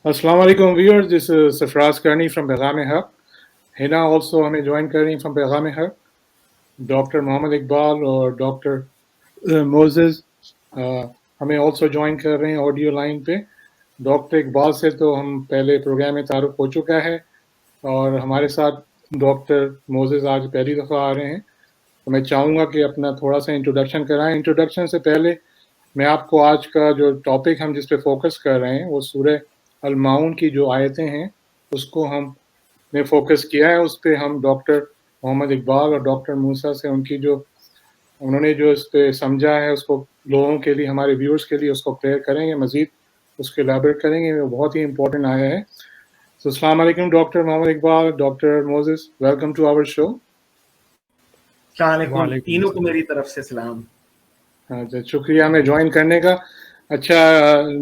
Assalamu alaikum viewers, this is Safraz Karni from Pehgam-e Haq. Hina also ہمیں join کر رہی ہیں from پیغام حق. ڈاکٹر محمد اقبال اور ڈاکٹر موزز ہمیں آلسو جوائن کر رہے ہیں آڈیو لائن پہ. ڈاکٹر اقبال سے تو ہم پہلے پروگرام میں تعارف ہو چکا ہے اور ہمارے ساتھ ڈاکٹر موزز آج پہلی دفعہ آ رہے ہیں. تو میں چاہوں گا کہ اپنا تھوڑا سا انٹروڈکشن کرائیں. انٹروڈکشن سے پہلے میں آپ کو آج کا جو ٹاپک ہم جس پہ فوکس کر رہے ہیں وہ سورہ المعون کی جو آیتیں ہیں اس کو ہم نے فوکس کیا ہے. اس پہ ہم ڈاکٹر محمد اقبال اور ڈاکٹر موسیٰ سے انہوں نے جو اس پہ سمجھا ہے اس کو لوگوں کے لیے، ہمارے ویورز کے لیے اس کو کلیئر کریں گے، مزید اس کے ایلیبریٹ کریں گے. وہ بہت ہی امپورٹنٹ آیا ہے. تو السلام علیکم ڈاکٹر محمد اقبال، ڈاکٹر موزز، ویلکم ٹو آور شو. السلام علیکم، تینوں کو میری طرف سے سلام. شکریہ ہمیں جوائن کرنے کا. اچھا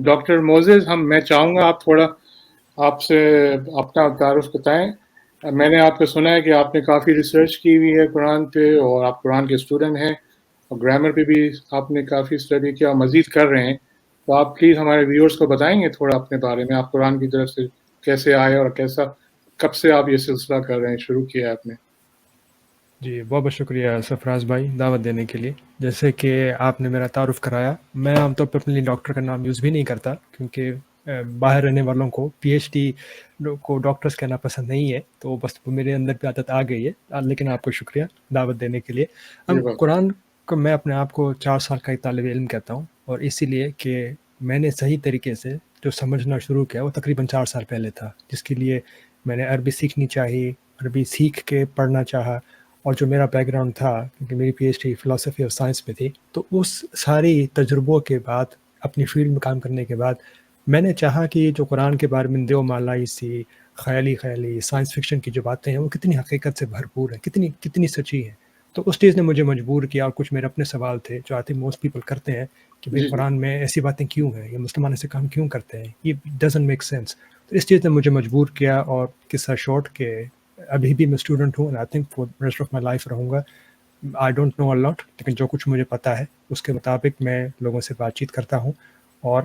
ڈاکٹر موزز، میں چاہوں گا آپ تھوڑا آپ سے اپنا تعارف بتائیں. میں نے آپ کو سنا ہے کہ آپ نے کافی ریسرچ کی ہوئی ہے قرآن پہ اور آپ قرآن کے اسٹوڈنٹ ہیں اور گرامر پہ بھی آپ نے کافی اسٹڈی کیا اور مزید کر رہے ہیں. تو آپ پلیز ہمارے ویورز کو بتائیں گے تھوڑا اپنے بارے میں، آپ قرآن کی طرف سے کیسے آئے اور کب سے آپ یہ سلسلہ کر رہے ہیں، شروع کیا ہے آپ نے؟ جی بہت بہت شکریہ سفراز بھائی دعوت دینے کے لیے. جیسے کہ آپ نے میرا تعارف کرایا، میں عام طور پر اپنے ڈاکٹر کا نام یوز بھی نہیں کرتا کیونکہ باہر رہنے والوں کو پی ایچ ڈی کو ڈاکٹرس کہنا پسند نہیں ہے، تو بس میرے اندر بھی عادت آ گئی ہے. لیکن آپ کو شکریہ دعوت دینے کے لیے. قرآن کو میں اپنے آپ کو 4 سال کا ایک طالب علم کہتا ہوں، اور اسی لیے کہ میں نے صحیح طریقے سے جو سمجھنا شروع کیا وہ تقریباً 4 سال پہلے تھا، جس کے لیے میں نے عربی سیکھنی چاہی، عربی سیکھ کے پڑھنا چاہا. اور جو میرا بیک گراؤنڈ تھا کیونکہ میری پی ایچ ڈی فلاسفی اور سائنس میں تھی، تو اس ساری تجربوں کے بعد اپنی فیلڈ میں کام کرنے کے بعد میں نے چاہا کہ جو قرآن کے بارے میں دیو مالائی سی خیالی سائنس فکشن کی جو باتیں ہیں وہ کتنی حقیقت سے بھرپور ہیں، کتنی سچی ہیں. تو اس چیز نے مجھے مجبور کیا. اور کچھ میرے اپنے سوال تھے جو آئی تھنک موسٹ پیپل کرتے ہیں کہ بھئی قرآن میں ایسی باتیں کیوں ہیں، یہ مسلمان ایسے کام کیوں کرتے ہیں، یہ ڈزنٹ میک سینس. تو اس چیز نے مجھے مجبور کیا. اور قصہ شارٹ کہ ابھی بھی میں اسٹوڈنٹ ہوں، I think for rest of my life رہوں گا. آئی ڈونٹ نو اے لاٹ، لیکن جو کچھ مجھے پتہ ہے اس کے مطابق میں لوگوں سے بات چیت کرتا ہوں. اور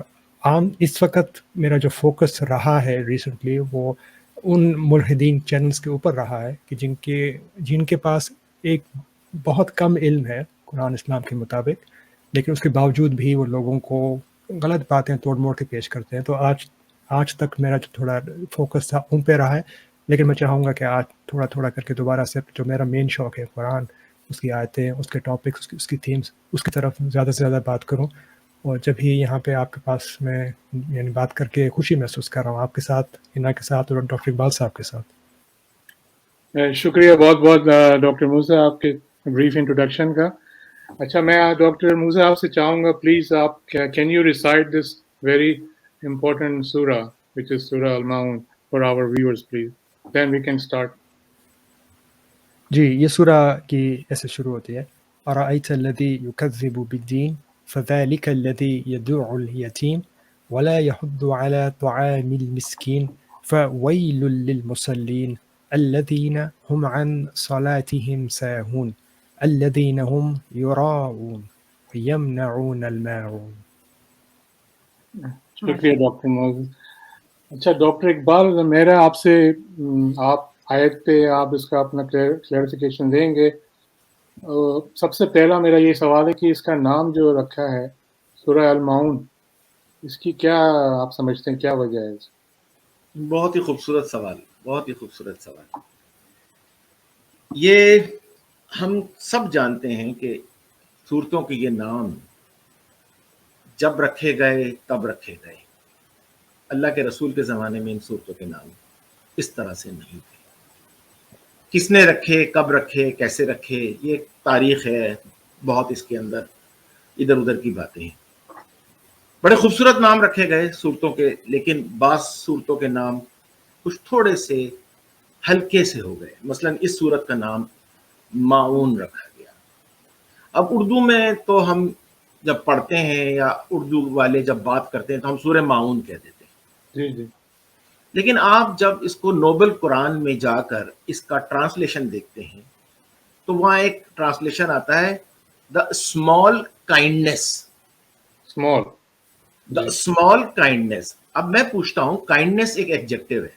اس وقت میرا جو فوکس رہا ہے ریسنٹلی وہ ان ملحدین چینلز کے اوپر رہا ہے کہ جن کے پاس ایک بہت کم علم ہے قرآن اسلام کے مطابق، لیکن اس کے باوجود بھی وہ لوگوں کو غلط باتیں توڑ موڑ کے پیش کرتے ہیں. تو آج تک میرا جو تھوڑا فوکس تھا ان پہ رہا ہے، لیکن میں چاہوں گا کہ آج تھوڑا کر کے دوبارہ سے جو میرا مین شوق ہے قرآن، اس کی آیتیں، اس کے ٹاپکس، اس کی تھیمز، اس کی طرف زیادہ سے زیادہ بات کروں. اور جب ہی یہاں پہ آپ کے پاس میں یعنی بات کر کے خوشی محسوس کر رہا ہوں آپ کے ساتھ، ہنا کے ساتھ اور ڈاکٹر اقبال صاحب کے ساتھ. شکریہ بہت بہت ڈاکٹر موسیٰ آپ کے بریف انٹروڈکشن کا. اچھا میں ڈاکٹر موسیٰ آپ سے چاہوں گا پلیز آپ can you recite this very important سورہ which is سورہ المعون for our viewers please, then we can start. جی یہ سورہ کی ایسے شروع ہوتی ہے: أَرَأَيْتَ الَّذِي يُكَذِّبُ بِالدِّينِ فَذَلِكَ الَّذِي يَدُعُّ الْيَتِيمَ وَلَا يَحُضُّ عَلَى طَعَامِ الْمِسْكِينِ فَوَيْلٌ لِّلْمُصَلِّينَ الَّذِينَ هُمْ عَنْ صَلَاتِهِمْ سَاهُونَ الَّذِينَ هُمْ يُرَاءُونَ وَيَمْنَعُونَ الْمَاعُونَ. شکریہ ڈاکٹر موزز. اچھا ڈاکٹر اقبال، میرا آپ سے آپ آیت پہ آپ اس کا اپنا کلیئرفیکیشن دیں گے. سب سے پہلا میرا یہ سوال ہے کہ اس کا نام جو رکھا ہے سورہ المعون، اس کی کیا آپ سمجھتے ہیں، کیا وجہ ہے اس؟ بہت ہی خوبصورت سوال، بہت ہی خوبصورت سوال. یہ ہم سب جانتے ہیں کہ سورتوں کے یہ نام جب رکھے گئے تب رکھے گئے. اللہ کے رسول کے زمانے میں ان صورتوں کے نام اس طرح سے نہیں تھے. کس نے رکھے، کب رکھے، کیسے رکھے، یہ تاریخ ہے بہت، اس کے اندر ادھر ادھر کی باتیں ہیں. بڑے خوبصورت نام رکھے گئے صورتوں کے، لیکن بعض صورتوں کے نام کچھ تھوڑے سے ہلکے سے ہو گئے. مثلا اس صورت کا نام معون رکھا گیا. اب اردو میں تو ہم جب پڑھتے ہیں یا اردو والے جب بات کرتے ہیں تو ہم سورہ معون کہہ دیتے ہیں. جی جی. لیکن آپ جب اس کو نوبل قرآن میں جا کر اس کا ٹرانسلیشن دیکھتے ہیں تو وہاں ایک ٹرانسلیشن آتا ہے the small kindness. Small the small kindness. اب میں پوچھتا ہوں، کائنڈنس ایک ایڈجیکٹو ہے،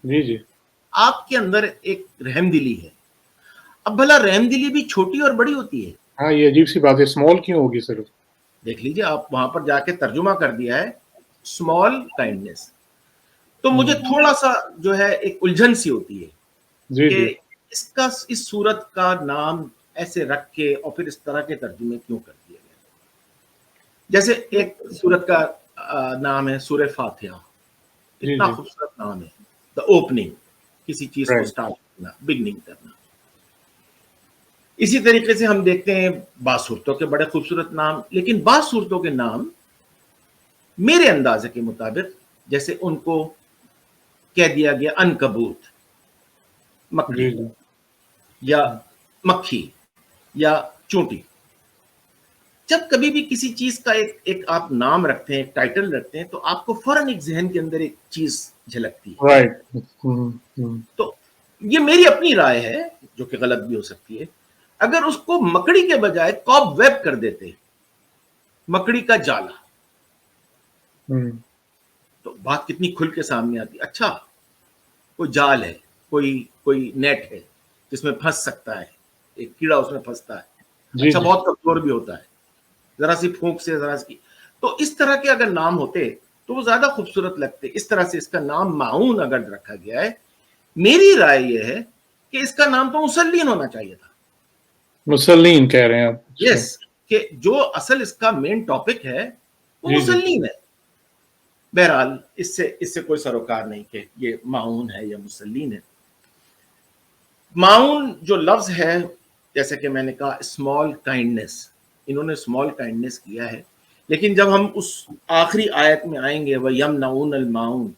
جی جی آپ کے اندر ایک رحم دلی ہے. اب بھلا رحم دلی بھی چھوٹی اور بڑی ہوتی ہے؟ ہاں یہ عجیب سی بات ہے، اسمال کیوں ہوگی صرف؟ دیکھ لیجیے، آپ وہاں پر جا کے ترجمہ کر دیا ہے اسمال کائنڈنس. تو مجھے تھوڑا سا جو ہے ایک الجھن سی ہوتی ہے جی کہ جی اس صورت کا نام ایسے رکھ کے اور پھر اس طرح کے ترجمے کیوں کر دیے گئے. جیسے ایک صورت کا نام ہے سورہ فاتحہ، جی اتنا جی خوبصورت نام ہے. دا اوپننگ، کسی چیز کو رائٹ سٹارٹ کرنا، بگننگ کرنا. اسی طریقے سے ہم دیکھتے ہیں بعض صورتوں کے بڑے خوبصورت نام، لیکن بعض صورتوں کے نام میرے اندازے کے مطابق جیسے ان کو کہہ دیا گیا عنکبوت، مکڑی، جی جی یا مکھی، یا چونٹی. جب کبھی بھی کسی چیز کا ایک آپ نام رکھتے ہیں، ایک ٹائٹل رکھتے ہیں، تو آپ کو فوراً ایک ذہن کے اندر ایک چیز جھلکتی ہے. رائٹ تو یہ میری اپنی رائے ہے جو کہ غلط بھی ہو سکتی ہے. اگر اس کو مکڑی کے بجائے کاب ویب کر دیتے، مکڑی کا جالا، تو بات کتنی کھل کے سامنے آتی. اچھا کوئی جال ہے، کوئی نیٹ ہے جس میں پھنس سکتا ہے، ایک کیڑا اس میں پھنستا ہے. جی اچھا جی بہت کمزور بھی ہوتا ہے، ذرا سی پھونک سے ذرا سی. تو اس طرح کے اگر نام ہوتے تو وہ زیادہ خوبصورت لگتے. اس طرح سے اس کا نام معون اگر رکھا گیا ہے، میری رائے یہ ہے کہ اس کا نام تو مسلین ہونا چاہیے تھا. مسلین کہہ رہے ہیں آپ؟ اچھا. یس، کہ جو اصل اس کا مین ٹاپک ہے وہ جی جی مسلین ہے. بہرحال اس سے کوئی سروکار نہیں کہ یہ معون ہے یا مسلین ہے. معون جو لفظ ہے، جیسے کہ میں نے کہا اسمال کائنڈنس، انہوں نے اسمال کائنڈنس کیا ہے. لیکن جب ہم اس آخری آیت میں آئیں گے وَيَمْنَعُونَ الْمَاعُونَ،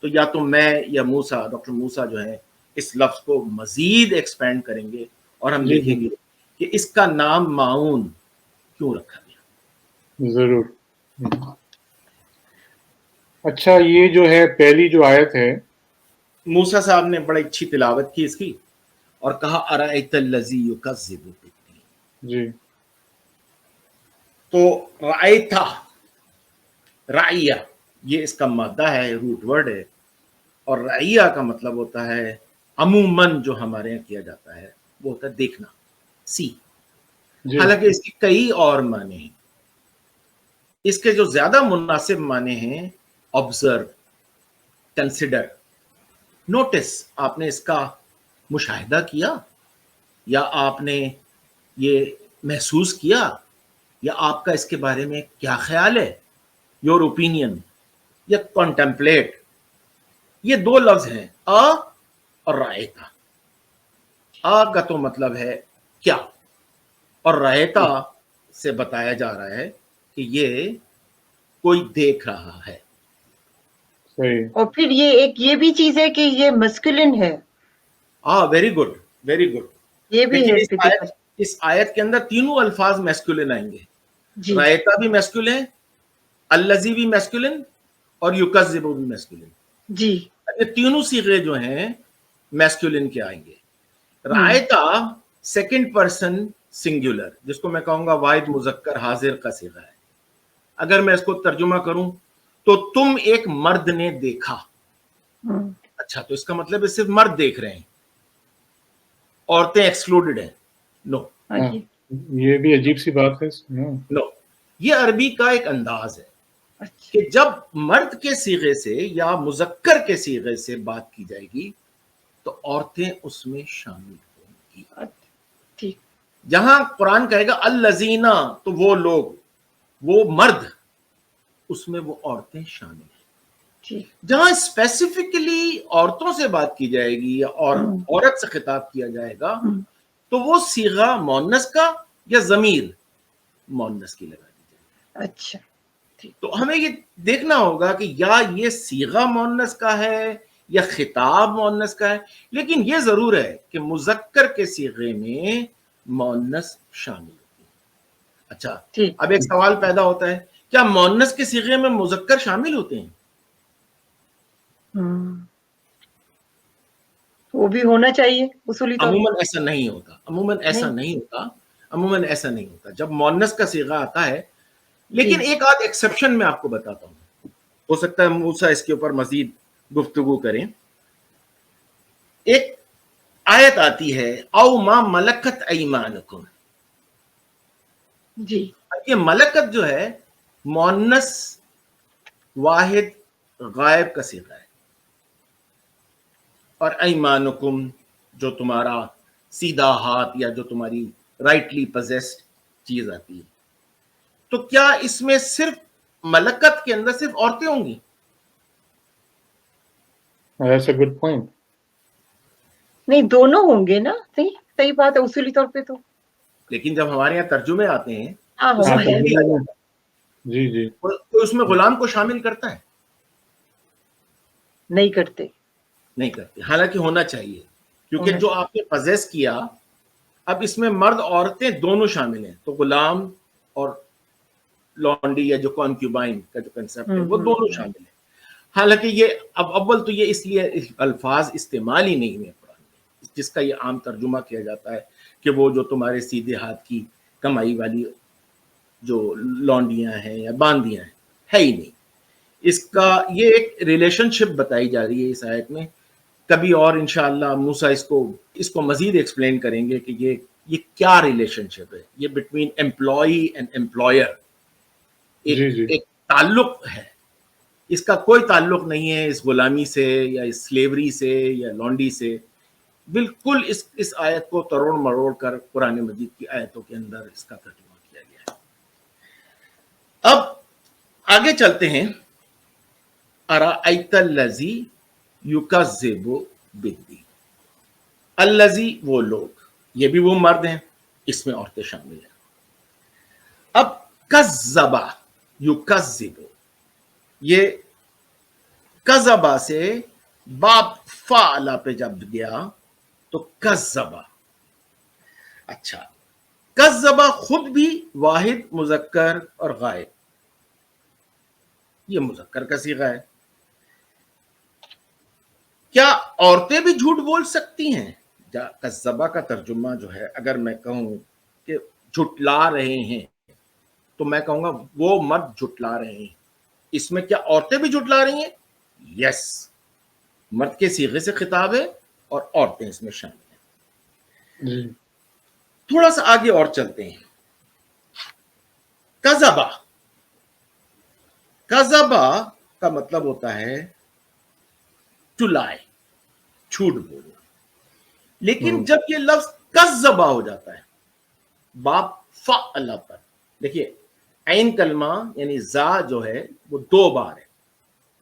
تو یا تو میں یا موسیٰ، ڈاکٹر موسیٰ جو ہے، اس لفظ کو مزید ایکسپینڈ کریں گے اور ہم جی دیکھیں جی گے کہ اس کا نام معون کیوں رکھا گیا. ضرور. اچھا یہ جو ہے پہلی جو آیت ہے، موسیٰ صاحب نے بڑی اچھی تلاوت کی اس کی اور کہا أَرَأَيْتَ الَّذِي يُكَذِّبُ بِالدِّينِ. جی تو رأیتھا، رعیہ، یہ اس کا مادہ ہے، روٹ ورڈ ہے. اور رعیہ کا مطلب ہوتا ہے عموماً جو ہمارے یہاں کیا جاتا ہے وہ ہوتا ہے دیکھنا، سی. جی حالانکہ اس کے کئی اور معنی ہیں. اس کے جو زیادہ مناسب معنی ہیں آبزرو، کنسیڈر، نوٹس. آپ نے اس کا مشاہدہ کیا، یا آپ نے یہ محسوس کیا، یا آپ کا اس کے بارے میں کیا خیال ہے، یور اوپینین، یا کانٹمپلیٹ. یہ دو لفظ ہیں، اور رائتا. کا تو مطلب ہے کیا، اور رائتا سے بتایا جا رہا ہے کہ یہ کوئی دیکھ رہا ہے. صحیح. اور پھر یہ بھی چیز ہے کہ یہ مسکولن ہے. Very good, very good. یہ بھی ہے اس آیت کے اندر تینوں الفاظ میسکولن آئیں گے. جی رائتا بھی میسکولن، الذی بھی میسکولن، اور یکذب بھی میسکولن. جی یہ تینوں صیغے جو ہیں میسکولن کے آئیں گے. رائتا سیکنڈ پرسن سنگولر، جس کو میں کہوں گا واحد مذکر حاضر کا صیغہ ہے. اگر میں اس کو ترجمہ کروں تو تم ایک مرد نے دیکھا. اچھا تو اس کا مطلب ہے صرف مرد دیکھ رہے ہیں، عورتیں ایکسکلوڈڈ ہیں؟ نو. یہ بھی عجیب سی بات ہے. نو، یہ عربی کا ایک انداز ہے کہ جب مرد کے صیغے سے یا مذکر کے صیغے سے بات کی جائے گی تو عورتیں اس میں شامل ہوں گی. ٹھیک. جہاں قرآن کہے گا الذین، تو وہ لوگ، وہ مرد، اس میں وہ عورتیں شامل ہیں. جہاں اسپیسیفکلی عورتوں سے بات کی جائے گی یا عورت سے خطاب کیا جائے گا تو وہ صیغہ مؤنث کا یا ضمیر مؤنث کی لگا دی جائے گی. اچھا. تو ہمیں یہ دیکھنا ہوگا کہ یا یہ صیغہ مؤنث کا ہے یا خطاب مؤنث کا ہے، لیکن یہ ضرور ہے کہ مذکر کے صیغے میں مؤنث شامل ہوتی ہے. اچھا اب ایک سوال پیدا ہوتا ہے، کیا مؤنث کے صیغے میں مذکر شامل ہوتے ہیں؟ وہ بھی ہونا چاہیے اصولی طور. عموماً ایسا نہیں ہوتا، عموماً ایسا نہیں ہوتا جب مؤنث کا صیغہ آتا ہے. لیکن ایک آدھ ایکسیپشن میں آپ کو بتاتا ہوں. ہو سکتا ہے موسیٰ اس کے اوپر مزید گفتگو کریں. ایک آیت آتی ہے او ما ملکت ایمانکم. جی یہ ملکت جو ہے مؤنث واحد غائب کا صیغہ ہے، اور ایمانکم جو تمہارا سیدھا ہاتھ یا جو تمہاری رائٹلی پوزیسڈ چیز آتی ہے. تو کیا اس میں صرف ملکت کے اندر صرف عورتیں ہوں گی؟ That's a good point. نہیں، دونوں ہوں گے نا. صحیح بات ہے اصولی طور پہ تو. لیکن جب ہمارے یہاں ترجمے آتے ہیں ہاں تو ہاں، صرف ہمارے عورتیں یہاں جی جی تو اس میں غلام کو شامل کرتا ہے؟ نہیں کرتے. نہیں کرتے، حالانکہ ہونا چاہیے، کیونکہ ہونا جو آپ نے پزیس کیا، اب اس میں مرد عورتیں دونوں شامل ہیں، تو غلام اور لانڈی یا جو کانکیوبائن کا جو کنسیپٹ ہے وہ دونوں شامل ہیں. حالانکہ یہ اب اول تو یہ اس لیے الفاظ استعمال ہی نہیں ہوئے قرآن میں، جس کا یہ عام ترجمہ کیا جاتا ہے کہ وہ جو تمہارے سیدھے ہاتھ کی کمائی والی جو لانڈیاں ہیں یا باندیاں ہیں، ہے ہی نہیں. اس کا یہ ایک ریلیشن شپ بتائی جا رہی ہے اس آیت میں. کبھی اور انشاءاللہ موسیٰ اس کو مزید ایکسپلین کریں گے کہ یہ کیا ریلیشن شپ ہے. یہ بٹوین امپلائی اینڈ امپلائر جی جی ایک تعلق ہے. اس کا کوئی تعلق نہیں ہے اس غلامی سے یا اس سلیوری سے یا لانڈی سے. بالکل اس آیت کو تروڑ مروڑ کر قرآن مجید کی آیتوں کے اندر اس کا ترجمہ کیا گیا ہے. اب آگے چلتے ہیں. ارأیت الذی یکذب بالدین. الذی وہ لوگ، یہ بھی وہ مرد ہیں، اس میں عورتیں شامل ہیں. اب کذبا یکذب، یہ کذبا سے باب فعلا پہ جب گیا تو کذبا. اچھا، کذبا خود بھی واحد مذکر اور غائب، یہ مذکر کا صیغہ ہے. کیا عورتیں بھی جھوٹ بول سکتی ہیں؟ کذبا کا ترجمہ جو ہے، اگر میں کہوں کہ جھٹلا رہے ہیں تو میں کہوں گا وہ مرد جھٹلا رہے ہیں. اس میں کیا عورتیں بھی جھٹلا رہی ہیں؟ یس، مرد کے صیغے سے خطاب ہے اور عورتیں اس میں شامل ہیں. جی تھوڑا سا آگے اور چلتے ہیں. کذبا، کذبا کا مطلب ہوتا ہے ٹو لائی، جھوٹ بولنا. لیکن جب یہ لفظ کذبا ہو جاتا ہے باب فعلا پر، دیکھیے عین کلمہ یعنی زا جو ہے وہ 2 بار ہے.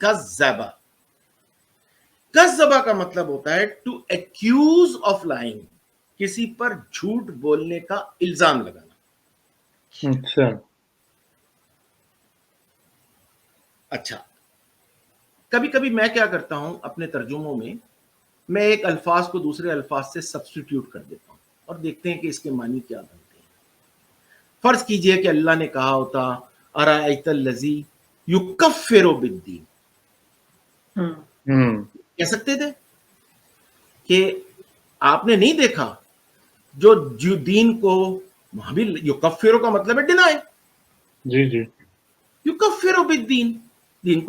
کذبا، کذبا کا مطلب ہوتا ہے ٹو ایکیوز آف لائنگ، کسی پر جھوٹ بولنے کا الزام لگانا. اچھا اچھا، کبھی کبھی میں کیا کرتا ہوں اپنے ترجموں میں، میں ایک الفاظ کو دوسرے الفاظ سے سبسٹیٹیوٹ کر دیتا ہوں اور دیکھتے ہیں کہ اس کے معنی کیا بنتے ہیں. فرض کیجئے کہ اللہ نے کہا ہوتا ارأیت الذی یکفر بالدین، کہہ سکتے تھے کہ آپ نے نہیں دیکھا جو دین کو، یکفر کا مطلب ہے ڈینائی، جی جی یکفر بالدین، دین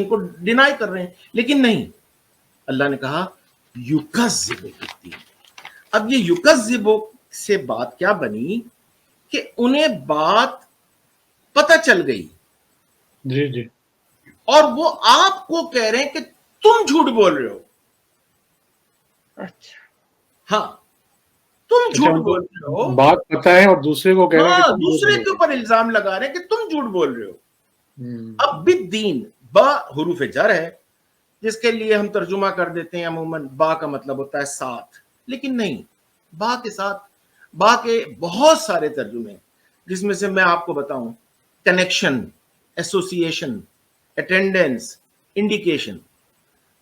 کو ڈینائی کر رہے ہیں. لیکن نہیں، اللہ نے کہا یکذب بالدین. اب یہ یکذب سے بات کیا بنی کہ انہیں بات پتہ چل گئی جی جی اور وہ آپ کو کہہ رہے ہیں کہ تم جھوٹ بول رہے ہو. اچھا ہاں، تم جھوٹ بول رہے ہو. بات پتہ ہے اور دوسرے کو کہہ رہے ہیں ہاں، کہ تم دوسرے بول کے اوپر الزام لگا رہے ہیں کہ تم جھوٹ بول رہے ہو. رہے ہو. اب بالدین، با حروف جر ہے جس کے لیے ہم ترجمہ کر دیتے ہیں عموماً با کا مطلب ہوتا ہے ساتھ، لیکن نہیں، با کے ساتھ، با کے بہت سارے ترجمے، جس میں سے میں آپ کو بتاؤں، کنیکشن، ایسوسیشن، اٹینڈنس، انڈیکیشن.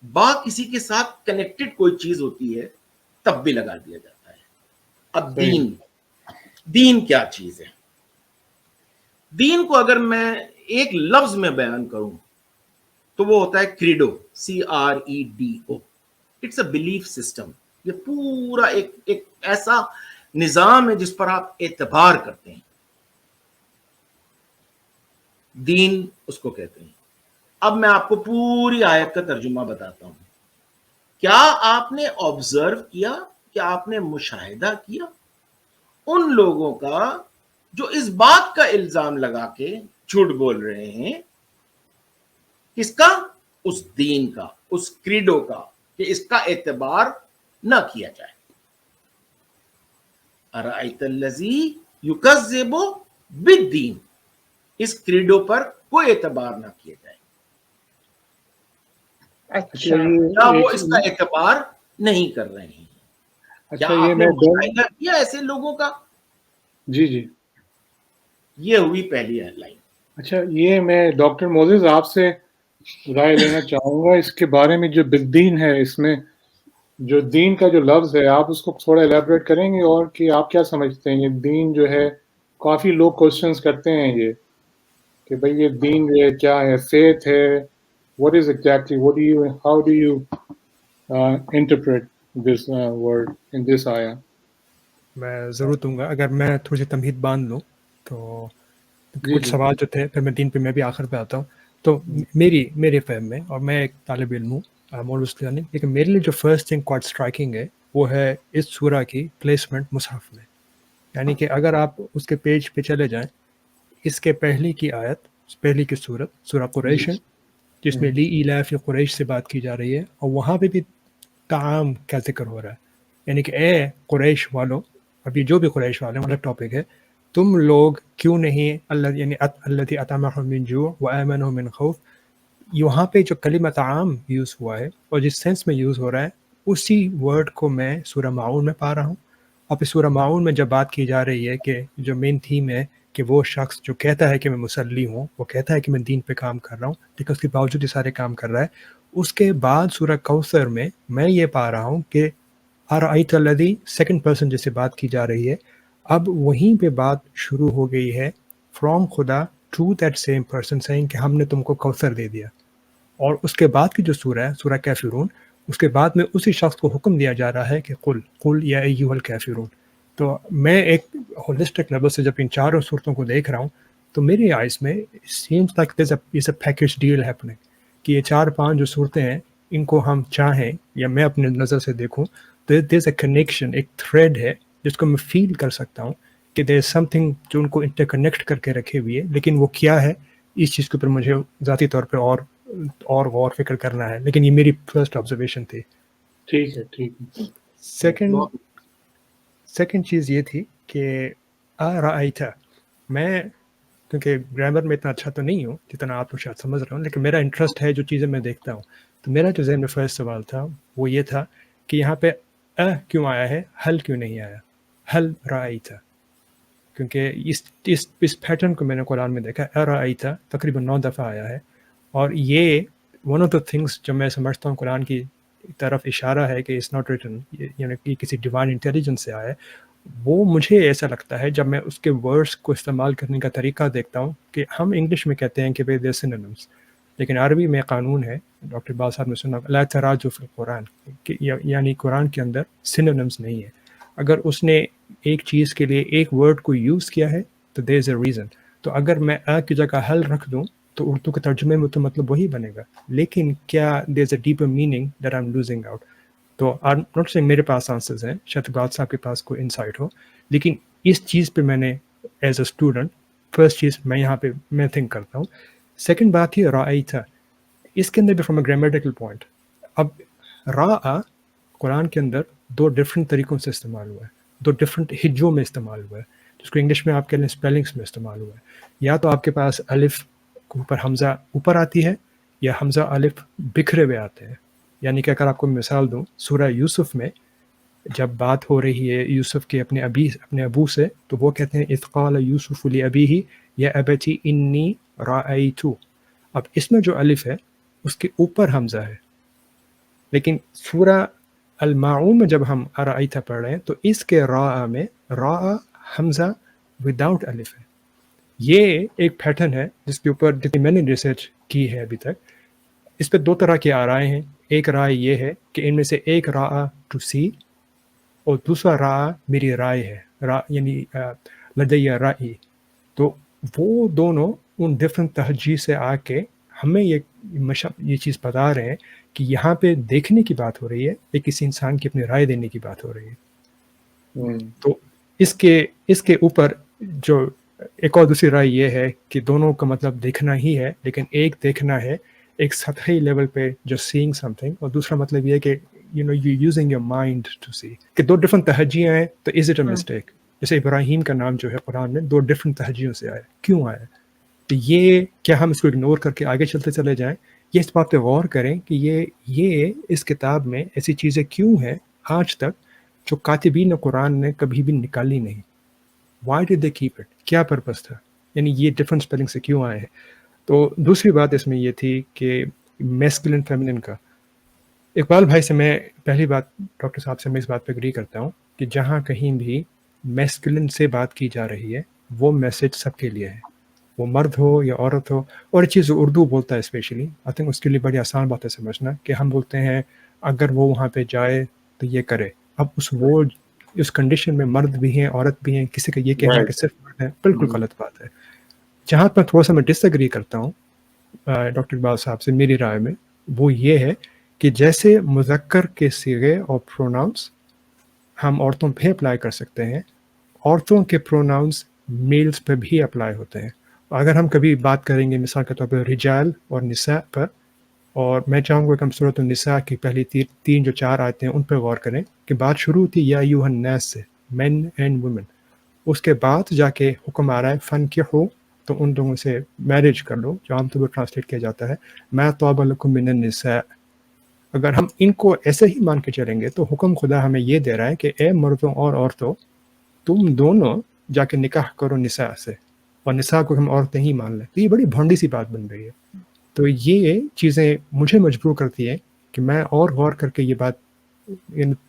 با کسی کے ساتھ کنیکٹڈ کوئی چیز ہوتی ہے تب بھی لگا دیا جاتا ہے. اب دین، دین کیا چیز ہے؟ دین کو اگر میں ایک لفظ میں بیان کروں تو وہ ہوتا ہے credo, CREDO. It's a belief system. یہ پورا ایک ایسا نظام ہے جس پر آپ اعتبار کرتے ہیں. دین اس کو کہتے ہیں. اب میں آپ کو پوری آیت کا ترجمہ بتاتا ہوں. کیا آپ نے آبزرو کیا، کیا آپ نے مشاہدہ کیا ان لوگوں کا جو اس بات کا الزام لگا کے جھوٹ بول رہے ہیں؟ کس کا؟ اس دین کا، اس کریڈو کا، کہ اس کا اعتبار نہ کیا جائے. ارأیت الذی یکذب بالدین، اس کریڈو پر کوئی اعتبار نہ کیا جائے. اچھا کیا وہ اس کا اعتبار نہیں کر رہے ہیں؟ کیا اچھا یہ آپ نے میں مشاہدہ کیا ایسے لوگوں کا؟ جی جی یہ ہوئی پہلی لائن. اچھا یہ میں ڈاکٹر موزز آپ سے رائے لینا چاہوں گا اس کے بارے میں. جو بالدین ہے، اس میں جو دین کا جو لفظ ہے، آپ اس کو تھوڑا الیبریٹ کریں گے، اور کہ آپ کیا سمجھتے ہیں یہ دین جو ہے؟ کافی لوگ کوشچنس کرتے ہیں یہ کہ بھئی یہ دین جو ہے کیا ہے، فیتھ ہے، what is exactly, how do you interpret this word in this ayah? میں ضرور دوں گا. اگر میں تھوڑی سی تمہید باندھ لوں تو جی کچھ جی سوال جو تھے، پھر میں دین پہ میں بھی آخر پہ آتا ہوں. تو میرے فہم میں، اور میں ایک طالب علم ہوں مولوی، لیکن میرے لیے جو فرسٹ تھنگ کوائٹ اسٹرائکنگ ہے وہ ہے اس سورہ کی پلیسمنٹ مصحف میں. یعنی کہ اگر آپ اس کے پیج پہ چلے جائیں، اس کے پہلی کی آیت، پہلی کی صورت سورہ قریش ہے، جس میں لی ایلاف قریش سے بات کی جا رہی ہے، اور وہاں پہ بھی طعام کا ذکر ہو رہا ہے. یعنی کہ اے قریش والو، ابھی جو بھی قریش والے والا ٹاپک ہے، تم لوگ کیوں نہیں اللہ، یعنی الذی اطعمہم من جوع وآمنہم من خوف. یہاں پہ جو کلمہ طعام یوز ہوا ہے اور جس سینس میں یوز ہو رہا ہے، اسی ورڈ کو میں سورہ ماعون میں پا رہا ہوں. اور پھر سورہ ماعون میں جب بات کی جا رہی ہے کہ جو مین تھیم ہے کہ وہ شخص جو کہتا ہے کہ میں مصلی ہوں، وہ کہتا ہے کہ میں دین پہ کام کر رہا ہوں، لیکن اس کے باوجود یہ سارے کام کر رہا ہے. اس کے بعد سورہ کوثر میں یہ پا رہا ہوں کہ ارأیت الذی، سیکنڈ پرسن جس سے بات کی جا رہی ہے، اب وہیں پہ بات شروع ہو گئی ہے فرام خدا ٹو دیٹ سیم پرسن سینگ کہ ہم نے تم کو کوثر دے دیا. اور اس کے بعد کی جو سورہ ہے سورہ کافرون، اس کے بعد میں اسی شخص کو حکم دیا جا رہا ہے کہ قل یا ایھا الکافرون. تو میں ایک ہولسٹک لیول سے جب ان چاروں صورتوں کو دیکھ رہا ہوں تو میری آئیز میں seems like there is a package deal happening, کہ یہ 4-5 جو صورتیں ہیں ان کو ہم چاہیں یا میں اپنے نظر سے دیکھوں تو دیر از اے کنیکشن، ایک تھریڈ ہے جس کو میں فیل کر سکتا ہوں کہ دیر از سم تھنگ جو ان کو انٹر کنیکٹ کر کے رکھے ہوئی ہے. لیکن وہ کیا ہے، اس چیز کے اوپر مجھے ذاتی طور پہ اور غور فکر کرنا ہے. لیکن یہ میری فرسٹ آبزرویشن تھی. ٹھیک ہے ٹھیک ہے. سیکنڈ چیز یہ تھی کہ ارأیت، میں کیونکہ گرامر میں اتنا اچھا تو نہیں ہوں جتنا آپ لوگ شاید سمجھ رہے ہوں، لیکن میرا انٹرسٹ ہے جو چیزیں میں دیکھتا ہوں. تو میرا جو ذہن میں فرسٹ سوال تھا وہ یہ تھا کہ یہاں پہ کیوں آیا ہے، حل کیوں نہیں آیا، حل رأیت. کیونکہ اس پیٹرن کو میں نے قرآن میں دیکھا، ارأیت تقریباً 9 دفعہ آیا ہے. اور یہ ون آف دا تھنگس جو میں سمجھتا ہوں قرآن کی طرف اشارہ ہے کہ اٹس ناٹ ریٹن، یعنی کہ کسی ڈیوائن انٹیلیجنس سے آیا ہے. وہ مجھے ایسا لگتا ہے جب میں اس کے ورڈس کو استعمال کرنے کا طریقہ دیکھتا ہوں کہ ہم انگلش میں کہتے ہیں کہ بھئی دیر سینونیمس، لیکن عربی میں قانون ہے، ڈاکٹر باز صاحب نے سنا لا تراجع فی القرآن، یعنی قرآن کے اندر سینونیمس نہیں ہے. اگر اس نے ایک چیز کے لیے ایک ورڈ کو یوز کیا ہے تو دیر از اے ریزن. تو اگر میں کی جگہ حل رکھ دوں تو اردو کے ترجمے میں تو مطلب وہی بنے گا، لیکن کیا there is a deeper meaning that I am losing out. تو نوٹ سے میرے پاس آنسرز ہیں، شاید بات صاحب کے پاس کوئی انسائٹ ہو، لیکن اس چیز پہ میں نے ایز اے اسٹوڈنٹ فرسٹ چیز میں یہاں پہ میں تھنک کرتا ہوں. سیکنڈ بات ہی رأیت، اس کے اندر بھی فرام اے گرامیٹیکل پوائنٹ. اب را قرآن کے اندر 2 ڈفرینٹ طریقوں سے استعمال ہوا ہے، 2 ڈفرینٹ ہجوں میں استعمال ہوا ہے، جس کو انگلش میں آپ کہہ لیں اسپیلنگس میں استعمال ہوا ہے. یا تو آپ کے پاس الف کے اوپر حمزہ اوپر آتی ہے، یا حمزہ الف بکھرے ہوئے آتے ہیں. یعنی کہ اگر آپ کو مثال دوں، سورہ یوسف میں جب بات ہو رہی ہے یوسف کے اپنے ابو سے، تو وہ کہتے ہیں اذ قال یوسف لأبیہ یا ابت انی رأیت. اب اس میں جو الف ہے اس کے اوپر حمزہ ہے، لیکن سورہ الماعون میں جب ہم ارأیت پڑھ رہے ہیں تو اس کے را میں را حمزہ وداؤٹ الف ہے. یہ ایک پیٹرن ہے جس کے اوپر جتنی میں نے ریسرچ کی ہے ابھی تک، اس پہ 2 طرح کی آرائیں ہیں. ایک رائے یہ ہے کہ ان میں سے ایک را ٹو سی اور دوسرا را میری رائے ہے، را یعنی لدی رائی. تو وہ دونوں ان ڈفرینٹ تہجی سے آ کے ہمیں یہ یہ چیز بتا رہے ہیں کہ یہاں پہ دیکھنے کی بات ہو رہی ہے یا کسی انسان کی اپنی رائے دینے کی بات ہو رہی ہے. تو اس کے اوپر جو ایک اور دوسری رائے یہ ہے کہ دونوں کا مطلب دیکھنا ہی ہے، لیکن ایک دیکھنا ہے ایک سطحی لیول پہ جو سینگ سم تھنگ، اور دوسرا مطلب یہ ہے کہ you using your mind to see, کہ دو ڈفرنٹ تہجیاں ہیں. تو از اٹ اے مسٹیک؟ جیسے ابراہیم کا نام جو ہے قرآن میں 2 ڈفرنٹ تہجیوں سے آیا، کیوں آیا؟ تو یہ کیا ہم اس کو اگنور کر کے آگے چلے جائیں، یہ اس بات پہ غور کریں کہ یہ اس کتاب میں ایسی چیزیں کیوں ہیں آج تک جو کاتبین قرآن نے کبھی بھی نکالی نہیں. Why did they keep it? کیا پرپس تھا؟ یعنی یہ ڈفرنٹ اسپیلنگ سے کیوں آئے ہیں؟ تو دوسری بات اس میں یہ تھی کہ میسکلن فیمنن کا. اقبال بھائی سے میں پہلی بات، ڈاکٹر صاحب سے میں اس بات پہ اگری کرتا ہوں کہ جہاں کہیں بھی میسکلن سے بات کی جا رہی ہے وہ میسج سب کے لیے ہے، وہ مرد ہو یا عورت ہو. اور یہ چیز اردو بولتا ہے اسپیشلی، آئی تھنک اس کے لیے بڑی آسان بات ہے سمجھنا، کہ ہم بولتے ہیں اگر وہ وہاں پہ جائے تو یہ کرے. اب اس کنڈیشن میں مرد بھی ہیں عورت بھی ہیں، کسی کا یہ کہنا کہ صرف مرد ہے بالکل غلط بات ہے. جہاں پر تھوڑا سا میں ڈس ایگری کرتا ہوں ڈاکٹر اقبال صاحب سے میری رائے میں، وہ یہ ہے کہ جیسے مذکر کے صیغے اور پروناؤنس ہم عورتوں پہ اپلائی کر سکتے ہیں، عورتوں کے پروناؤنس میلز پہ بھی اپلائی ہوتے ہیں. اگر ہم کبھی بات کریں گے مثال کے طور پہ رجال اور نساء پر، اور میں چاہوں گا کہ ہم سورۃ النساء کی پہلی 3 جو 4 آیتیں ہیں ان پہ غور کریں کہ بات شروع ہوتی یا ایھا الناس سے، مین اینڈ وومن. اس کے بعد جا کے حکم آ رہا ہے فن کے ہو، تو ان لوگوں سے میرج کر لو، جو عام طور پر ٹرانسلیٹ کیا جاتا ہے ما طاب لکم من النساء. اگر ہم ان کو ایسے ہی مان کے چلیں گے تو حکم خدا ہمیں یہ دے رہا ہے کہ اے مردوں اور عورتوں، تم دونوں جا کے نکاح کرو نساء سے، اور نساء کو ہم عورتیں ہی مان لیں. تو یہ بڑی بھونڈی سی بات بن رہی ہے. تو یہ چیزیں مجھے مجبور کرتی ہیں کہ میں اور غور کر کے یہ بات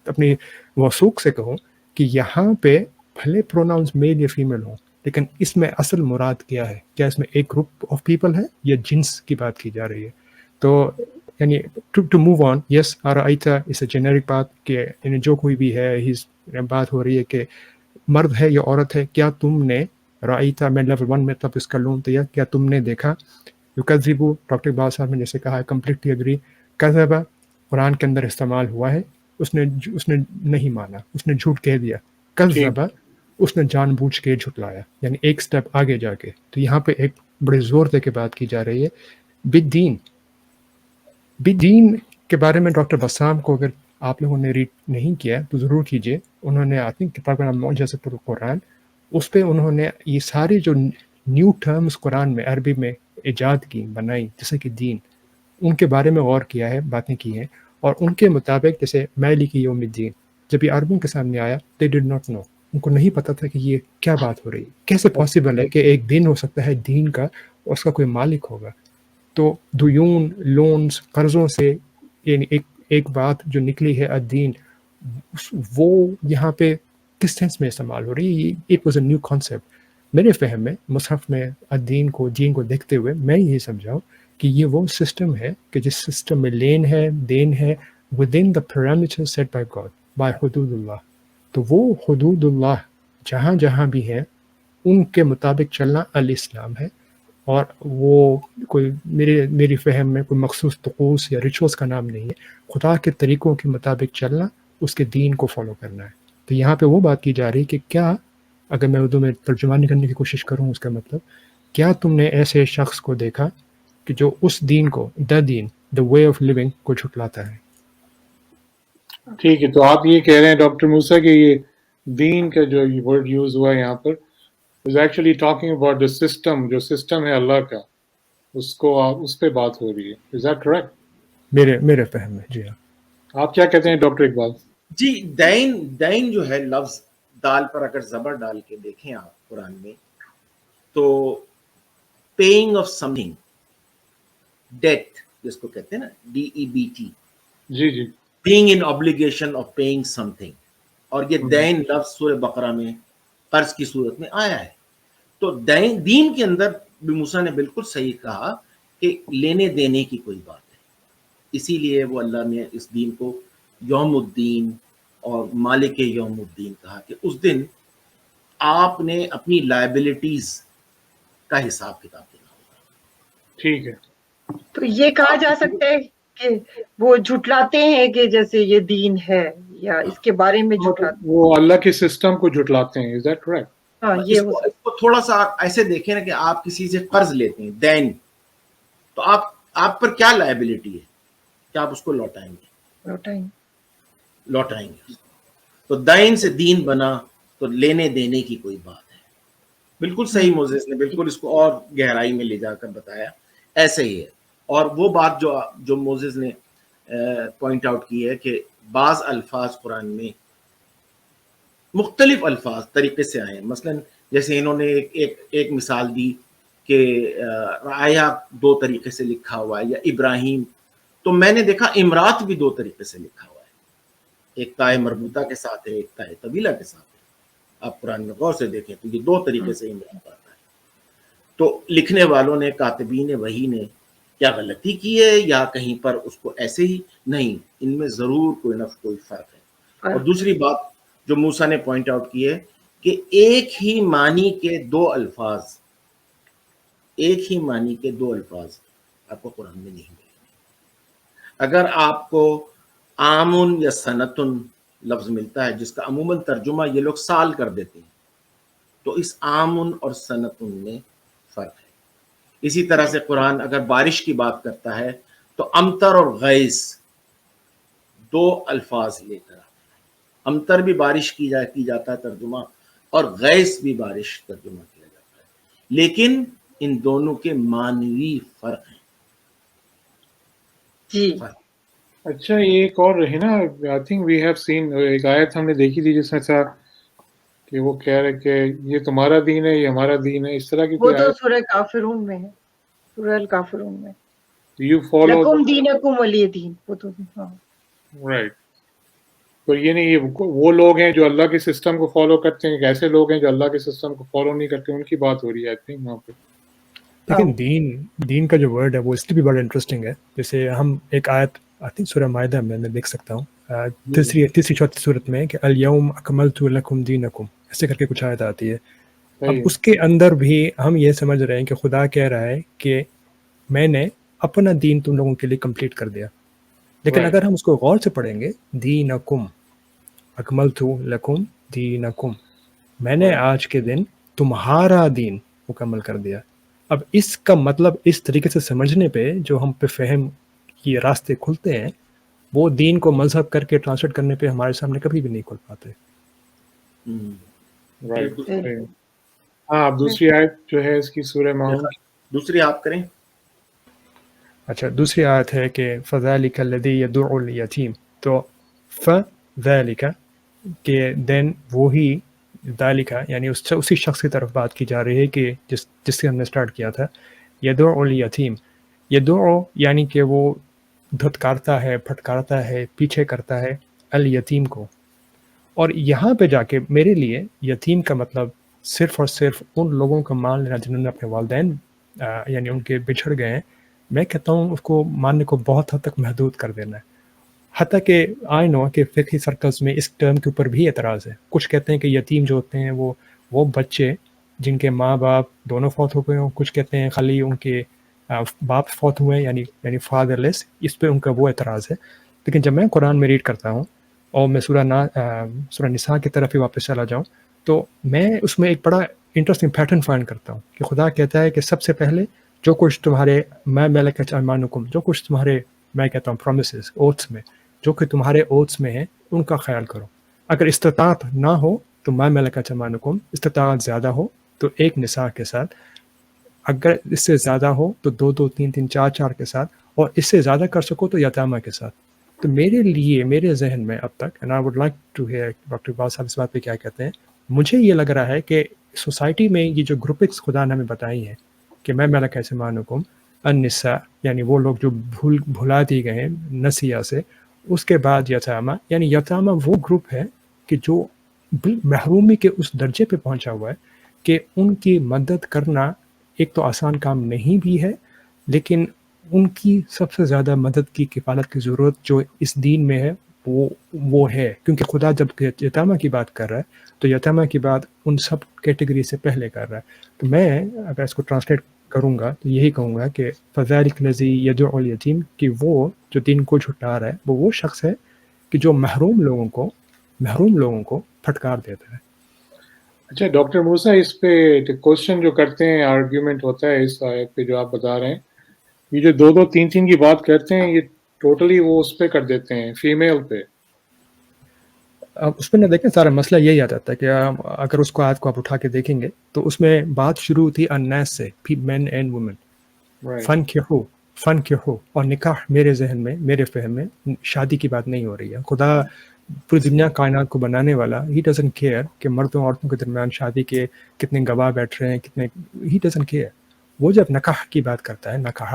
اپنی وثوق سے کہوں کہ یہاں پہ بھلے پروناؤنس میل یا فیمیل ہوں، لیکن اس میں اصل مراد کیا ہے؟ کیا اس میں ایک گروپ آف پیپل ہے یا جنس کی بات کی جا رہی ہے؟ تو یعنی ٹو موو آن، یس ارائیتا اس اے جنیرک بات کہ یعنی جو کوئی بھی ہے، بات ہو رہی ہے کہ مرد ہے یا عورت ہے، کیا تم نے رائیتا، میں لیول 1 میں تب اس کا لون تو کیا تم نے دیکھا؟ یکذبو، ڈاکٹر اقبال صاحب نے جیسے کہا ہے کمپلیٹلی اگری. کذبہ قرآن کے اندر استعمال ہوا ہے، اس نے نہیں مانا، اس نے جھوٹ کہہ دیا. کذبہ اس نے جان بوجھ کے جھٹلایا، یعنی ایک سٹیپ آگے جا کے. تو یہاں پہ ایک بڑے زور دے کے بات کی جا رہی ہے بالدین. بالدین کے بارے میں ڈاکٹر بسام کو اگر آپ لوگوں نے ریڈ نہیں کیا تو ضرور کیجیے. انہوں نے آئی تھنک کتاب کا نام معجزۃ القرآن، اس پہ انہوں نے یہ ساری جو نیو ٹرمز قرآن میں عربی میں ایجاد کی، بنائی، جیسے کہ دین، ان کے بارے میں غور کیا ہے، باتیں کی ہیں. اور ان کے مطابق جیسے مالک یوم الدین، جب یہ عربوں کے سامنے آیا they did not know، ان کو نہیں پتا تھا کہ یہ کیا بات ہو رہی ہے، کیسے پاسبل ہے کہ ایک دن ہو سکتا ہے دین کا اور اس کا کوئی مالک ہوگا. تو دیون، لونز، قرضوں سے یعنی ایک بات جو نکلی ہے الدین، وہ یہاں پہ کس سینس میں استعمال ہو رہی ہے؟ It was a new concept. میرے فہم میں مصحف میں الدین کو، دین کو دیکھتے ہوئے میں یہ سمجھاؤں کہ یہ وہ سسٹم ہے کہ جس سسٹم میں لین ہے، دین ہے within the parameters set by God، by حدود اللہ. تو وہ حدود اللہ جہاں جہاں بھی ہیں ان کے مطابق چلنا الاسلام ہے. اور وہ کوئی میری فہم میں کوئی مخصوص طقوس یا ریچولس کا نام نہیں ہے. خدا کے طریقوں کے مطابق چلنا، اس کے دین کو فالو کرنا ہے. تو یہاں پہ وہ بات کی جا رہی کہ کیا، اگر میں اردو میں ترجمانی کرنے کی کوشش کروں اس کا مطلب، کیا تم نے ایسے شخص کو دیکھا کہ جو اس دین کو، دین، دا وے آف لیونگ کو جھٹلاتا ہے؟ ٹھیک ہے، تو آپ یہ کہہ رہے ہیں ڈاکٹر موسیٰ کہ یہ دین کا جو ورڈ یوز ہوا ہے یہاں پر is actually talking about the system، جو سسٹم ہے اللہ کا، اس پہ بات ہو رہی ہے. Is that correct؟ میرے فہم میں جی ہاں. آپ کیا کہتے ہیں ڈاکٹر اقبال؟ جی، دین جو ہے لفظ دال پر اگر زبر ڈال کے دیکھیں آپ قرآن میں، تو paying off something, debt جس کو کہتے ہیں نا، DEBT، G being in obligation of paying something. اور یہ دین لفظ سورہ بقرہ میں قرض کی صورت میں آیا ہے. تو دین کے اندر بھی موسیٰ نے بالکل صحیح کہا کہ لینے دینے کی کوئی بات ہے. اسی لیے وہ اللہ نے اس دین کو یوم الدین اور مالک یوم الدین کہا کہ اس دن آپ نے اپنی لائبلٹیز کا حساب کتاب دینا ہوگا. ٹھیک ہے. تو یہ کہا جا سکتا ہے کہ وہ جھٹلاتے ہیں کہ جیسے یہ دین ہے یا اس کے بارے میں جھٹلاتے وہ اللہ کے سسٹم کو جھٹلاتے ہیں. Is that correct? ہیں؟ ہاں یہ ہو اس کو تھوڑا سا ایسے دیکھیں نا کہ آپ کسی سے قرض لیتے ہیں دین، تو آپ پر کیا لائبلٹی ہے کہ آپ اس کو لوٹائیں گے؟ لوٹائیں گے. تو دین سے دین بنا تو لینے دینے کی کوئی بات ہے. بالکل صحیح موزیس نے بالکل اس کو اور گہرائی میں لے جا کر بتایا. ایسے ہی ہے. اور وہ بات جو موزیس نے پوائنٹ آؤٹ کی ہے کہ بعض الفاظ قرآن میں مختلف الفاظ طریقے سے آئے ہیں. مثلا جیسے انہوں نے ایک مثال دی کہ رعایا 2 طریقے سے لکھا ہوا ہے یا ابراہیم، تو میں نے دیکھا امرات بھی 2 طریقے سے لکھا ہوا ہے. ایک تائے مربوطہ کے ساتھ ہے، ایک تائے طویلہ کے ساتھ ہے. آپ قرآن میں غور سے دیکھیں تو یہ 2 طریقے سے امرات آتا ہے. تو لکھنے والوں نے، کاتبین وحی نے کیا غلطی کی ہے یا کہیں پر اس کو ایسے ہی نہیں، ان میں ضرور کوئی نہ کوئی فرق ہے. اور دوسری بات جو موسیٰ نے پوائنٹ آؤٹ کی ہے کہ ایک ہی معنی کے 2 الفاظ آپ کو قرآن میں نہیں ملیں گے. اگر آپ کو آمن یا سنتن لفظ ملتا ہے جس کا عموماً ترجمہ یہ لوگ سال کر دیتے ہیں، تو اس آمن اور سنتن میں فرق ہے. اسی طرح سے قرآن اگر بارش کی بات کرتا ہے تو امطر اور غیث 2 الفاظ لے کر آتا ہے. امطر بھی بارش کی جاتا ہے ترجمہ، اور غیث بھی بارش ترجمہ کیا جاتا ہے، لیکن ان دونوں کے معنوی فرق ہیں. جی. اچھا یہ ایک اور ہے نا، I think we have seen, ایک آیت ہم نے دیکھی تھی جس میں تھا کہ وہ کہہ رہے کہ یہ تمہارا دین ہے، یہ ہمارا دین ہے، اس طرح کی وہ کوئی تو آیت. سورہ کافرون میں ہے، سورہ الکافرون میں یو فالو لکم دینکم ولی دین. وہ تو ہاں رائٹ. تو یہ نہیں، یہ وہ لوگ ہیں جو اللہ کے سسٹم کو فالو کرتے ہیں، ایسے لوگ ہیں جو اللہ کے سسٹم کو فالو نہیں کرتے، ان کی بات ہو رہی ہے آئی تھنک وہاں پہ. لیکن دین کا جو ورڈ ہے وہ اس لیے بھی بڑا انٹرسٹنگ ہے. جیسے ہم ایک آیت آتی سورہ مائدہ میں دیکھ سکتا ہوں تیسری چوتھی صورت میں کہ الیوم اکملت لکم دینکم، ایسے کر کے کچھ آیت آتی ہے. اب اس کے اندر بھی ہم یہ سمجھ رہے ہیں کہ خدا کہہ رہا ہے کہ میں نے اپنا دین تم لوگوں کے لیے کمپلیٹ کر دیا. لیکن اگر ہم اس کو غور سے پڑھیں گے، دینکم اکملت لکم دینکم، میں نے آج کے دن تمہارا دین مکمل کر دیا. اب اس کا مطلب اس طریقے سے سمجھنے پہ جو ہم پہ فہم کی راستے کھلتے ہیں، وہ دین کو مذہب کر کے ٹرانسلیٹ کرنے پہ ہمارے سامنے کبھی بھی نہیں کھل پاتے. ہاں اب دوسری آیت جو ہے اس کی سورہ ماؤن، دوسری آپ کریں. اچھا دوسری آیت ہے کہ فَذَلِكَ الَّذِي يَدُعُّ الْيَتِيمَ، تو فَذَلِكَ کہ دین وہی ذالکہ یعنی اسی شخص کی طرف بات کی جا رہی ہے کہ جس سے ہم نے سٹارٹ کیا تھا. یدعو الیتیم، یدعو یعنی کہ وہ دھتکارتا ہے، پھٹکارتا ہے، پیچھے کرتا ہے الیتیم کو. اور یہاں پہ جا کے میرے لیے یتیم کا مطلب صرف اور صرف ان لوگوں کا مان لینا جنہوں نے اپنے والدین یعنی ان کے بچھڑ گئے ہیں. میں کہتا ہوں اس کو ماننے کو بہت حد تک محدود کر دینا ہے. حتیٰ کہ آئی نو کہ فقہی سرکلز میں اس ٹرم کے اوپر بھی اعتراض ہے. کچھ کہتے ہیں کہ یتیم جو ہوتے ہیں وہ بچے جن کے ماں باپ دونوں فوت ہو گئے ہوں. کچھ کہتے ہیں خالی ان کے باپ فوت ہوئے ہیں یعنی فادر لیس. اس پہ ان کا وہ اعتراض ہے. لیکن جب میں قرآن میں ریڈ کرتا ہوں اور میں سورہ نساء کی طرف ہی واپس چلا جاؤں تو میں اس میں ایک بڑا انٹرسٹنگ پیٹرن فائنڈ کرتا ہوں کہ خدا کہتا ہے کہ سب سے پہلے جو کچھ تمہارے میں ملکت ایمانکم، جو کچھ تمہارے میں کہتا ہوں پرومسز اوتھس میں، جو کہ تمہارے اوتھس میں ہیں ان کا خیال کرو. اگر استطاعت نہ ہو تو میں ملکت ایمانکم، استطاعت زیادہ ہو تو ایک نساء کے ساتھ، اگر اس سے زیادہ ہو تو 2 3 4 کے ساتھ، اور اس سے زیادہ کر سکو تو یتامہ کے ساتھ. تو میرے لیے میرے ذہن میں اب تک and I would like to hear doctor Iqbal sahab اس بات پہ کیا کہتے ہیں. مجھے یہ لگ رہا ہے کہ سوسائٹی میں یہ جو گروپنگس خدا نے ہمیں بتائی ہیں کہ میں ملکۃ ایمانکم النساء یعنی وہ لوگ جو بھلا دی گئے ہیں نسیہ سے، اس کے بعد یتامہ یعنی یتامہ وہ گروپ ہے کہ جو محرومی کے اس درجے پہ پہنچا ہوا ہے کہ ان کی مدد کرنا ایک تو آسان کام نہیں بھی ہے، لیکن ان کی سب سے زیادہ مدد کی کفالت کی ضرورت جو اس دین میں ہے وہ ہے. کیونکہ خدا جب یتامہ کی بات کر رہا ہے تو یتامہ کی بات ان سب کیٹیگری سے پہلے کر رہا ہے. تو میں اگر اس کو ٹرانسلیٹ کروں گا تو یہی کہوں گا کہ فذلک الذی یدعو الیتیم، کہ وہ جو دین کو جھٹلا رہا ہے وہ شخص ہے کہ جو محروم لوگوں کو پھٹکار دیتا ہے. اچھا ڈاکٹر موسیٰ، اس پہ کوشچن جو کرتے ہیں، آرگیومنٹ ہوتا ہے اس آیت پہ جو آپ بتا رہے ہیں، یہ جو 2-3 کی بات کرتے ہیں، یہ ٹوٹلی وہ اس پہ کر دیتے ہیں، فیمیل پہ. اب اس پہ نہ دیکھیں، سارا مسئلہ یہی آ جاتا ہے کہ اگر اس کو آیت کو آپ اٹھا کے دیکھیں گے تو اس میں بات شروع تھی الناس سے، مین اینڈ وومن. فن کیوں ہو، اور نکاح میرے ذہن میں، میرے فہم میں شادی کی بات نہیں ہو رہی ہے. خدا پوری دنیا کائنات کو بنانے والا، ہی ڈزنٹ کیئر کہ مردوں عورتوں کے درمیان شادی کے کتنے گواہ بیٹھ رہے ہیں، کتنے، ہی ڈزنٹ کیئر. وہ جب نکاح کی بات کرتا ہے، نکاح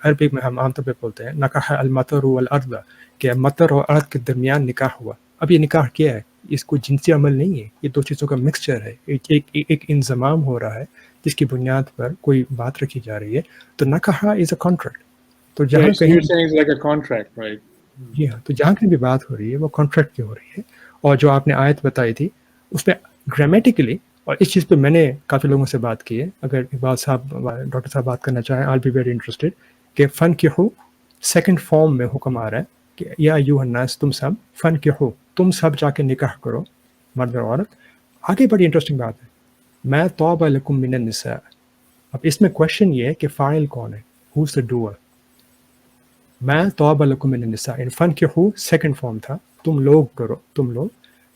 عربی میں ہم عام طور پہ بولتے ہیں نکاح المطر والارض، کہ مطر اور ارض کے درمیان نکاح ہوا. اب یہ نکاح کیا ہے؟ اس کو جنسی عمل نہیں ہے، یہ دو چیزوں کا مکسچر ہے، ایک انضمام ہو رہا ہے جس کی بنیاد پر کوئی بات رکھی جا رہی ہے. تو نکاح از اے کانٹریکٹ. تو جہاں کہیں جی ہاں، تو جہاں کہیں بھی بات ہو رہی ہے وہ کانٹریکٹ کی ہو رہی ہے. اور جو آپ نے آیت بتائی تھی اس میں گرامیٹیکلی، اور اس چیز پہ میں نے کافی لوگوں سے بات کی ہے، اگر اقبال صاحب، ڈاکٹر صاحب بات کرنا چاہیں، آئی بی ویری انٹرسٹڈ، کہ فن کی ہو سیکنڈ فارم میں حکم آ رہا ہے کہ یا ایھا الناس، تم سب فن کی ہو، تم سب جا کے نکاح کرو، مرد اور عورت. آگے بڑی انٹرسٹنگ بات ہے، میں طاب لکم من النساء. اب اس میں کوشچن یہ ہے کہ فاعل کون ہے، ہوز دا ڈوئر. میں طاب لکم من النساء، ان فن کی ہو سیکنڈ فارم تھا، تم لوگ کرو، تم لوگ.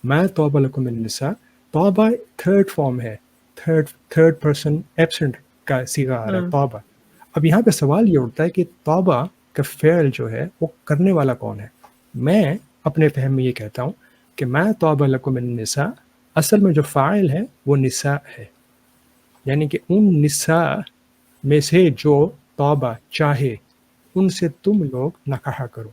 میں طاب لکم من النساء، طابہ تھرڈ فارم ہے، تھرڈ پرسن ایبسنٹ کا صیغہ آ رہا ہے طابہ. اب یہاں پہ سوال یہ اٹھتا ہے کہ طابہ کا فعل جو ہے وہ کرنے والا کون ہے. میں اپنے فہم میں یہ کہتا ہوں کہ میں طاب لکم من النساء، اصل میں جو فاعل ہے وہ نساء ہے، یعنی کہ ان نساء میں سے جو طابہ چاہے ان سے تم لوگ نکاح کرو.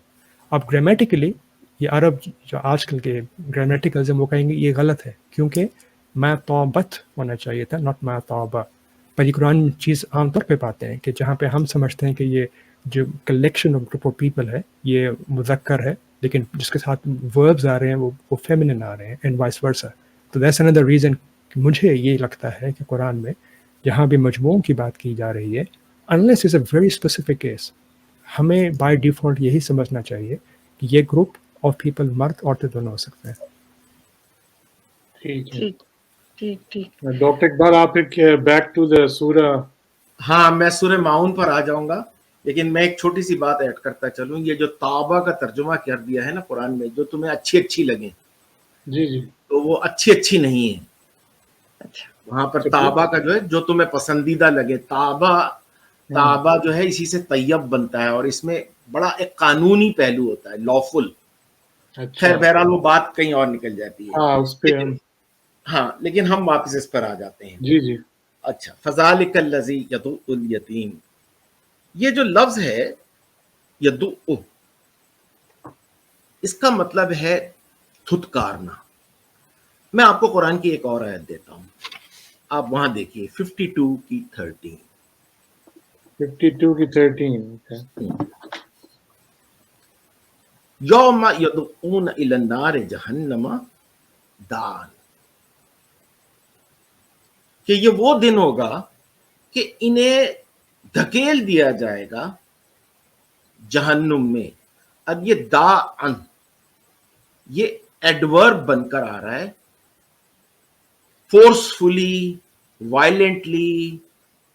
اب گرامیٹیکلی یہ عرب جو آج کل کے گرامیٹیکلزم وہ کہیں گے یہ غلط ہے، کیونکہ ما طابت ہونا چاہیے تھا، ناٹ ما طابہ. پر یہ قرآن چیز عام طور پہ پاتے ہیں کہ جہاں پہ ہم سمجھتے ہیں کہ یہ جو collection of group of people ہے یہ مذکر ہے، لیکن جس کے ساتھ وربز آ رہے ہیں وہ فیمنن آ رہے ہیں، اینڈ وائس ورسا. تو دیٹس اندر ریزن کہ مجھے یہ لگتا ہے کہ قرآن میں جہاں بھی مجموعوں کی بات کی جا رہی ہے، unless is a very specific case, ہمیں بائی ڈیفالٹ یہی سمجھنا چاہیے کہ یہ گروپ آف پیپل مرد عورتیں دونوں ہو سکتے ہیں. ٹھیک ہے ٹھیک. ڈاکٹر اقبال، آپ پھر بیک ٹو دا سورہ. ہاں، میں سورہ ماؤن پر آ جاؤں گا، لیکن میں ایک چھوٹی سی بات ایڈ کرتا چلوں. یہ جو طابہ کا ترجمہ کر دیا ہے نا قرآن میں، جو تمہیں اچھی لگیں، جی تو وہ اچھی نہیں ہے. اچھا، وہاں پر طابہ کا جو ہے جو تمہیں پسندیدہ لگے، طابہ جو ہے اسی سے طیب بنتا ہے، اور اس میں بڑا ایک قانونی پہلو ہوتا ہے، لافل. خیر بہرحال وہ بات کہیں اور نکل جاتی ہے. ہاں، لیکن ہم واپس اس پر آ جاتے ہیں. جی اچھا، فذالک الذی یدعو الیتیم، یہ جو لفظ ہے یدعو، اس کا مطلب ہے تھتکارنا. میں آپ کو قرآن کی ایک اور آیت دیتا ہوں، آپ وہاں دیکھیے 52 کی 13. 52 کی 13. یوم یدعون الی النار جہنم دعا، کہ یہ وہ دن ہوگا کہ انہیں دھکیل دیا جائے گا جہنم میں. اب یہ داعن، یہ ایڈورب بن کر آ رہا ہے، فورسفلی، وائلنٹلی،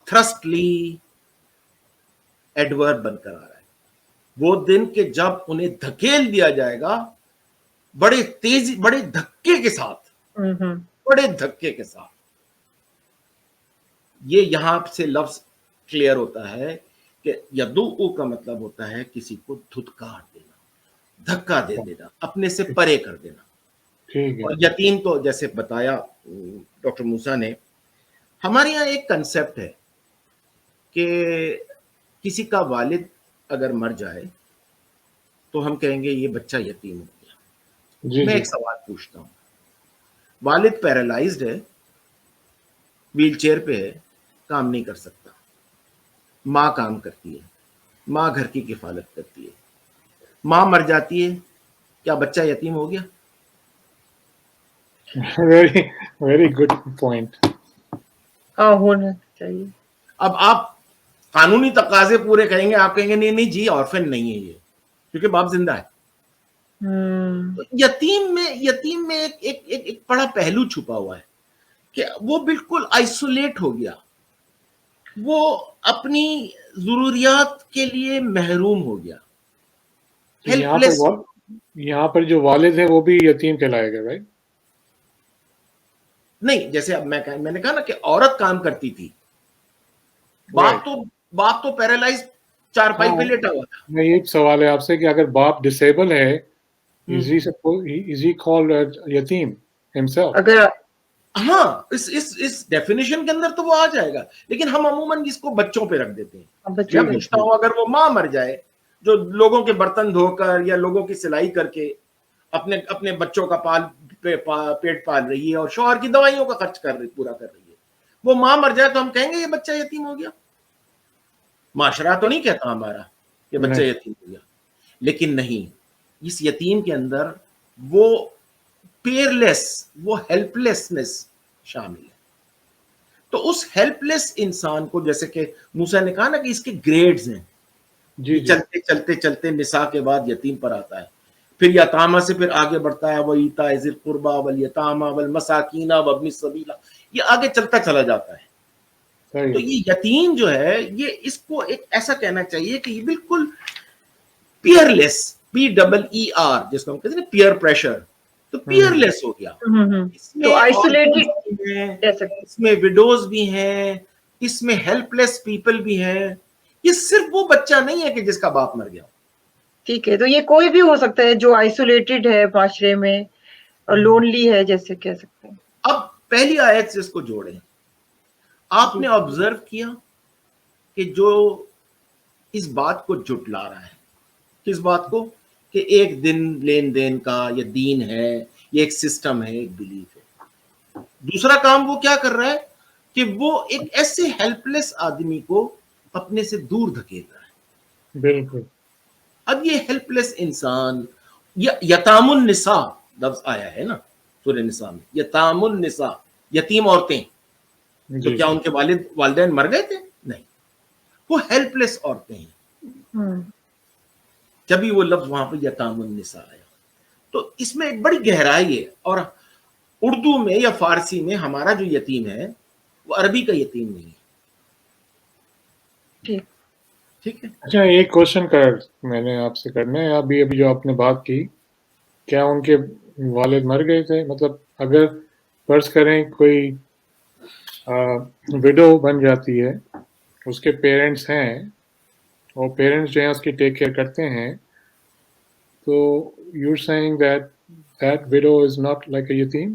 تھرسٹلی، ایڈورب بن کر آ رہا ہے. وہ دن کہ جب انہیں دھکیل دیا جائے گا بڑے تیزی، بڑے دھکے کے ساتھ، بڑے دھکے کے ساتھ. یہ یہاں سے لفظ کلیئر ہوتا ہے کہ یدعو کا مطلب ہوتا ہے کسی کو دھتکار دینا، دھکا دے دینا، اپنے سے پرے کر دینا. اور یتیم تو جیسے بتایا ڈاکٹر موسیٰ نے، ہمارے یہاں ایک کنسیپٹ ہے کہ کسی کا والد اگر مر جائے تو ہم کہیں گے یہ بچہ یتیم ہو گیا. میں ایک سوال پوچھتا ہوں، والد پیرالائزڈ ہے، ویل چیئر پہ ہے، کام نہیں کر سکتا، ماں کام کرتی ہے، ماں گھر کی کفالت کرتی ہے، ماں مر جاتی ہے، کیا بچہ یتیم ہو گیا؟ Very good point. ہاں، ہونا چاہیے. اب آپ قانونی تقاضے پورے کریں گے, آپ کہیں گے نہیں نہیں جی آرفن نہیں ہے یہ, کیونکہ باپ زندہ ہے. تو یتیم میں ایک بڑا پہلو چھپا ہوا ہے کہ وہ بالکل آئسولیٹ ہو گیا, وہ اپنی ضروریات کے لیے محروم ہو گیا, ہیلپ لیس. یہاں پر جو والد ہے وہ بھی یتیم کہلائے گا, رائٹ؟ نہیں, جیسے اب میں نے کہا نا کہ عورت کام کرتی تھی, باپ تو پیرالائز چارپائی پہ لیٹا ہوا تھا. میں ایک سوال ہے آپ سے کہ اگر باپ ڈسیبل ہے, is he called یتیم himself؟ اگر ہاں اس ڈیفینیشن کے اندر تو وہ آ جائے گا, لیکن ہم عموماً اس کو بچوں پہ رکھ دیتے ہیں. میں پوچھتا ہوں اگر وہ ماں مر جائے جو لوگوں کے برتن دھو کر یا لوگوں کی سلائی کر کے اپنے بچوں کا پیٹ پال رہی ہے اور شوہر کی دوائیوں کا خرچ پورا کر رہی ہے, وہ ماں مر جائے تو ہم کہیں گے یہ بچہ یتیم ہو گیا؟ معاشرہ تو نہیں کہتا ہمارا کہ بچہ یتیم ہو گیا, لیکن نہیں, اس یتیم کے اندر وہ پیئر لیس, وہ ہیلپ لیسنس شامل ہے. تو اس ہیلپ لیس انسان کو, جیسے کہ موسیٰ نے کہا نا کہ اس کے گریڈز ہیں, چلتے چلتے چلتے نساء کے بعد یتیم پر آتا ہے, پھر یتامہ سے پھر آگے بڑھتا ہے وَإِيتَاءِ ذِي الْقُرْبَى وَالْيَتَامَى وَالْمَسَاكِينَ وَابْنِ السَّبِيلِ, یہ آگے چلتا چلا جاتا ہے. تو یہ یتیم جو ہے, یہ اس کو ایک ایسا کہنا چاہیے کہ یہ بالکل پیئر لیس, PEER جس کو ہم کہتے ہیں پیئر پریشر, تو پیئر لیس ہو گیا. تو آئسولیٹڈ, اس میں وڈوز بھی ہیں, اس میں ہیلپ لیس پیپل بھی ہیں. یہ صرف وہ بچہ نہیں ہے کہ جس کا باپ مر گیا. ٹھیک ہے, تو یہ کوئی بھی ہو سکتا ہے جو آئسولیٹڈ ہے معاشرے میں اور لونلی ہے, جیسے کہہ سکتے ہیں. اب پہلی آیت سے اس کو جوڑیں. آپ نے آبزرو کیا کہ جو اس بات کو جھٹلا رہا ہے, کس بات کو, کہ ایک دن لین دین کا یہ دین ہے, یہ ایک سسٹم ہے, ایک بلیف ہے. دوسرا کام وہ کیا کر رہا ہے کہ وہ ایک ایسے ہیلپ لیس آدمی کو اپنے سے دور دھکیل رہا ہے. بالکل. اب یہ ہیلپ لیس انسان, یتام النساء لفظ آیا ہے نا سورہ نساء میں, یتام النساء, یتیم عورتیں, تو کیا ان کے والدین مر گئے تھے؟ نہیں, وہ ہیلپ لیس عورتیں ہیں. جبھی وہ لفظ وہاں پہ یتام النساء آیا, تو اس میں ایک بڑی گہرائی ہے. اور اردو میں یا فارسی میں ہمارا جو یتیم ہے وہ عربی کا یتیم نہیں ہے. ٹھیک ہے. اچھا, ایک کوشچن میں نے آپ سے کرنا ہے. ابھی جو آپ نے بات کی, کیا ان کے والد مر گئے تھے؟ مطلب اگر فرض کریں کوئی وڈو بن جاتی ہے, اس کے پیرنٹس ہیں اور پیرنٹس جو ہیں اس کی ٹیک کیئر کرتے ہیں, تو you are seeing that widow is not like a یتیم؟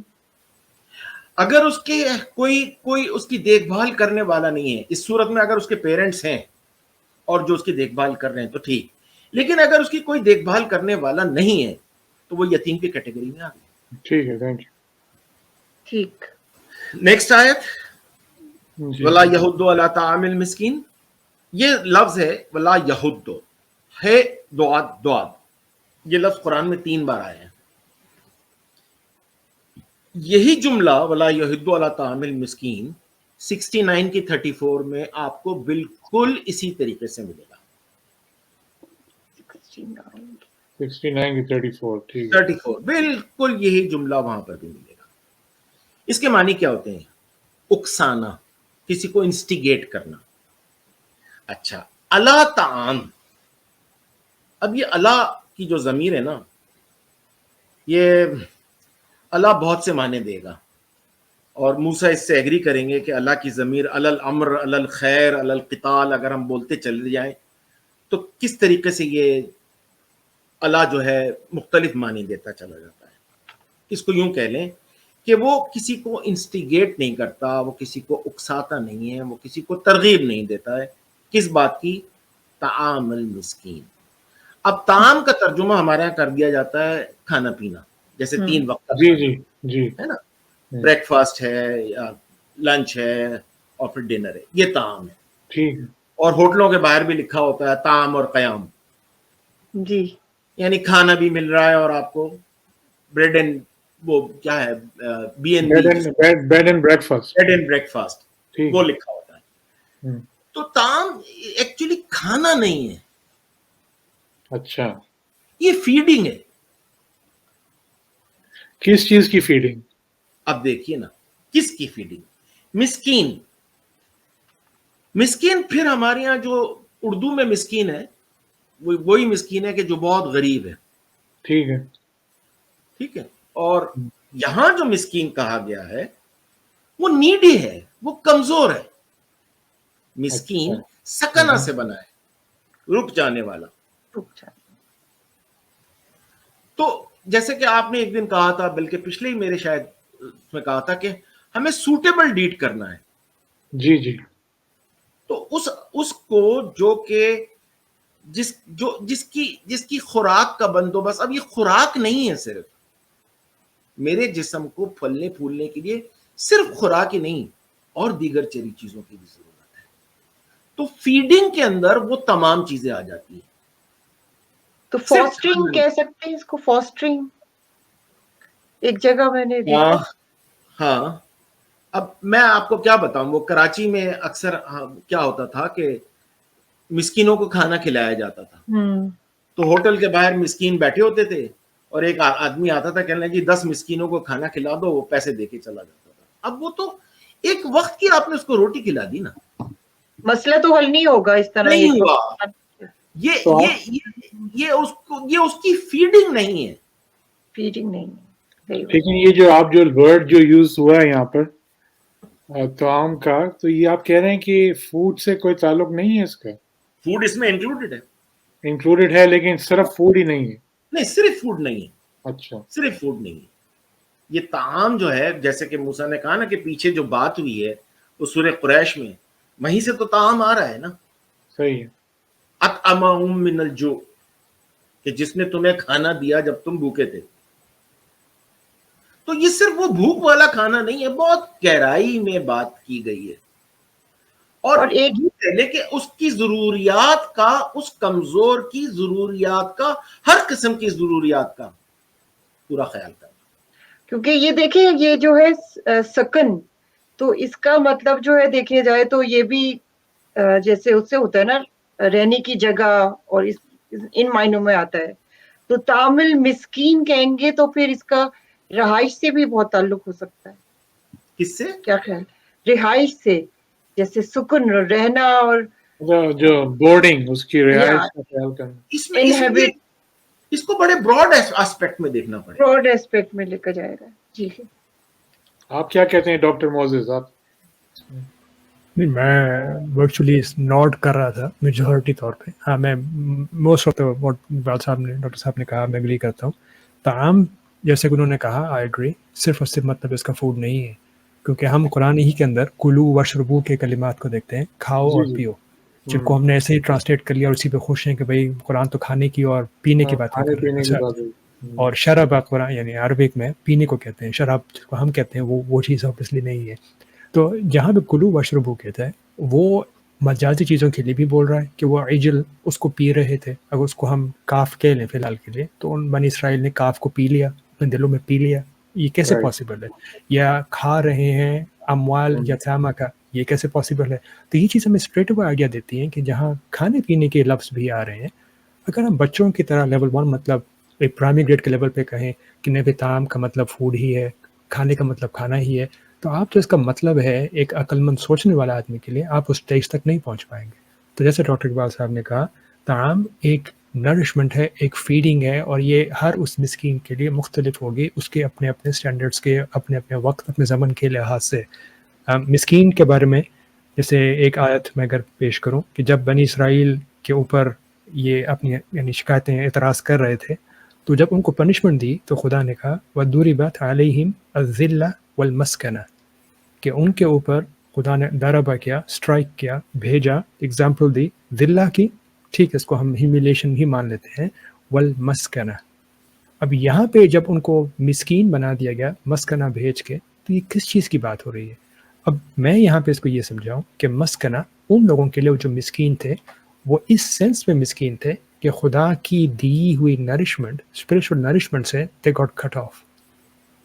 اگر اس کے کوئی اس کی دیکھ بھال کرنے والا نہیں ہے, اس صورت میں اگر اس کے پیرنٹس ہیں اور جو اس کی دیکھ بھال کر رہے ہیں تو ٹھیک, لیکن اگر اس کی کوئی دیکھ بھال کرنے والا نہیں ہے تو وہ یتیم کی کیٹیگری میں آ گئی. ٹھیک ہے, تھینک یو. ٹھیک. نیکسٹ آیت, وَلَا يَحُضُّ عَلَىٰ طَعَامِ الْمِسْكِينِ. یہ لفظ ہے وَلَا يَحُضُّ, ہے دعاد, یہ لفظ قرآن میں 3 بار آیا ہے. یہی جملہ وَلَا يَحُضُّ عَلَىٰ طَعَامِ الْمِسْكِينِ 69 کی 34 میں آپ کو بالکل اسی طریقے سے ملے گا. 69 کی 34, ٹھیک ہے, 34 بالکل یہی جملہ وہاں پر بھی ملے گا. اس کے معنی کیا ہوتے ہیں؟ اکسانا, کسی کو انسٹیگیٹ کرنا. اچھا, الا طعام, اب یہ الا کی جو ضمیر ہے نا, یہ اللہ بہت سے معنی دے گا, اور موسیٰ اس سے ایگری کریں گے کہ اللہ کی ضمیر علی الامر, علی الخیر, علی القتال اگر ہم بولتے چلے جائیں تو کس طریقے سے یہ اللہ جو ہے مختلف معنی دیتا چلا جاتا ہے. اس کو یوں کہہ لیں کہ وہ کسی کو انسٹیگیٹ نہیں کرتا, وہ کسی کو اکساتا نہیں ہے, وہ کسی کو ترغیب نہیں دیتا ہے. کس بات کی؟ طعام المسکین. اب طعام کا ترجمہ ہمارے یہاں کر دیا جاتا ہے کھانا پینا, جیسے 3 وقت کا جی ہے نا, بریک فاسٹ ہے یا لنچ ہے اور پھر ڈنر ہے, یہ طعام ہے. ٹھیک ہے. اور ہوٹلوں کے باہر بھی لکھا ہوتا ہے طعام اور قیام, جی, یعنی کھانا بھی مل رہا ہے اور آپ کو بریڈ اینڈ وہ کیا ہے B and bed and breakfast, bread and breakfast وہ لکھا ہوتا ہے. تو طعام ایکچولی کھانا نہیں ہے, اچھا, یہ فیڈنگ ہے. کس چیز کی فیڈنگ؟ اب دیکھیے نا, کس کی فیڈنگ؟ مسکین. مسکین پھر ہمارے یہاں جو اردو میں مسکین ہے وہی مسکین ہے کہ جو بہت غریب ہے, ٹھیک ہے, ٹھیک ہے. اور یہاں جو مسکین کہا گیا ہے وہ نیڈی ہے, وہ کمزور ہے. مسکین سکنا سے بنا ہے, رک جانے والا. تو جیسے کہ آپ نے ایک دن کہا تھا, بلکہ پچھلے ہی میرے شاید اس میں کہا تھا کہ ہمیں سوٹیبل ڈیٹ کرنا ہے. جی جی, تو اس کو جو کہ جس کی خوراک کا بندوبست, اب یہ خوراک نہیں ہے صرف میرے جسم کو پھلنے پھولنے کے لیے, صرف خوراک ہی نہیں اور دیگر چیری چیزوں کی بھی ضرورت ہے. تو فیڈنگ کے اندر وہ تمام چیزیں آ جاتی ہیں. تو فاسٹرنگ کہہ سکتے ہیں اس کو, فاسٹرنگ ایک جگہ میں نے دیکھا. ہاں, اب میں آپ کو کیا بتاؤں, وہ کراچی میں اکثر کیا ہوتا تھا کہ مسکینوں کو کھانا کھلایا جاتا تھا. تو ہوٹل کے باہر مسکین بیٹھے ہوتے تھے اور ایک آدمی آتا تھا, کہنے لگا جی 10 مسکینوں کو کھانا کھلا دو, وہ پیسے دے کے چلا جاتا تھا. اب وہ تو ایک وقت کی آپ نے اس کو روٹی کھلا دی نا, مسئلہ تو حل نہیں ہوگا اس طرح. نہیں ہوا. یہ اس کی فیڈنگ نہیں ہے, فیڈنگ نہیں ہے. لیکن یہ جو آپ جو ورڈ جو یوز ہوا ہے یہاں پر طعام کا, تو یہ آپ کہہ رہے ہیں کہ فوڈ سے کوئی تعلق نہیں ہے اس کا؟ فوڈ اس میں انکلوڈیڈ ہے. انکلوڈیڈ ہے لیکن صرف فوڈ ہی نہیں ہے. نہیں, صرف فوڈ نہیں ہے. اچھا, صرف فوڈ نہیں ہے. یہ طعام جو ہے, جیسے کہ موسیٰ نے کہا نا کہ پیچھے جو بات ہوئی ہے وہ سورہ قریش میں, وہیں سے تو طعام آ رہا ہے نا. صحیح ہے. اطعمہم من الجوع, کہ جس نے تمہیں کھانا دیا جب تم بھوکے تھے. تو یہ صرف وہ بھوک والا کھانا نہیں ہے, بہت گہرائی میں بات کی گئی ہے. اور ایک پہلے کہ اس کی ضروریات کا, اس کمزور کی ضروریات کا, ہر قسم کی ضروریات کا پورا خیال کرنا. کیونکہ یہ دیکھیں, یہ جو ہے سکن, تو اس کا مطلب جو ہے دیکھے جائے تو یہ بھی جیسے اس سے ہوتا ہے نا رہنے کی جگہ, اور ان معنوں میں آتا ہے. تو تعامل مسکین کہیں گے تو پھر اس کا رہائش سے بھی بہت تعلق ہو سکتا ہے. کس سے؟ کیا خیال؟ رہائش سے, جیسے سکن رہنا, اور جو بورڈنگ, اس کی رہائش کا خیال کرنا. اس کو بڑے براڈ ایسپیکٹ میں دیکھنا پڑے, براڈ ایسپیکٹ میں لے کر جائے گا. جی, آپ کیا کہتے ہیں ڈاکٹر موزز؟ آپ نہیں, میں ورچولی نوٹ کر رہا تھا میجورٹی طور پہ. ہاں, میں موسٹ آف ڈاکٹر صاحب نے کہا میں اگری کرتا ہوں. طعام جیسے کہ انہوں نے کہا, آئی اگری, صرف اور صرف مطلب اس کا فوڈ نہیں ہے, کیونکہ ہم قرآن ہی کے اندر کلو وشربو کے کلمات کو دیکھتے ہیں, کھاؤ اور پیو, جن کو ہم نے ایسے ہی ٹرانسلیٹ کر لیا اور اسی پہ خوش ہیں کہ بھائی قرآن تو کھانے کی اور پینے کی باتیں کر رہے ہیں. اور شراب قرآن یعنی عربک میں پینے کو کہتے ہیں, شراب جس کو ہم کہتے ہیں وہ چیز آبویسلی نہیں ہے. تو جہاں پہ کلو وشربو کہتا ہے وہ مجازی چیزوں کے لیے بھی بول رہا ہے کہ وہ عجل اس کو پی رہے تھے. اگر اس کو ہم کاف کہہ لیں فی الحال کے لیے, تو ان بنی اسرائیل نے کاف کو پی لیا, اپنے دلوں میں پی لیا. یہ کیسے پاسبل ہے؟ یا کھا رہے ہیں اموال یتامہ کا, یہ کیسے پاسبل ہے؟ تو یہ چیز ہمیں اسٹریٹ اوے آئیڈیا دیتی ہیں کہ جہاں کھانے پینے کے لفظ بھی آ رہے ہیں, اگر ہم بچوں کی طرح لیول 1 مطلب ایک پرائمری گریڈ کے لیول پہ کہیں کہ نبی طعام کا مطلب فوڈ ہی ہے, کھانے کا مطلب کھانا ہی ہے, تو آپ جو اس کا مطلب ہے ایک عقل مند سوچنے والا آدمی کے لیے آپ اس اسٹیج تک نہیں پہنچ پائیں گے. تو جیسے ڈاکٹر اقبال صاحب نے کہا, طعام ایک نرشمنٹ ہے, ایک فیڈنگ ہے, اور یہ ہر اس مسکین کے لیے مختلف ہوگی, اس کے اپنے اپنے سٹینڈرڈس کے, اپنے اپنے وقت, اپنے زمن کے لحاظ سے. مسکین کے بارے میں جیسے ایک آیت میں اگر پیش کروں کہ جب بنی اسرائیل کے اوپر یہ اپنی یعنی شکایتیں اعتراض کر رہے تھے, تو جب ان کو پنشمنٹ دی تو خدا نے کہا وَضُرِبَتْ عَلَيْهِمْ الذِّلَّةُ وَالْمَسْكَنَةُ, کہ ان کے اوپر خدا نے ضربہ کیا, اسٹرائک کیا, بھیجا, اگزامپل دی ذلہ کی, ٹھیک ہے اس کو ہم ہیومیلیشن ہی مان لیتے ہیں, والمسکنہ. اب یہاں پہ جب ان کو مسکین بنا دیا گیا مسکنہ بھیج کے, تو یہ کس چیز کی بات ہو رہی ہے؟ اب میں یہاں پہ اس کو یہ سمجھاؤں کہ مسکنہ ان لوگوں کے لیے جو مسکین تھے وہ اس سینس میں مسکین تھے کہ خدا کی دی ہوئی نرشمنٹ, اسپرچل نرشمنٹ سے دے گاٹ کٹ آف.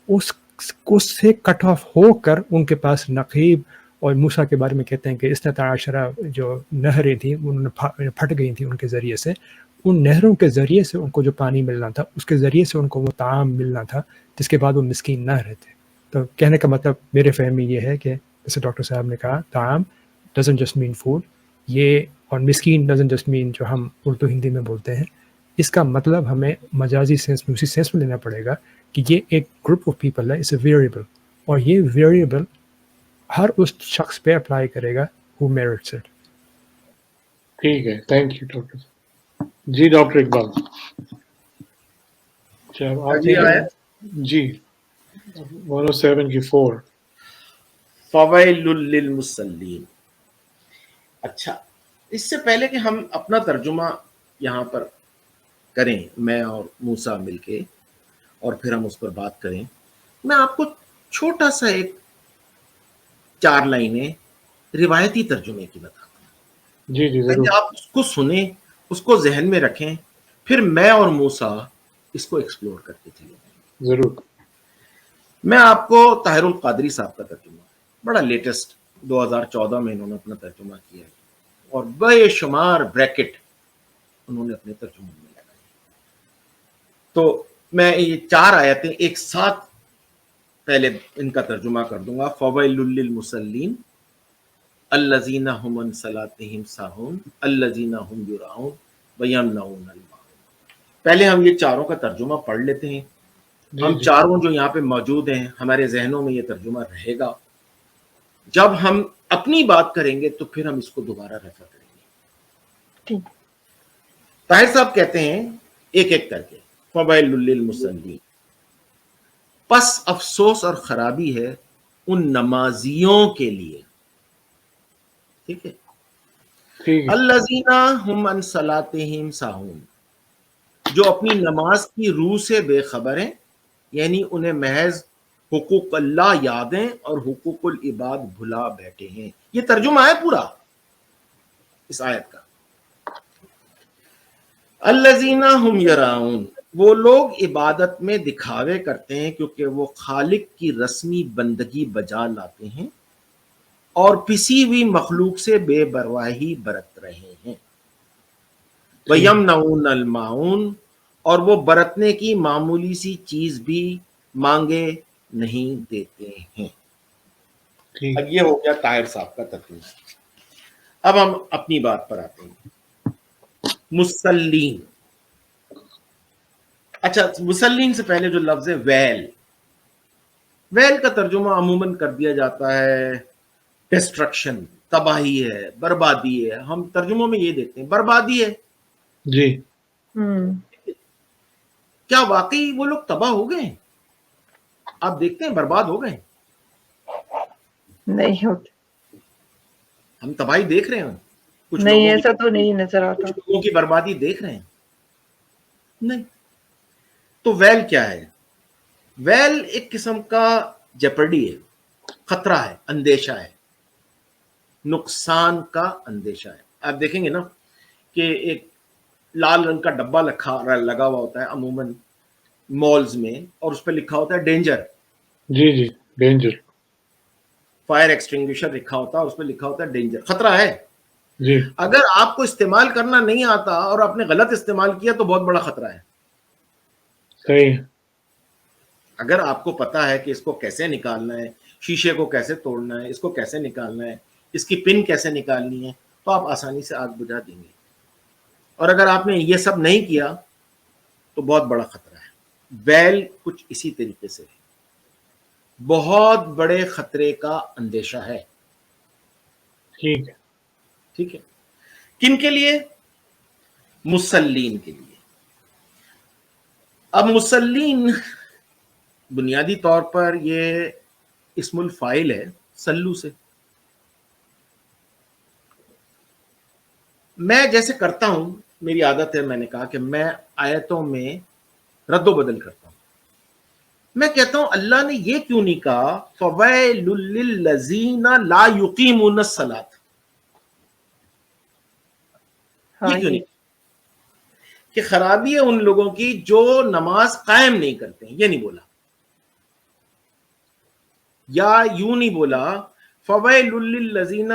اس سے کٹ آف ہو کر ان کے پاس نقیب اور موسیٰ کے بارے میں کہتے ہیں کہ اثنتا عشرہ جو نہریں تھیں انہوں نے پھٹ گئی تھیں ان کے ذریعے سے، ان نہروں کے ذریعے سے ان کو جو پانی ملنا تھا اس کے ذریعے سے ان کو وہ طعام ملنا تھا جس کے بعد وہ مسکین نہ رہتے. تو کہنے کا مطلب میرے فہم میں یہ ہے کہ جیسے ڈاکٹر صاحب نے کہا طعام ڈزنٹ جسٹ مین فوڈ، یہ اور مسکین ڈزنٹ جسٹ مین جو ہم اردو ہندی میں بولتے ہیں. اس کا مطلب ہمیں مجازی سینس میں اسی سینس میں لینا پڑے گا کہ یہ ایک گروپ آف پیپل ہے، اٹس اے ویریبل، اور یہ ویریبل ہر اس شخص پہ اپلائی کرے گا who merits it. ٹھیک ہے، تھینک یو ڈاکٹر. جی ڈاکٹر اقبال. آپ جی آیا جی 107 کی 4. فویل للمصلین. اچھا، اس سے پہلے کہ ہم اپنا ترجمہ یہاں پر کریں میں اور موسیٰ مل کے اور پھر ہم اس پر بات کریں، میں آپ کو چھوٹا سا ایک 4 لائنیں روایتی ترجمے کی بتاتا ہوں. جی جی ضرور. پہلے آپ اس کو سنیں، اس کو ذہن میں رکھیں، پھر میں اور موسیٰ اس کو ایکسپلور کرتے چلیں. ضرور. میں آپ کو طاہر القادری صاحب کا ترجمہ، بڑا لیٹسٹ 2014 میں انہوں نے اپنا ترجمہ کیا ہے اور بے شمار بریکٹ انہوں نے اپنے ترجمے میں لگائے. تو میں یہ 4 آیتیں ایک ساتھ پہلے ان کا ترجمہ کر دوں گا. فویل للمصلین الذین هم عن صلاتهم ساہون الذین هم یراؤون ویمنعون الماعون. پہلے ہم یہ چاروں کا ترجمہ پڑھ لیتے ہیں. ہم چاروں جو یہاں پہ موجود ہیں ہمارے ذہنوں میں یہ ترجمہ رہے گا. جب ہم اپنی بات کریں گے تو پھر ہم اس کو دوبارہ ریفر کریں گے. طاہر صاحب کہتے ہیں ایک ایک کر کے فویل للمصلین، پس افسوس اور خرابی ہے ان نمازیوں کے لیے. ٹھیک ہے. الذین هم عن صلاتهم ساہون، جو اپنی نماز کی روح سے بے خبر ہیں، یعنی انہیں محض حقوق اللہ یاد ہیں اور حقوق العباد بھلا بیٹھے ہیں. یہ ترجمہ ہے پورا اس آیت کا. الذین هم یراؤون، وہ لوگ عبادت میں دکھاوے کرتے ہیں کیونکہ وہ خالق کی رسمی بندگی بجا لاتے ہیں اور پسی ہوئی مخلوق سے بے پرواہی برت رہے ہیں. وَيَمْنَعُونَ الْمَاعُونَ، اور وہ برتنے کی معمولی سی چیز بھی مانگے نہیں دیتے ہیں. اب یہ ہو گیا طاہر صاحب کا ترجمہ. اب ہم اپنی بات پر آتے ہیں. مسلین. اچھا، مسلین سے پہلے جو لفظ ہے ویل، ویل کا ترجمہ عموماً کر دیا جاتا ہے ڈسٹرکشن، تباہی ہے، بربادی ہے. ہم ترجموں میں یہ دیتے ہیں بربادی ہے. جی. کیا واقعی وہ لوگ تباہ ہو گئے ہیں؟ آپ دیکھتے ہیں برباد ہو گئے؟ نہیں ہوتے. ہم تباہی دیکھ رہے ہیں؟ کچھ نہیں، ایسا تو نہیں نظر آتا. کچھ لوگوں کی بربادی دیکھ رہے ہیں؟ نہیں. تو ویل کیا ہے؟ ویل ایک قسم کا جیپرڈی ہے، خطرہ ہے، اندیشہ ہے، نقصان کا اندیشہ ہے. آپ دیکھیں گے نا کہ ایک لال رنگ کا ڈبہ لگا ہوا ہوتا ہے عموماً مالز میں، اور اس پہ لکھا ہوتا ہے ڈینجر. جی جی ڈینجر. فائر ایکسٹنگوشر لکھا ہوتا ہے، اس پہ لکھا ہوتا ہے ڈینجر، خطرہ ہے. جی. اگر آپ کو استعمال کرنا نہیں آتا اور آپ نے غلط استعمال کیا تو بہت بڑا خطرہ ہے. صحیح. اگر آپ کو پتا ہے کہ اس کو کیسے نکالنا ہے، شیشے کو کیسے توڑنا ہے، اس کو کیسے نکالنا ہے، اس کی پن کیسے نکالنی ہے، تو آپ آسانی سے آگ بجھا دیں گے. اور اگر آپ نے یہ سب نہیں کیا تو بہت بڑا خطرہ ہے. ویل کچھ اسی طریقے سے ہے، بہت بڑے خطرے کا اندیشہ ہے. ٹھیک ہے. ٹھیک ہے. کن کے لیے؟ مسلین کے لیے. اب مسلین بنیادی طور پر یہ اسم الفاعل ہے سلو سے. میں جیسے کرتا ہوں، میری عادت ہے، میں نے کہا کہ میں آیتوں میں رد و بدل کرتا ہوں. میں کہتا ہوں اللہ نے یہ کیوں نہیں کہا فویل للذین لا یقیمون الصلاۃ؟ یہ کیوں نہیں کہ خرابی ہے ان لوگوں کی جو نماز قائم نہیں کرتے ہیں؟ یہ نہیں بولا. یا یوں نہیں بولا فویل للذین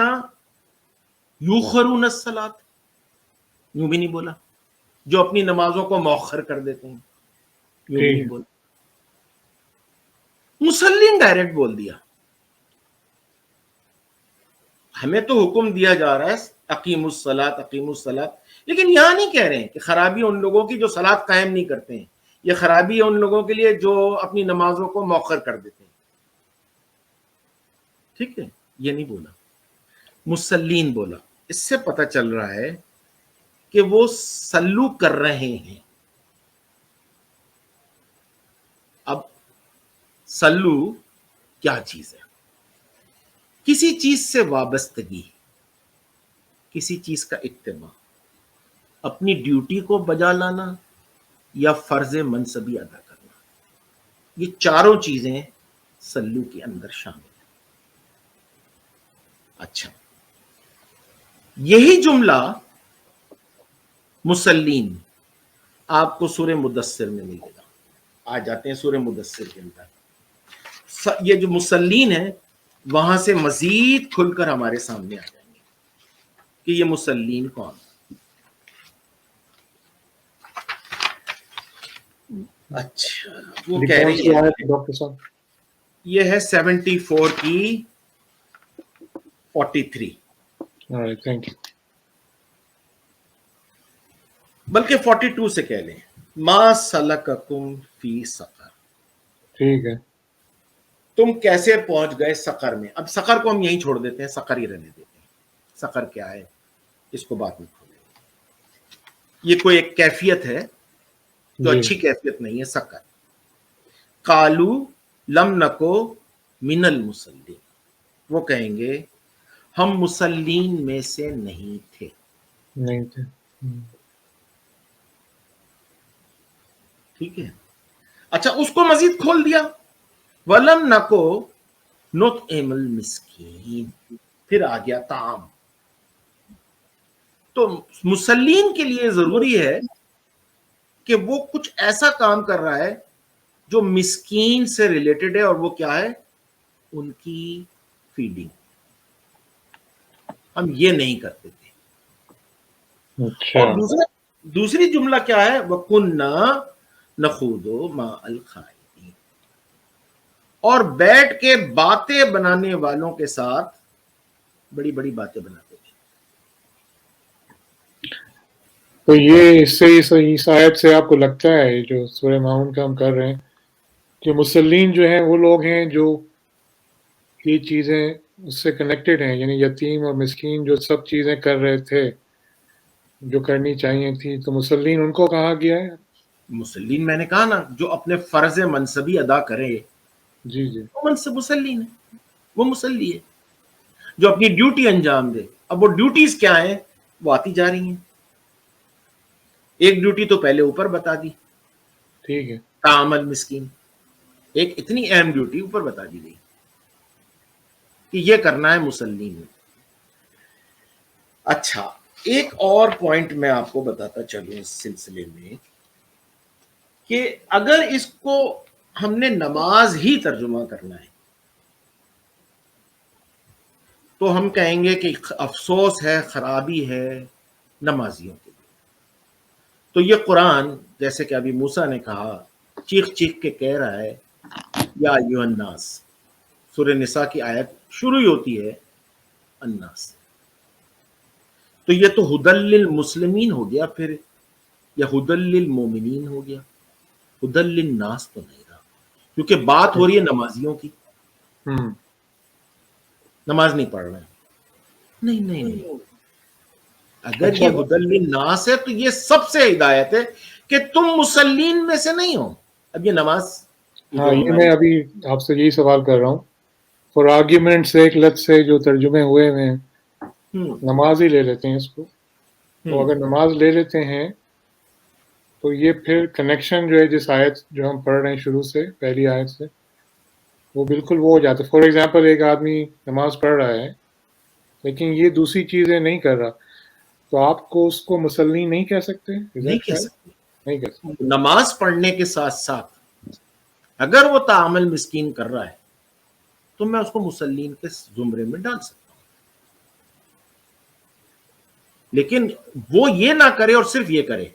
یؤخرون الصلاۃ، یوں بھی نہیں بولا، جو اپنی نمازوں کو مؤخر کر دیتے ہیں، یوں بھی نہیں بولا، مسلین ڈائریکٹ بول دیا. ہمیں تو حکم دیا جا رہا ہے اقیم الصلاۃ اقیم الصلاۃ، لیکن یہاں نہیں کہہ رہے ہیں کہ خرابی ان لوگوں کی جو صلاۃ قائم نہیں کرتے ہیں، یہ خرابی ہے ان لوگوں کے لیے جو اپنی نمازوں کو مؤخر کر دیتے ہیں. ٹھیک ہے، یہ نہیں بولا، مسلین بولا. اس سے پتہ چل رہا ہے کہ وہ سلو کر رہے ہیں. اب سلو کیا چیز ہے؟ کسی چیز سے وابستگی، کسی چیز کا اتباع، اپنی ڈیوٹی کو بجا لانا یا فرض منصبی ادا کرنا، یہ چاروں چیزیں سلو کے اندر شامل ہیں. اچھا، یہی جملہ مسلین آپ کو سورہ مدثر میں ملے گا. آ جاتے ہیں سورہ مدثر کے اندر. یہ جو مسلین ہے وہاں سے مزید کھل کر ہمارے سامنے آ جائیں گے کہ یہ مسلین کون. اچھا، وہ کہہ رہی ہے ڈاکٹر صاحب یہ ہے 74 کی 43، تھینک یو. بلکہ 42 سے کہہ لیں، ما سلککم فی سقر، ٹھیک ہے. تم کیسے پہنچ گئے سقر میں. اب سقر کو ہم یہیں چھوڑ دیتے ہیں، سقر ہی رہنے دیتے ہیں. سقر کیا ہے اس کو بعد میں کھولیں گے. یہ کوئی ایک کیفیت ہے جو اچھی کیفیت نہیں ہے. سقر، قالو لم نکو من المصلین، وہ کہیں گے ہم مسلین میں سے نہیں تھے. نہیں تھے. ٹھیک ہے. اچھا، اس کو مزید کھول دیا، وَلَمْ نَكُ نُطْعِمُ الْمِسْكِينَ، پھر آ گیا طعام. تو مسلین کے لیے ضروری ہے کہ وہ کچھ ایسا کام کر رہا ہے جو مسکین سے ریلیٹڈ ہے، اور وہ کیا ہے؟ ان کی فیڈنگ. ہم یہ نہیں کرتے تھے. اچھا. اور دوسری جملہ کیا ہے؟ وَكُنَّا نَخُوضُ مَعَ الْخَائِضِينَ، اور بیٹھ کے باتیں بنانے والوں کے ساتھ بڑی بڑی باتیں بناتے تھے. تو یہ اس سے اس آیت سے آپ کو لگتا ہے جو سورہ ماؤن کا ہم کر رہے ہیں کہ مسلین جو ہیں وہ لوگ ہیں جو یہ چیزیں اس سے کنیکٹڈ ہیں، یعنی یتیم اور مسکین جو سب چیزیں کر رہے تھے جو کرنی چاہیے تھی، تو مسلین ان کو کہا گیا ہے. مسلین میں نے کہا نا، جو اپنے فرض منصبی ادا کرے جی وہ مسلین ہے، وہ مسلی ہے، جو اپنی ڈیوٹی انجام دے. اب وہ ڈیوٹیز کیا ہیں وہ آتی جا رہی ہیں. ایک ڈیوٹی تو پہلے اوپر بتا دی، ٹھیک ہے. تعامل مسکین، ایک اتنی اہم ڈیوٹی اوپر بتا دی گئی کہ یہ کرنا ہے مسلین میں. اچھا، ایک اور پوائنٹ میں آپ کو بتاتا چلوں اس سلسلے میں کہ اگر اس کو ہم نے نماز ہی ترجمہ کرنا ہے تو ہم کہیں گے کہ افسوس ہے، خرابی ہے نمازیوں کے لیے. تو یہ قرآن جیسے کہ ابھی موسیٰ نے کہا، چیخ چیخ کے کہہ رہا ہے یا ایھا الناس. سورہ نساء کی آیت شروع ہی ہوتی ہے الناس. تو یہ تو ھدی للمسلمین ہو گیا، پھر یا ھدی للمومنین ہو گیا، ھدی للناس تو نہیں رہا، کیونکہ بات ہو رہی ہے نمازیوں کی. نماز نہیں پڑھ رہے ہیں، نہیں. اگر یہ ھدی للناس ہے تو یہ سب سے ہدایت ہے کہ تم مسلین میں سے نہیں ہو. اب یہ نماز، ہاں، یہ میں ابھی آپ سے یہی سوال کر رہا ہوں. فار آرگیومنٹ سیک لت سے جو ترجمے ہوئے ہیں نماز ہی لے لیتے ہیں اس کو. تو اگر نماز لے لیتے ہیں تو یہ پھر کنیکشن جو ہے جس آیت جو ہم پڑھ رہے ہیں شروع سے، پہلی آیت سے، وہ بالکل وہ ہو جاتا ہے. فار ایگزامپل ایک آدمی نماز پڑھ رہا ہے لیکن یہ دوسری چیزیں نہیں کر رہا، تو آپ کو اس کو مسلین نہیں کہہ سکتے؟ نہیں کہہ سکتے. نہیں کہہ سکتے. نماز پڑھنے کے ساتھ ساتھ اگر وہ تعامل مسکین کر رہا ہے تو میں اس کو مسلین کے زمرے میں ڈال سکتا ہوں. لیکن وہ یہ نہ کرے اور صرف یہ کرے,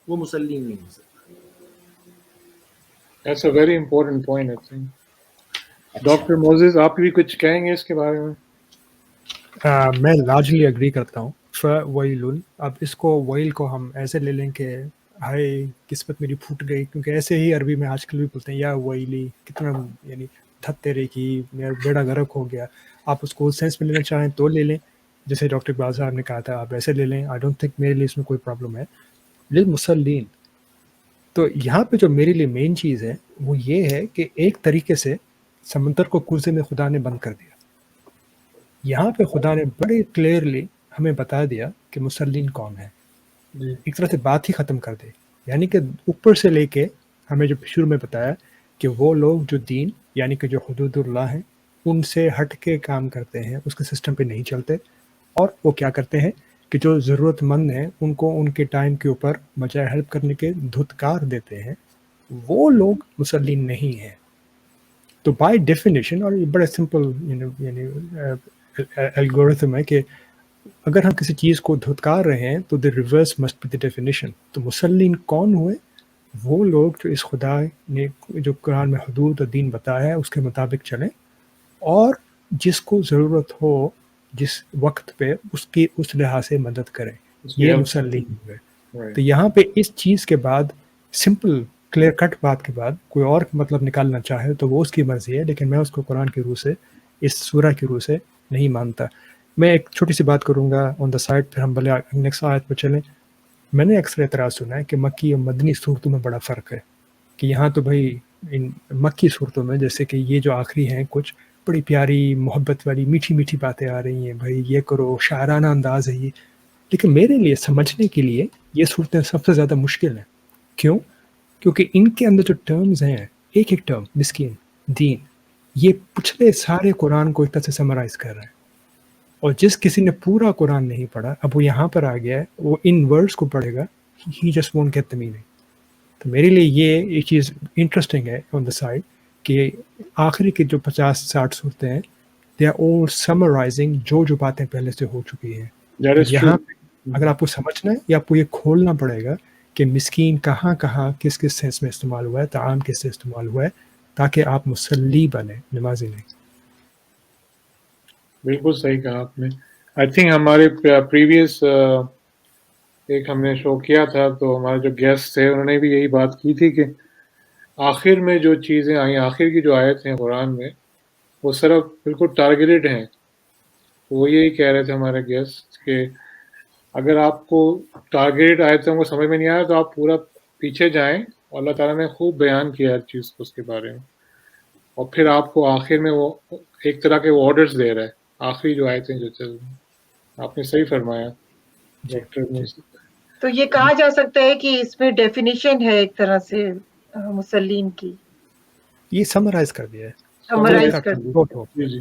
وہ مسلین نہیں ہو سکتا. That's a very important point, I think. Doctor Moses آپ بھی کچھ کہیں گے اس کے بارے میں؟ میں لارجلی اگری کرتا ہوں. فویلن، اب اس کو ویل کو ہم ایسے لے لیں کہ ہائے قسمت میری پھوٹ گئی، کیونکہ ایسے ہی عربی میں آج کل بھی بولتے ہیں یا ویلی، کتنا یعنی دھت تیرے کی، میرا بیڑا غرق ہو گیا. آپ اس کو سینس میں لینا چاہیں تو لے لیں، جیسے ڈاکٹر اقبال صاحب نے کہا تھا آپ ایسے لے لیں. آئی ڈونٹ تھنک میرے لیے اس میں کوئی پرابلم ہے. للمصلین، تو یہاں پہ جو میرے لیے مین چیز ہے وہ یہ ہے کہ ایک طریقے سے سمندر کو کوزے میں خدا نے بند کر دیا. یہاں پہ خدا نے بڑے کلیئرلی ہمیں بتا دیا کہ مسلین کون ہے. ایک طرح سے بات ہی ختم کر دے، یعنی کہ اوپر سے لے کے ہمیں جو شروع میں بتایا کہ وہ لوگ جو دین یعنی کہ جو حدود اللہ ہیں ان سے ہٹ کے کام کرتے ہیں، اس کے سسٹم پہ نہیں چلتے، اور وہ کیا کرتے ہیں کہ جو ضرورت مند ہیں ان کو ان کے ٹائم کے اوپر بجائے ہیلپ کرنے کے دھتکار دیتے ہیں، وہ لوگ مسلین نہیں ہیں. تو بائی ڈیفینیشن، اور یہ بڑا سمپل یعنی الگورتھم ہے کہ اگر ہم کسی چیز کو دھتکار رہے ہیں تو the reverse must be the definition. تو مسلین کون ہوئے؟ وہ لوگ جو اس خدا نے جو قرآن میں حدود اور دین بتایا ہے اس کے مطابق چلیں، اور جس کو ضرورت ہو جس وقت پہ اس کی اس لحاظ سے مدد کریں، یہ مسلین ہوئے. تو یہاں پہ اس چیز کے بعد سمپل کلیئر کٹ بات کے بعد کوئی اور مطلب نکالنا چاہے تو وہ اس کی مرضی ہے، لیکن میں اس کو قرآن کی روح سے، اس سورہ کی روح سے نہیں مانتا. میں ایک چھوٹی سی بات کروں گا آن دا سائڈ، پھر ہم بھلے نیکسٹ آیت پہ چلیں. میں نے اکثر اعتراض سنا ہے کہ مکی اور مدنی صورتوں میں بڑا فرق ہے، کہ یہاں تو بھائی ان مکی صورتوں میں جیسے کہ یہ جو آخری ہیں کچھ بڑی پیاری محبت والی میٹھی میٹھی باتیں آ رہی ہیں، بھائی یہ کرو، شاعرانہ انداز ہے یہ. لیکن میرے لیے سمجھنے کے لیے یہ صورتیں سب سے زیادہ مشکل ہیں. کیوں؟ کیونکہ ان کے اندر جو ٹرمز ہیں، ایک ایک ٹرم، مسکین، دین، یہ پچھلے سارے قرآن کو ایک طرح سے سمرائز کر رہے ہیں. اور جس کسی نے پورا قرآن نہیں پڑھا، اب وہ یہاں پر آ گیا ہے، وہ ان ورڈز کو پڑھے گا، he just won't get the meaning. تو میرے لیے یہ ایک چیز انٹرسٹنگ ہے آن دا سائڈ کہ آخری کے جو 50-60 صورتیں ہیں دے آر آل سمرائزنگ جو باتیں پہلے سے ہو چکی ہیں. یہاں اگر آپ کو سمجھنا ہے یا آپ کو یہ کھولنا پڑے گا کہ مسکین کہاں کہاں کس کس سینس میں استعمال ہوا ہے، طعام کس سے استعمال ہوا ہے، تاکہ آپ مصلی بنیں، نمازی نہیں. بالکل صحیح کہا آپ نے. آئی تھنک ہمارے پریویس ایک ہم نے شو کیا تھا تو ہمارے جو گیسٹ تھے انہوں نے بھی یہی بات کی تھی کہ آخر میں جو چیزیں آئیں، آخر کی جو آیت ہیں قرآن میں، وہ صرف بالکل ٹارگیٹڈ ہیں. وہ یہی کہہ رہے تھے ہمارے گیسٹ کہ اگر آپ کو ٹارگیٹڈ آیتوں کو سمجھ میں نہیں آیا تو آپ پورا پیچھے جائیں، اور اللہ تعالیٰ نے خوب بیان کیا ہر چیز کو اس کے بارے میں، اور پھر آپ کو آخر میں وہ ایک طرح کے وہ آرڈرز دے رہا ہے آخری جو آیتیں جو چل رہی ہیں. آپ نے صحیح فرمایا ڈاکٹر. تو یہ کہا جا سکتا ہے کہ اس میں ڈیفینیشن ہے ایک طرح سے مسلین کی، یہ سمرائز کر دیا ہے. سمرائز کر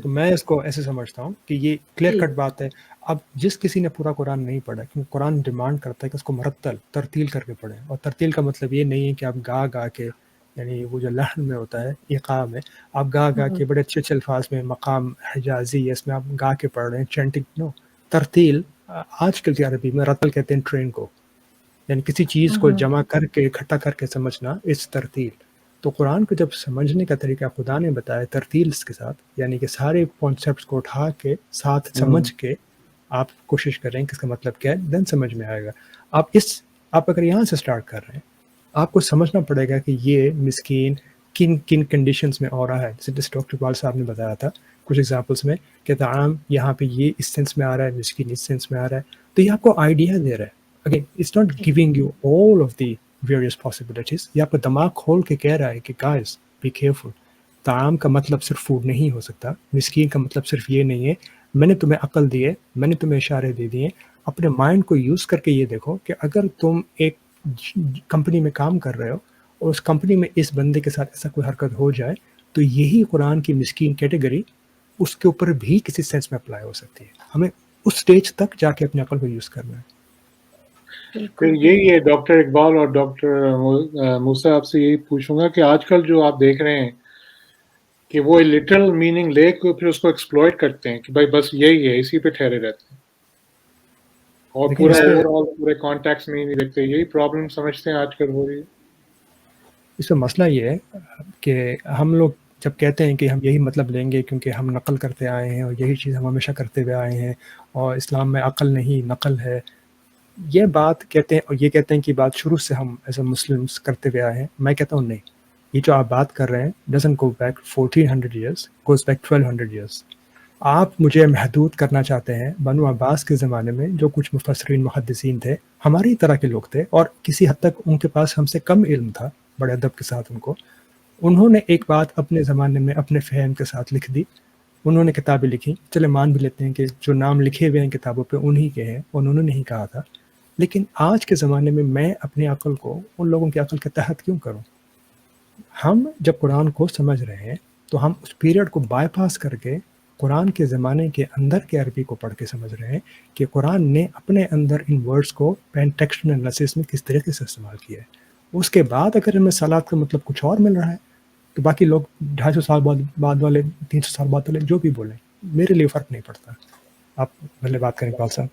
تو میں اس کو ایسے سمجھتا ہوں کہ یہ کلیئر کٹ بات ہے. اب جس کسی نے پورا قرآن نہیں پڑھا، کیونکہ قرآن ڈیمانڈ کرتا ہے کہ اس کو مرتل ترتیل کر کے پڑھیں، اور ترتیل کا مطلب یہ نہیں ہے کہ آپ گا کے، یعنی وہ جو لحن میں ہوتا ہے ایقاع میں آپ گا کے بڑے اچھے اچھے الفاظ میں، مقام حجازی اس میں آپ گا کے پڑھ رہے ہیں، چینٹنگ. نو، ترتیل آج کل کی عربی میں رتل کہتے ہیں ٹرین کو، یعنی کسی چیز کو جمع کر کے اکٹھا کر کے سمجھنا، اس ترتیل. تو قرآن کو جب سمجھنے کا طریقہ خدا نے بتایا ترتیل کے ساتھ، یعنی کہ سارے کانسیپٹس کو اٹھا کے ساتھ سمجھ کے آپ کوشش کریں کہ اس کا مطلب کیا ہے، دین سمجھ میں آئے گا. آپ اگر یہاں سے سٹارٹ کر رہے ہیں، آپ کو سمجھنا پڑے گا کہ یہ مسکین کن کن کنڈیشنز میں ہو رہا ہے. جیسے ڈاکٹر اقبال صاحب نے بتایا تھا کچھ ایگزامپلس میں کہ طعام یہاں پہ یہ اس سینس میں آ رہا ہے، مسکین اس سینس میں آ رہا ہے. تو یہ آپ کو آئیڈیا دے رہا ہے. Again it's not giving you all of the various possibilities. یہ آپ کا دماغ کھول کے کہہ رہا ہے کہ گائز بی کیئرفل، طعام کا مطلب صرف فوڈ نہیں ہو سکتا، مسکین کا مطلب صرف یہ نہیں ہے. میں نے تمہیں عقل دی ہے، میں نے تمہیں اشارے دے دیے. اپنے مائنڈ کو یوز کر کے یہ دیکھو کہ اگر تم ایک کمپنی میں کام کر رہے ہو اور اس کمپنی میں اس بندے کے ساتھ ایسا کوئی حرکت ہو جائے تو یہی قرآن کی مسکین کیٹیگری اس کے اوپر بھی کسی سینس میں اپلائی ہو سکتی ہے. ہمیں اس سٹیج تک جا کے اپنے عقل کو یوز کرنا ہے. پھر یہی ہے ڈاکٹر اقبال اور ڈاکٹر موسیٰ، آپ سے یہی پوچھوں گا کہ آج کل جو آپ دیکھ رہے ہیں کہ وہ لٹرل میننگ لے کے پھر اس کو ایکسپلوئٹ کرتے ہیں کہ بھائی بس یہی ہے، اسی پہ ٹھہرے رہتے ہیں اور لیکن پورا اس پہ اوور آل پورے کانٹیکس میں ہی نہیں دیکھتے. یہی پرابلم سمجھتے ہیں آج کل ہو رہی ہے. اس میں مسئلہ یہ ہے کہ ہم لوگ جب کہتے ہیں کہ ہم یہی مطلب لیں گے کیونکہ ہم نقل کرتے آئے ہیں اور یہی چیز ہم ہمیشہ کرتے ہوئے آئے ہیں اور اسلام میں عقل نہیں نقل ہے، یہ بات کہتے ہیں اور یہ کہتے ہیں کہ بات شروع سے ہم ایز اے مسلمس کرتے ہوئے آئے ہیں. میں کہتا ہوں نہیں، یہ جو آپ بات کر رہے ہیں doesn't go back 1400 years, goes back 1200 years. آپ مجھے محدود کرنا چاہتے ہیں بنو عباس کے زمانے میں جو کچھ مفسرین محدثین تھے ہماری طرح کے لوگ تھے اور کسی حد تک ان کے پاس ہم سے کم علم تھا، بڑے ادب کے ساتھ انہوں نے ایک بات اپنے زمانے میں اپنے فہم کے ساتھ لکھ دی، انہوں نے کتابیں لکھی. چلے مان بھی لیتے ہیں کہ جو نام لکھے ہوئے ہیں کتابوں پہ انہی کے ہیں، انہوں نے نہیں کہا تھا. لیکن آج کے زمانے میں میں اپنی عقل کو ان لوگوں کی عقل کے تحت کیوں کروں؟ ہم جب قرآن کو سمجھ رہے ہیں تو ہم اس پیریڈ کو بائی پاس کر کے قرآن کے زمانے کے اندر کے عربی کو پڑھ کے سمجھ رہے ہیں کہ قرآن نے اپنے اندر ان ورڈز کو ٹیکسٹ انالیسس میں کس طریقے سے استعمال کیا ہے. اس کے بعد اگر ہمیں صلات کا مطلب کچھ اور مل رہا ہے تو باقی لوگ 250 سال بعد والے 300 سال بعد والے جو بھی بولیں میرے لیے فرق نہیں پڑتا. آپ پہلے بات کریں اقبال صاحب.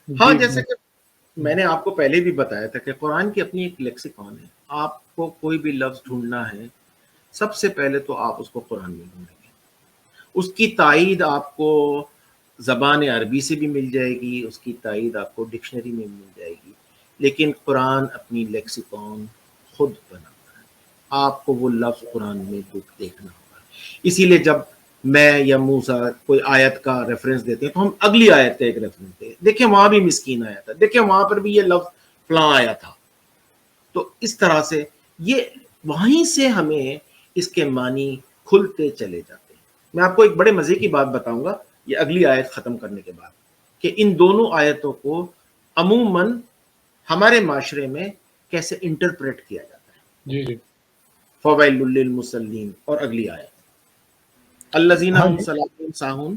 ہاں، جیسے کہ میں نے آپ کو پہلے بھی بتایا تھا کہ قرآن کی اپنی ایک لیکسیکون ہے. آپ کو کوئی بھی لفظ ڈھونڈنا ہے سب سے پہلے تو آپ اس کو قرآن میں ڈھونڈیں گے. اس کی تائید آپ کو زبان عربی سے بھی مل جائے گی، اس کی تائید آپ کو ڈکشنری میں مل جائے گی، لیکن قرآن اپنی لیکسیکون خود بناتا ہے. آپ کو وہ لفظ قرآن میں دیکھنا ہوگا. اسی لیے جب میں یا موسیٰ کوئی آیت کا ریفرنس دیتے ہیں تو ہم اگلی آیت کا ایک ریفرنس دیں، دیکھیں وہاں بھی مسکین آیا تھا، دیکھیں وہاں پر بھی یہ لفظ فلاں آیا تھا. تو اس طرح سے یہ وہیں سے ہمیں اس کے معنی کھلتے چلے جاتے ہیں. میں آپ کو ایک بڑے مزے کی بات بتاؤں گا یہ اگلی آیت ختم کرنے کے بعد، کہ ان دونوں آیتوں کو عموماً ہمارے معاشرے میں کیسے انٹرپریٹ کیا جاتا ہے. جی جی. فویل للمصلین اور اگلی آیت الذین هم صلاتهم ساہون.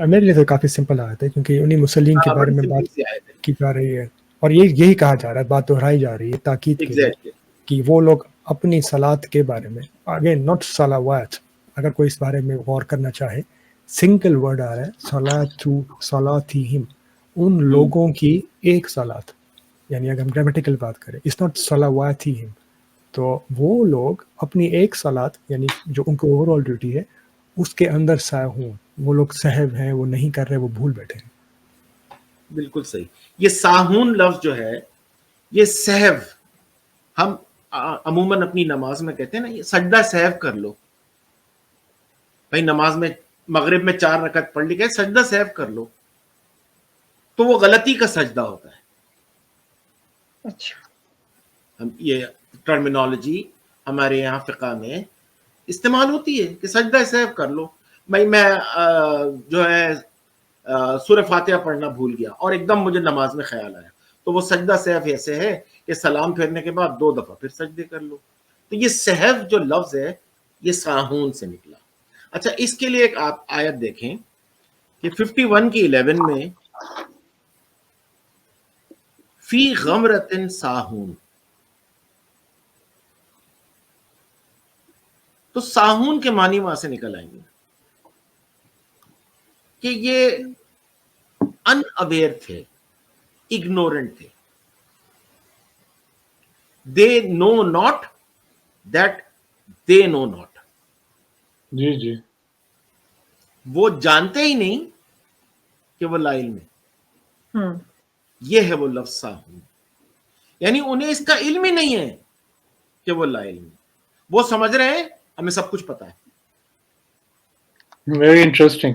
میرے لیے تو کافی سمپل آیت ہے کیونکہ انہی مسلمین کے بارے میں بات کی جا رہی ہے اور یہی کہا جا رہا ہے، بات دہرائی جا رہی ہے تاکید کے لیے کہ وہ لوگ اپنی صلات کے بارے میں، اگین ناٹ صلوات، اگر کوئی اس بارے میں غور کرنا چاہے سنگل ورڈ آ رہا ہے صلاتہم، ان لوگوں کی ایک صلات، یعنی اگر ہم گرامیٹیکل بات کریں اٹس ناٹ صلواتہم، تو وہ لوگ اپنی ایک صلات یعنی جو ان کو اوور آل ڈیوٹی ہے اس کے اندر ساہون، وہ لوگ سہو ہیں، وہ نہیں کر رہے، وہ بھول بیٹھے ہیں. بالکل صحیح. یہ ساہون لفظ جو ہے یہ سہو، ہم عموماً اپنی نماز میں کہتے ہیں نا یہ سجدہ سہو کر لو. بھائی نماز میں مغرب میں 4 رکعت پڑھ لی، کہ سجدہ سہو کر لو، تو وہ غلطی کا سجدہ ہوتا ہے. اچھا، ہم یہ ٹرمینالوجی ہمارے یہاں فقہ میں استعمال ہوتی ہے کہ سجدہ سہو کر لو. بھائی میں جو ہے سورہ فاتحہ پڑھنا بھول گیا اور ایک دم مجھے نماز میں خیال آیا، تو وہ سجدہ سہو ایسے ہے کہ سلام پھیرنے کے بعد 2 دفعہ پھر سجدے کر لو. تو یہ سہو جو لفظ ہے یہ ساہون سے نکلا. اچھا، اس کے لیے ایک آپ آیت دیکھیں کہ 51 کی 11 میں فی غمرۃ ساہون، تو ساہون کے معنی وہاں سے نکل آئیں گے کہ یہ ان اویئر تھے، اگنورنٹ تھے. They know not that they know not. جی جی. وہ جانتے ہی نہیں کہ وہ لا علم ہے. یہ ہے وہ لفظ ساہون، یعنی انہیں اس کا علم ہی نہیں ہے کہ وہ لا علم ہے. وہ سمجھ رہے ہیں ہمیں سب کچھ پتا ہے. Very interesting.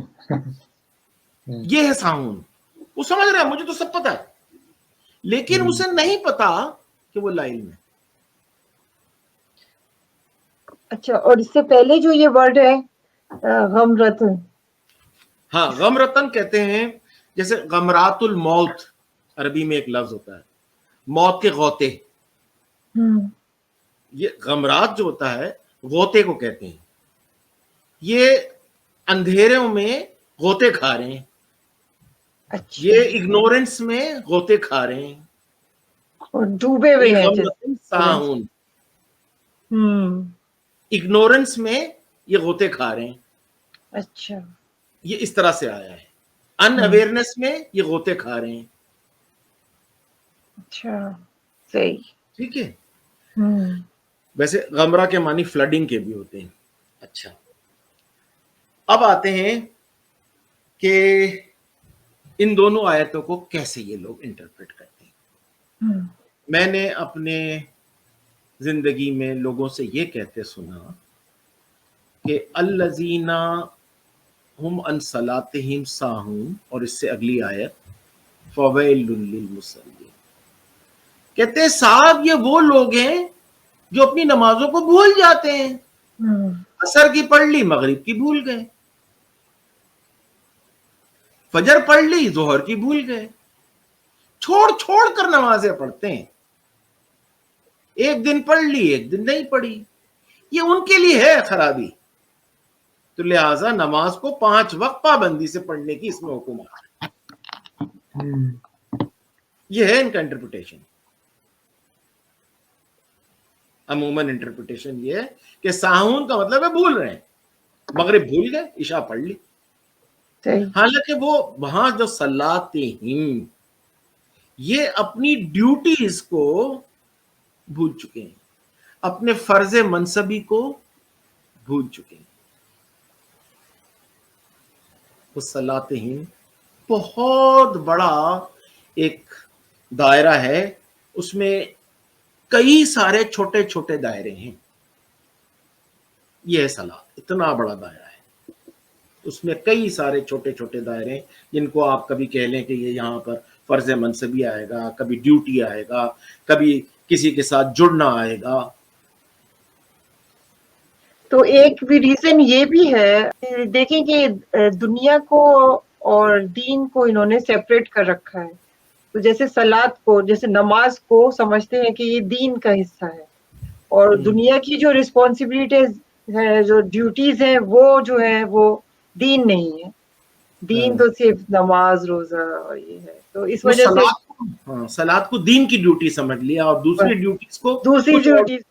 یہ ہے ساہون. وہ سمجھ رہا ہے مجھے تو سب پتا ہے، لیکن اسے نہیں پتا کہ وہ لا علم ہے. اچھا، اور اس سے پہلے جو یہ ورڈ ہے غمرتن، ہاں غمرتن کہتے ہیں، جیسے غمرات الموت عربی میں ایک لفظ ہوتا ہے، موت کے غوطے. یہ غمرات جو ہوتا ہے غوطے کو کہتے ہیں. یہ اندھیروں میں غوطے کھا رہے ہیں، یہ اگنورنس میں غوطے کھا رہے ہیں اور ڈوبے ہوئے ہیں ساہون. اگنورنس میں یہ غوطے کھا رہے ہیں. اچھا یہ اس طرح سے آیا ہے. ان اویئرنیس میں یہ غوطے کھا رہے ہیں. اچھا صحیح. ٹھیک ہے. ہوں ویسے غمرہ کے معنی فلڈنگ کے بھی ہوتے ہیں. اچھا اب آتے ہیں کہ ان دونوں آیتوں کو کیسے یہ لوگ انٹرپریٹ کرتے ہیں. ہوں میں نے اپنے زندگی میں لوگوں سے یہ کہتے سنا کہ الذین ہم عن صلاتہم ساہون، اور اس سے اگلی آیت فویل للمصلین. کہتے ہیں صاحب یہ وہ لوگ ہیں جو اپنی نمازوں کو بھول جاتے ہیں. ہوں عصر کی پڑھ لی، مغرب کی بھول گئے، فجر پڑھ لی، ظہر کی بھول گئے، چھوڑ چھوڑ کر نمازیں پڑھتے ہیں. ایک دن پڑھ لی، ایک دن نہیں پڑھی. یہ ان کے لیے ہے خرابی. تو لہٰذا نماز کو 5 وقت پابندی سے پڑھنے کی اس میں حکم آ رہا ہے. یہ ہے ان کا انٹرپریٹیشن. عموماً انٹرپریٹیشن یہ ہے کہ ساہون کا مطلب ہے بھول رہے ہیں. مغرب بھول گئے، عشاء پڑھ لی. صحیح. حالانکہ وہ وہاں جو صلاتہم، یہ اپنی ڈیوٹیز کو بھول چکے ہیں، اپنے فرض منصبی کو بھول چکے ہیں. وہ صلاتہم بہت بڑا ایک دائرہ ہے، اس میں کئی سارے چھوٹے چھوٹے دائرے ہیں. یہ ہے صلاۃ، اتنا بڑا دائرہ ہے، اس میں کئی سارے چھوٹے چھوٹے دائرے ہیں جن کو آپ کبھی کہہ لیں کہ یہ یہاں پر فرض منصبی آئے گا، کبھی ڈیوٹی آئے گا، کبھی کسی کے ساتھ جڑنا آئے گا. تو ایک بھی ریزن یہ بھی ہے، دیکھیں کہ دنیا کو اور دین کو انہوں نے سیپریٹ کر رکھا ہے. تو جیسے صلات کو، جیسے نماز کو سمجھتے ہیں کہ یہ دین کا حصہ ہے، اور دنیا کی جو رسپانسبلٹیز ہیں، جو ڈیوٹیز ہیں، وہ جو ہے وہ دین نہیں ہے. دین تو صرف نماز، روزہ اور یہ ہے. تو اس وجہ سے صلات کو دین کی ڈیوٹی سمجھ لیا اور دوسری ڈیوٹیز کو دوسری کچھ اور. ڈیوٹیز،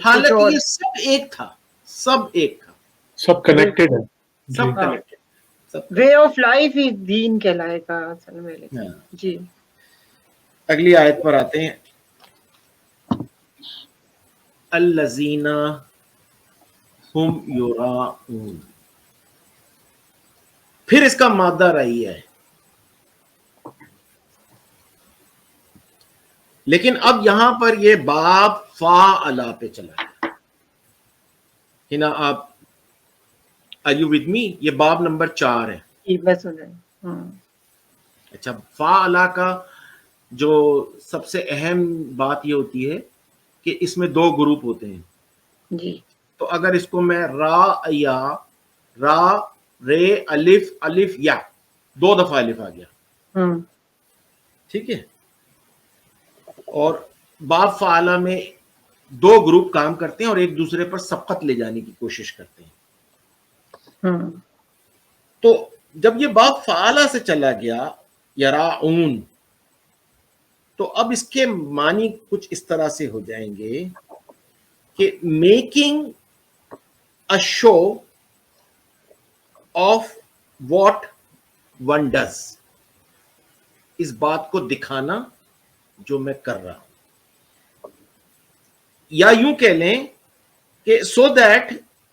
حالانکہ یہ سب ایک تھا، سب ایک تھا، سب کنیکٹڈ ہے. سب کنیکٹڈ. وے آف لائف ہی دین کہلائے گا اصل میں. جی اگلی آیت پر آتے ہیں. الذین ہم یراؤون، پھر اس کا مادہ رہی ہے، لیکن اب یہاں پر یہ باب فاعلا پہ چلا ہے. ہنا آپ are you with me؟ یہ باب نمبر 4 ہے. میں سن رہی ہوں. اچھا، فاعلا کا جو سب سے اہم بات یہ ہوتی ہے کہ اس میں 2 گروپ ہوتے ہیں. جی تو اگر اس کو میں را رے الف الف یا 2 دفعہ الف آ گیا، ٹھیک ہے. اور باب فعلا میں 2 گروپ کام کرتے ہیں اور ایک دوسرے پر سبقت لے جانے کی کوشش کرتے ہیں. تو جب یہ باب فعلا سے چلا گیا یراؤن، تو اب اس کے معنی کچھ اس طرح سے ہو جائیں گے کہ making a show of what one does, اس بات کو دکھانا جو میں کر رہا ہوں. یا یوں کہہ لیں کہ سو that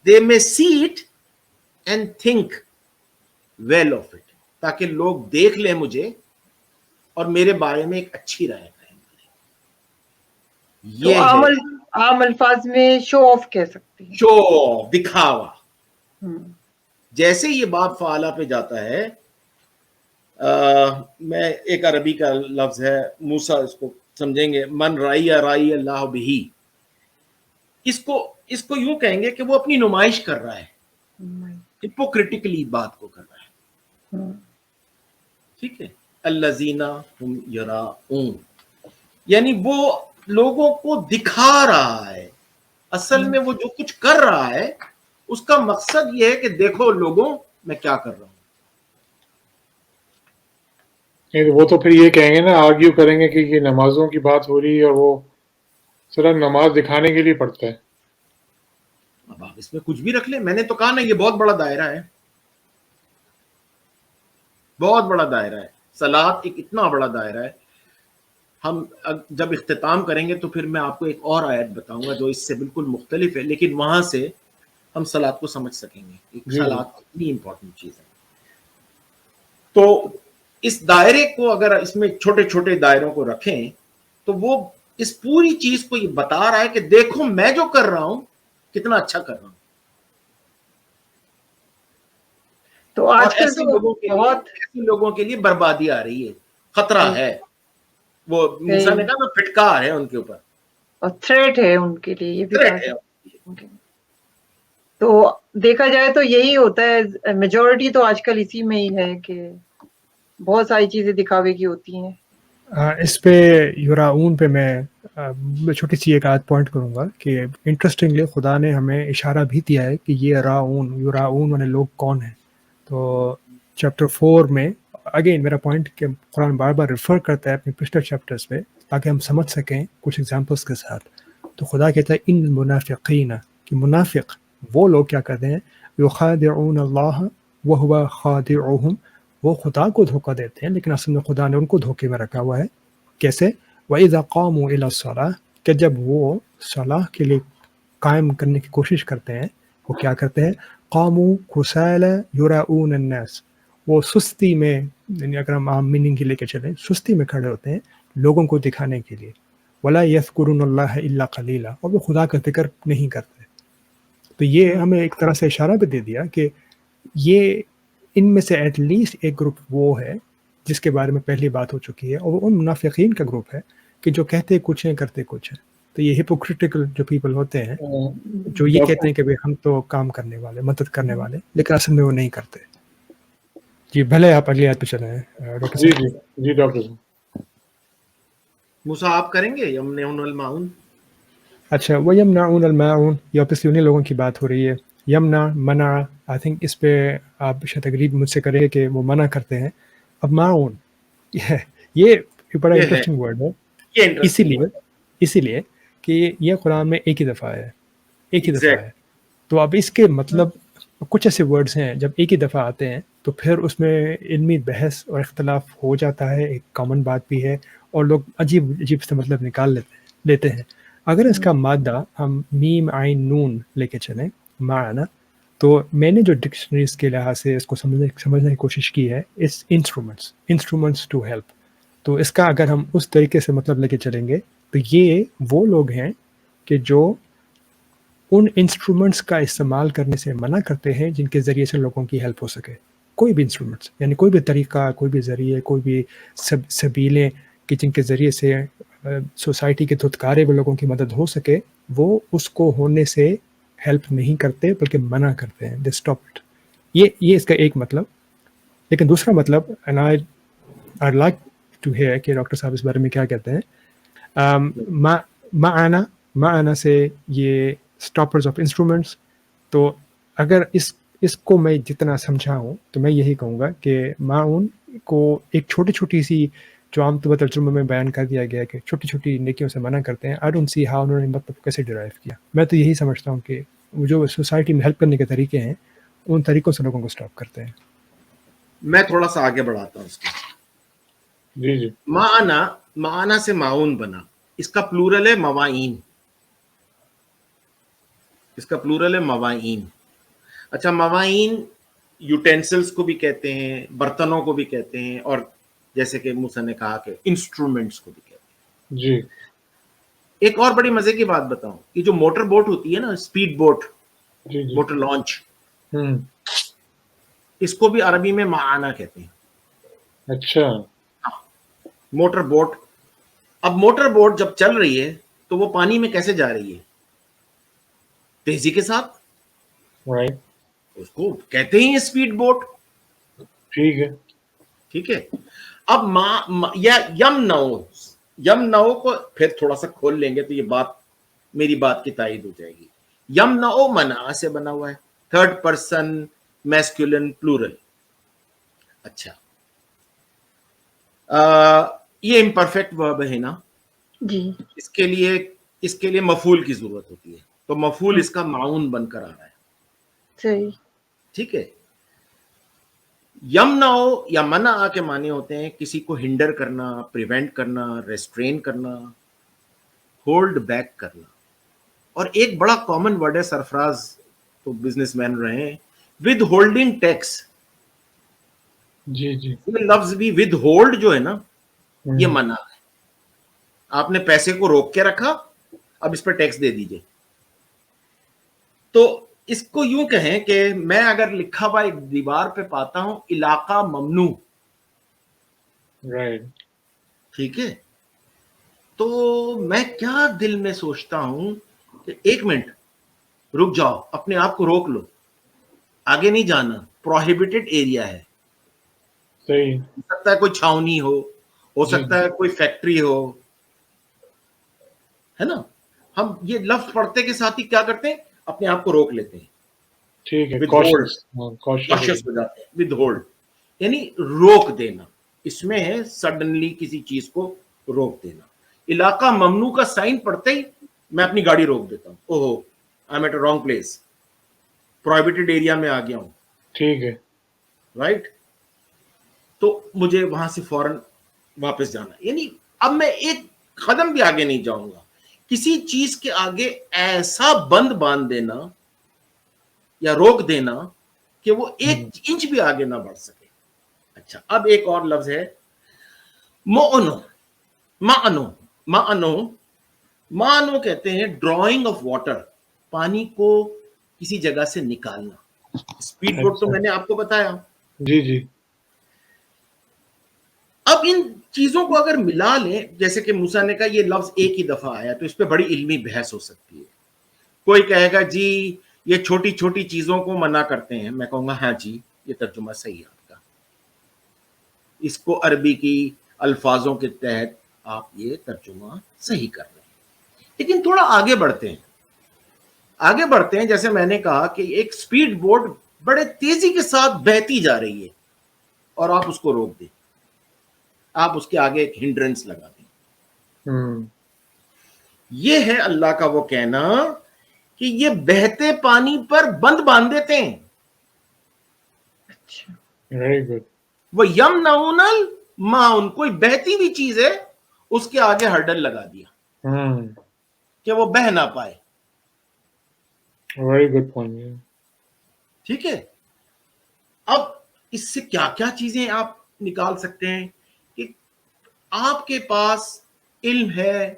they may see it and think well of it, تاکہ لوگ دیکھ لیں مجھے اور میرے بارے میں ایک اچھی رائے قائم کریں. یہ عام الفاظ میں شو آف کہہ سکتے ہیں. شو آف، دکھاوا. جیسے یہ باب فعلا پہ جاتا ہے، میں ایک عربی کا لفظ ہے، موسیٰ اس کو سمجھیں گے، من رائی رائی اللہ بہی، اس کو یوں کہیں گے کہ وہ اپنی نمائش کر رہا ہے، ہپوکریٹیکلی بات کو کر رہا ہے. ٹھیک ہے. الذین ہم یراؤون، یعنی وہ لوگوں کو دکھا رہا ہے. اصل میں وہ جو کچھ کر رہا ہے اس کا مقصد یہ ہے کہ دیکھو لوگوں میں کیا کر رہا ہوں. وہ تو پھر یہ کہیں گے نا، آرگیو کریں گے کہ یہ نمازوں کی بات ہو رہی ہے اور وہ صرف نماز دکھانے کے لیے پڑھتا ہے. اب آپ اس میں کچھ بھی رکھ لیں. میں نے تو کہا نا یہ بہت بڑا دائرہ ہے, بہت بڑا دائرہ ہے. صلاۃ ایک اتنا بڑا دائرہ ہے. ہم جب اختتام کریں گے تو پھر میں آپ کو ایک اور آیت بتاؤں گا جو اس سے بالکل مختلف ہے, لیکن وہاں سے ہم صلاۃ کو سمجھ سکیں گے. ایک صلاۃ اتنی امپورٹنٹ چیز ہے. تو اس دائرے کو اگر اس میں چھوٹے چھوٹے دائروں کو رکھیں تو وہ اس پوری چیز کو یہ بتا رہا ہے کہ دیکھو میں جو کر رہا ہوں کتنا اچھا کر رہا ہوں. تو اور آج کل ایسے تو بہت لوگوں کے لیے بربادی آ رہی ہے, خطرہ ہے. وہ موسیٰ نے کہا نا پھٹکار ہے ان کے اوپر, اور تھریٹ ہے ان کے لیے, یہ بھی تھریٹ ہے. تو دیکھا جائے تو یہی ہوتا ہے, میجورٹی تو آج کل اسی میں ہی ہے کہ بہت ساری چیزیں دکھاوے کی ہوتی ہیں. اس پہ یراؤن پہ میں چھوٹی سی ایک آدھ پوائنٹ کروں گا کہ انٹرسٹنگلی خدا نے ہمیں اشارہ بھی دیا ہے کہ یہ یراؤن والے لوگ کون ہیں. تو چیپٹر 4 میں اگین میرا پوائنٹ کہ قرآن بار بار ریفر کرتا ہے اپنے پچھلے چیپٹرز پہ تاکہ ہم سمجھ سکیں کچھ ایگزامپلس کے ساتھ. تو خدا کہتا ہے ان المنافقین, کہ منافق وہ لوگ کیا کرتے ہیں, یخادعون اللہ وہو خادعهم, وہ خدا کو دھوکہ دیتے ہیں لیکن اصل میں خدا نے ان کو دھوکے میں رکھا ہوا ہے. کیسے؟ وَإِذَا قَامُوا إِلَى الصَّلَاةِ, کہ جب وہ صلاح کے لیے قائم کرنے کی کوشش کرتے ہیں, وہ کیا کرتے ہیں, قَامُوا كُسَالَى يُرَاءُونَ النَّاسِ, وہ سستی میں, یعنی اگر ہم عام میننگ کے لے کے چلیں, سستی میں کھڑے ہوتے ہیں لوگوں کو دکھانے کے لیے. وَلَا يَذْكُرُونَ اللَّهَ إِلَّا قَلِيلًا, اور وہ خدا کا ذکر نہیں کرتے. تو یہ ہمیں ایک طرح سے اشارہ بھی دے دیا کہ یہ ان میں سے ایٹ لیسٹ ایک گروپ وہ ہے جس کے بارے میں پہلی بات ہو چکی ہے, اور وہ ان منافقین کا گروپ ہے کہ جو کہتے کچھ ہیں کرتے کچھ ہیں. تو یہ ہپوکریٹیکل جو پیپل ہوتے ہیں جو یہ کہتے ہیں کہ ہم تو کام کرنے والے, مدد کرنے والے, لیکن اصل میں وہ نہیں کرتے. جی بھلے آپ اگلی آیت پہ چلیں ڈاکٹر جی صاحب. جی جی ڈاکٹر صاحب. موسیٰ آپ کریں گے یمنعون الماعون؟ اچھا, وہ یمنعون الماعون, یہ واپس انہیں لوگوں کی بات ہو رہی ہے. یمنع, منع, آئی تھنک اس پہ آپ شاید اگری مجھ سے کریں کہ وہ منع کرتے ہیں. اب معاون یہ بڑا یہ ہے, انٹرسٹنگ ورڈ ہے, یہ انٹرسٹنگ اسی لیے کہ یہ قرآن میں ایک ہی دفعہ ہے, ایک ہی دفعہ ایگزیکٹ. ہے. تو اب اس کے مطلب کچھ ایسے ورڈز ہیں جب ایک ہی دفعہ آتے ہیں تو پھر اس میں علمی بحث اور اختلاف ہو جاتا ہے. ایک کامن بات بھی ہے اور لوگ عجیب عجیب سے مطلب نکال لیتے ہیں. اگر اس کا مادہ ہم میم عین نون لے کے چلیں معنی, تو میں نے جو ڈکشنریز کے لحاظ سے اس کو سمجھنے کی کوشش کی ہے, اس انسٹرومنٹس ٹو ہیلپ. تو اس کا اگر ہم اس طریقے سے مطلب لے کے چلیں گے تو یہ وہ لوگ ہیں کہ جو ان انسٹرومنٹس کا استعمال کرنے سے منع کرتے ہیں جن کے ذریعے سے لوگوں کی ہیلپ ہو سکے. کوئی بھی انسٹرومنٹس, یعنی کوئی بھی طریقہ, کوئی بھی ذریعے, کوئی بھی سبیلیں کہ جن کے ذریعے سے سوسائٹی کے دھتکارے ہوئے لوگوں کی مدد ہو سکے, وہ اس کو ہونے سے ہیلپ نہیں کرتے بلکہ منع کرتے ہیں. They stop it. یہ اس کا ایک مطلب. لیکن دوسرا مطلب, and I like to hear کہ ڈاکٹر صاحب اس بارے میں کیا کہتے ہیں. معنا سے یہ اسٹاپرز آف انسٹرومنٹس. تو اگر اس کو میں جتنا سمجھا ہوں تو میں یہی کہوں گا کہ معاون کو ایک چھوٹی چھوٹی سی جو عام طور پر ترجمے میں بیان کر دیا گیا کہ چھوٹی چھوٹی نیکیوں سے منع کرتے ہیں. آئی ڈونٹ سی ہاؤ انہوں نے مطلب کیسے ڈرائیو کیا. میں تو یہی سمجھتا ہوں کہ جو سوسائٹی میں ہیلپ کرنے کے طریقے ہیں ان طریقوں سے لوگوں کو اسٹاپ کرتے ہیں. میں تھوڑا سا آگے بڑھاتا ہوں اس کو. جی جی. معنا سے معاون بنا, اس کا پلورل ہے مواعین. اس کا پلورل ہے مواعین. اچھا, مواعین یوٹینسلز کو بھی کہتے ہیں, برتنوں کو بھی کہتے ہیں, اور جیسے کہ موسیٰ نے کہا کہ انسٹرومنٹس کو بھی کہتے ہیں. جی. ایک اور بڑی مزے کی بات بتاؤں, یہ جو موٹر بوٹ ہوتی ہے نا, اسپیڈ بوٹ, جی جی. موٹر لانچ, ہوں. اس کو بھی عربی میں معانا کہتے ہیں. اچھا. Motor boat. اب موٹر بوٹ جب چل رہی ہے تو وہ پانی میں کیسے جا رہی ہے؟ تیزی کے ساتھ. رائٹ. اس کو کہتے ہیں اسپیڈ بوٹ. ٹھیک ہے. ٹھیک ہے. اب یمنعو کو پھر تھوڑا سا کھول لیں گے تو یہ بات, میری بات کی تائید ہو جائے گی. یمنعو منع سے بنا ہوا ہے, تھرڈ پرسن میسکولن پلورل. اچھا, یہ امپرفیکٹ ورب ہے نا. جی. اس کے لیے مفعول کی ضرورت ہوتی ہے. تو مفعول اس کا معاون بن کر آ رہا ہے. صحیح. ٹھیک ہے. یمنعو یا منع کے معنی ہوتے ہیں کسی کو ہنڈر کرنا, پریونٹ کرنا, ریسٹرین کرنا, ہولڈ بیک کرنا. اور ایک بڑا کامن ورڈ ہے, سرفراز تو بزنس مین رہے ہیں, ود ہولڈنگ ٹیکس. جی جی. یہ لفظ بھی ود ہولڈ جو ہے نا یہ منع ہے. آپ نے پیسے کو روک کے رکھا, اب اس پہ ٹیکس دے دیجئے. تو اس کو یوں کہیں کہ میں اگر لکھا ہوا ایک دیوار پہ پاتا ہوں علاقہ ممنوع, رائٹ. ٹھیک ہے, تو میں کیا دل میں سوچتا ہوں کہ ایک منٹ رک جاؤ, اپنے آپ کو روک لو, آگے نہیں جانا, پروہیبٹڈ ایریا ہے. صحیح. ہو سکتا ہے کوئی چھاونی ہو سکتا ہے کوئی فیکٹری ہو, ہے نا. ہم یہ لفظ پڑھتے کے ساتھ ہی کیا کرتے ہیں, اپنے آپ کو روک لیتے ہیں, ٹھیک ہے. Withhold. cautious کاشیس ہو جاتے ہیں. ود ہولڈ یعنی روک دینا, اس میں ہے سڈنلی کسی چیز کو روک دینا. علاقہ ممنوع کا سائن پڑھتے ہی میں اپنی گاڑی روک دیتا ہوں, اوہو I am at a wrong place, prohibited area میں آ گیا ہوں, ٹھیک ہے. رائٹ. تو مجھے وہاں سے فوراً واپس جانا. یعنی اب میں ایک قدم بھی آگے نہیں جاؤں گا. کسی چیز کے آگے ایسا بند باندھ دینا یا روک دینا کہ وہ ایک انچ بھی آگے نہ بڑھ سکے. اچھا, اب ایک اور لفظ ہے معنو. معنو کہتے ہیں ڈرائنگ آف واٹر, پانی کو کسی جگہ سے نکالنا. اسپیڈ بوٹ تو میں نے آپ کو بتایا. جی جی. اب ان چیزوں کو اگر ملا لیں, جیسے کہ موسیٰ نے کہا یہ لفظ ایک ہی دفعہ آیا, تو اس پہ بڑی علمی بحث ہو سکتی ہے. کوئی کہے گا جی یہ چھوٹی چھوٹی چیزوں کو منع کرتے ہیں, میں کہوں گا ہاں جی یہ ترجمہ صحیح ہے آپ کا, اس کو عربی کی الفاظوں کے تحت آپ یہ ترجمہ صحیح کر رہے ہیں. لیکن تھوڑا آگے بڑھتے ہیں, جیسے میں نے کہا کہ ایک سپیڈ بوٹ بڑے تیزی کے ساتھ بہتی جا رہی ہے اور آپ اس کو روک دیں, آپ اس کے آگے ایک ہنڈرنس لگا دیں. یہ ہے اللہ کا وہ کہنا کہ یہ بہتے پانی پر بند باندھ دیتے ہیں. اچھا. Very good. وہ یمنعون الماعون, کوئی بہتی ہوئی چیز ہے اس کے آگے ہرڈل لگا دیا کہ وہ بہ نہ پائے. Very good point. ٹھیک ہے. اب اس سے کیا کیا چیزیں آپ نکال سکتے ہیں کہ آپ کے پاس علم ہے,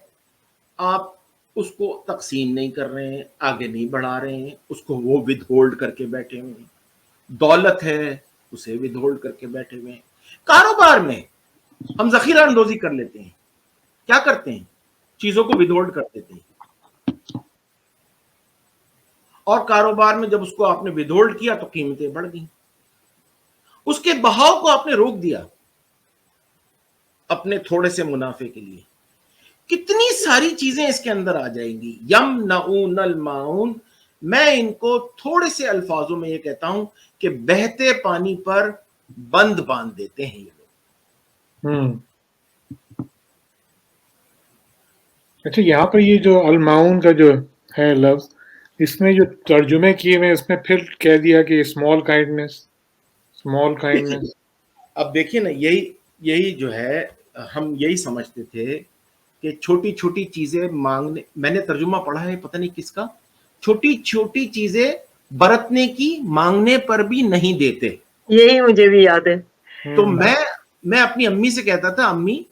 آپ اس کو تقسیم نہیں کر رہے ہیں, آگے نہیں بڑھا رہے ہیں, اس کو وہ ود ہولڈ کر کے بیٹھے ہوئے ہیں. دولت ہے, اسے ود ہولڈ کر کے بیٹھے ہوئے ہیں. کاروبار میں ہم ذخیرہ اندوزی کر لیتے ہیں, کیا کرتے ہیں, چیزوں کو ود ہولڈ کر دیتے ہیں. اور کاروبار میں جب اس کو آپ نے ود ہولڈ کیا تو قیمتیں بڑھ گئیں, اس کے بہاؤ کو آپ نے روک دیا اپنے تھوڑے سے منافع کے لیے. کتنی ساری چیزیں اس کے اندر آ جائیں گی. یمنعون الماعون, میں ان کو تھوڑے سے الفاظوں میں یہ کہتا ہوں کہ بہتے پانی پر بند باندھ دیتے ہیں یہ لوگ. اچھا, یہاں پر یہ جو الماعون کا جو ہے لفظ, اس میں جو ترجمے کیے ہوئے اس میں پھر کہہ دیا کہ اسمال کائنڈنس. اب دیکھیے نا, یہی جو ہے ہم یہی سمجھتے تھے کہ چھوٹی چھوٹی چیزیں مانگنے, میں نے ترجمہ پڑھا ہے پتہ نہیں کس کا, چھوٹی چھوٹی چیزیں برتنے کی مانگنے پر بھی نہیں دیتے. یہی مجھے بھی یاد ہے. تو میں اپنی امی سے کہتا تھا, امی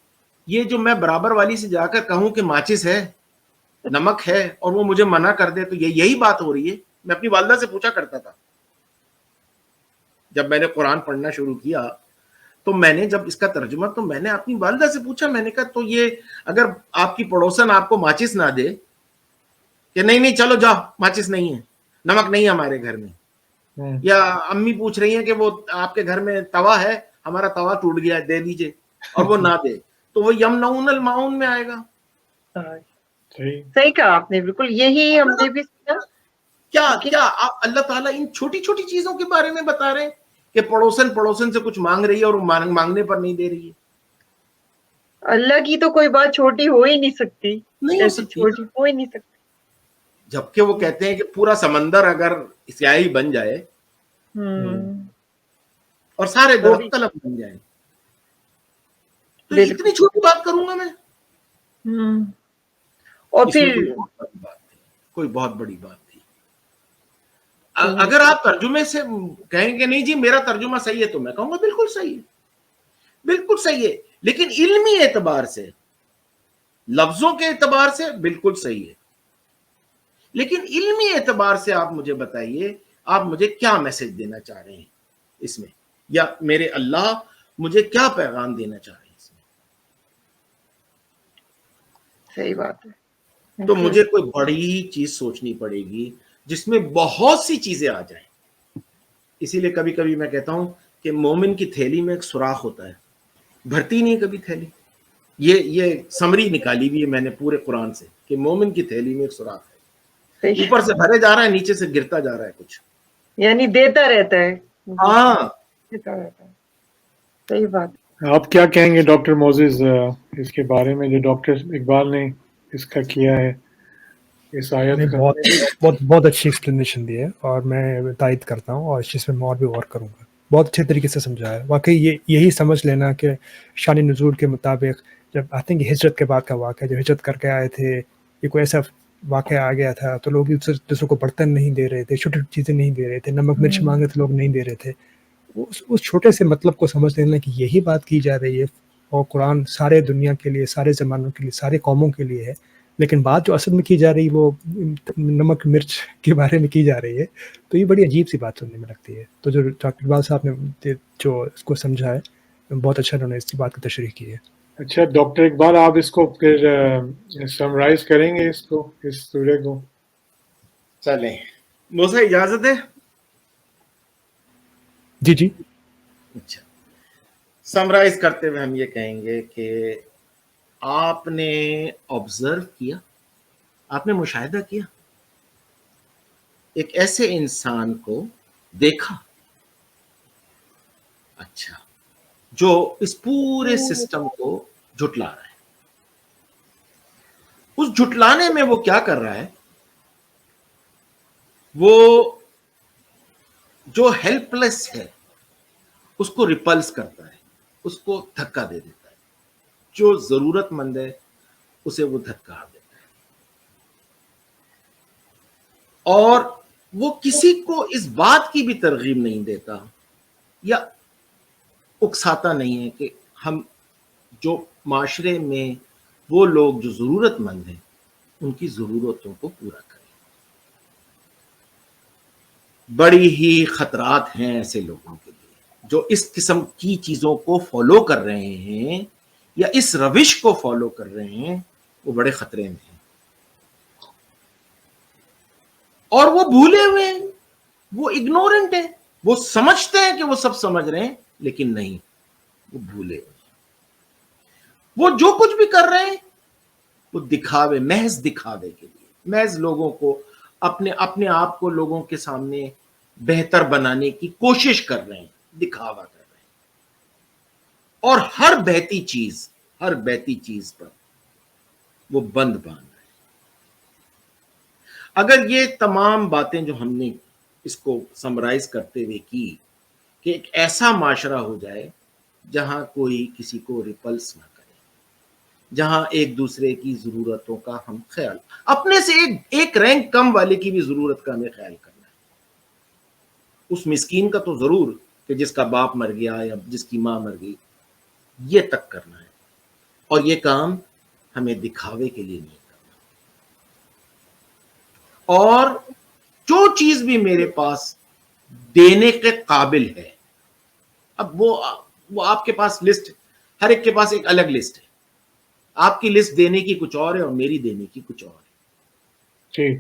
یہ جو میں برابر والی سے جا کر کہوں کہ ماچس ہے, نمک ہے, اور وہ مجھے منع کر دے, تو یہی بات ہو رہی ہے. میں اپنی والدہ سے پوچھا کرتا تھا جب میں نے قرآن پڑھنا شروع کیا, تو میں نے جب اس کا ترجمہ, تو میں نے اپنی والدہ سے پوچھا, میں نے کہا تو یہ اگر آپ کی پڑوسن آپ کو ماچس نہ دے کہ نہیں چلو جاؤ ماچس نہیں ہے, نمک نہیں ہے ہمارے گھر میں, یا امی پوچھ رہی ہیں کہ وہ آپ کے گھر میں توا ہے, ہمارا توا ٹوٹ گیا دے دیجئے, اور وہ نہ دے, تو وہ یمنعون الماعون میں آئے گا. صحیح کہا آپ نے, بالکل یہی ہم نے بھی سنا. کیا اللہ تعالیٰ ان چھوٹی چھوٹی چیزوں کے بارے میں بتا رہے ہیں کہ پڑوسن سے کچھ مانگ رہی ہے اور مانگنے پر نہیں دے رہی ہے. اللہ کی تو کوئی بات چھوٹی ہو ہی نہیں سکتی, نہیں ہو سکتی, چھوٹی ہو ہی نہیں سکتی. جبکہ وہ کہتے ہیں کہ پورا سمندر اگر سیاہی بن جائے اور سارے درخت قلم بن جائیں تو اتنی چھوٹی بات کروں گا میں؟ اور پھر کوئی بہت بڑی بات تھی. اگر آپ ترجمے سے کہیں گے نہیں جی میرا ترجمہ صحیح ہے تو میں کہوں گا بالکل صحیح ہے, بالکل صحیح ہے, لیکن علمی اعتبار سے, لفظوں کے اعتبار سے بالکل صحیح ہے, لیکن علمی اعتبار سے آپ مجھے بتائیے آپ مجھے کیا میسج دینا چاہ رہے ہیں اس میں, یا میرے اللہ مجھے کیا پیغام دینا چاہ رہے ہیں اس میں. صحیح بات ہے. تو مجھے کوئی بڑی چیز سوچنی پڑے گی جس میں بہت سی چیزیں آ جائیں. اسی لیے کبھی کبھی میں کہتا ہوں کہ مومن کی تھیلی میں ایک سوراخ ہوتا ہے, بھرتی نہیں کبھی تھیلی. یہ سمری نکالی ہوئی ہے میں نے پورے قرآن سے کہ مومن کی تھیلی میں ایک سوراخ ہے, اوپر سے بھرے جا رہا ہے نیچے سے گرتا جا رہا ہے کچھ, یعنی دیتا رہتا ہے. ہاں دیتا رہتا ہے. صحیح بات. آپ کیا کہیں گے ڈاکٹر موزز اس کے بارے میں جو ڈاکٹر اقبال نے اس کا کیا ہے, اس آیت کا؟ بہت اچھی ایکسپلینیشن دی ہے اور میں تائید کرتا ہوں, اور اس چیز پہ میں اور بھی غور کروں گا. بہت اچھے طریقے سے سمجھا ہے. واقعی یہی سمجھ لینا کہ شان نزول کے مطابق جب آئی تھنک ہجرت کے بعد کا واقعہ, جب ہجرت کر کے آئے تھے, یہ کوئی ایسا واقعہ آ گیا تھا تو لوگ دوسروں کو برتن نہیں دے رہے تھے, چھوٹی چیزیں نہیں دے رہے تھے, نمک مرچ مانگے تو لوگ نہیں دے رہے تھے. اس چھوٹے سے مطلب کو سمجھ لینا کہ یہی بات کی جا رہی ہے, اور قرآن سارے دنیا کے لیے, سارے زمانوں کے لیے, سارے قوموں کے لیے ہے, لیکن بات جو اصل میں کی جا رہی وہ نمک مرچ کے بارے میں کی جا رہی ہے. تو یہ بڑی عجیب سی بات سننے میں لگتی ہے. تو جو ڈاکٹر اقبال صاحب نے جو اس کو سمجھا ہے, بہت اچھا انہوں نے اس بات کی تشریح کی ہے. اچھا ڈاکٹر اقبال آپ اس کو پھر سمرائز کریں گے اس سورہ کو؟ چلیں موسیٰ اجازت ہے؟ جی. اچھا, سمرائز کرتے ہوئے ہم یہ کہیں گے کہ آپ نے آبزرو کیا, آپ نے مشاہدہ کیا, ایک ایسے انسان کو دیکھا, اچھا, جو اس پورے سسٹم کو جھٹلا رہا ہے. اس جھٹلانے میں وہ کیا کر رہا ہے, وہ جو ہیلپ لیس ہے اس کو ریپلس کرتا ہے, اس کو دھکا دے دیتا ہے. جو ضرورت مند ہے اسے وہ دھکا دیتا ہے, اور وہ کسی کو اس بات کی بھی ترغیب نہیں دیتا یا اکساتا نہیں ہے کہ ہم جو معاشرے میں وہ لوگ جو ضرورت مند ہیں ان کی ضرورتوں کو پورا کریں. بڑی ہی خطرات ہیں ایسے لوگوں کے لیے جو اس قسم کی چیزوں کو فالو کر رہے ہیں یا اس روش کو فالو کر رہے ہیں, وہ بڑے خطرے میں ہیں. اور وہ بھولے ہوئے ہیں, وہ اگنورنٹ ہیں, وہ سمجھتے ہیں کہ وہ سب سمجھ رہے ہیں لیکن نہیں, وہ بھولے ہوئے ہیں. وہ جو کچھ بھی کر رہے ہیں وہ دکھاوے, محض دکھاوے کے لیے, محض لوگوں کو اپنے آپ کو لوگوں کے سامنے بہتر بنانے کی کوشش کر رہے ہیں, دکھاوا کر رہے ہیں. اور ہر بہتی چیز پر وہ بند باندھ رہے ہیں. اگر یہ تمام باتیں جو ہم نے اس کو سمرائز کرتے ہوئے کی کہ ایک ایسا معاشرہ ہو جائے جہاں کوئی کسی کو ریپلس نہ کرے, جہاں ایک دوسرے کی ضرورتوں کا ہم خیال, اپنے سے ایک رینک کم والے کی بھی ضرورت کا ہمیں خیال کرنا ہے. اس مسکین کا تو ضرور کہ جس کا باپ مر گیا یا جس کی ماں مر گئی, یہ تک کرنا ہے. اور یہ کام ہمیں دکھاوے کے لیے نہیں کرنا. اور جو چیز بھی میرے پاس دینے کے قابل ہے, اب وہ آپ کے پاس لسٹ, ہر ایک کے پاس ایک الگ لسٹ ہے. آپ کی لسٹ دینے کی کچھ اور ہے اور میری دینے کی کچھ اور ہے.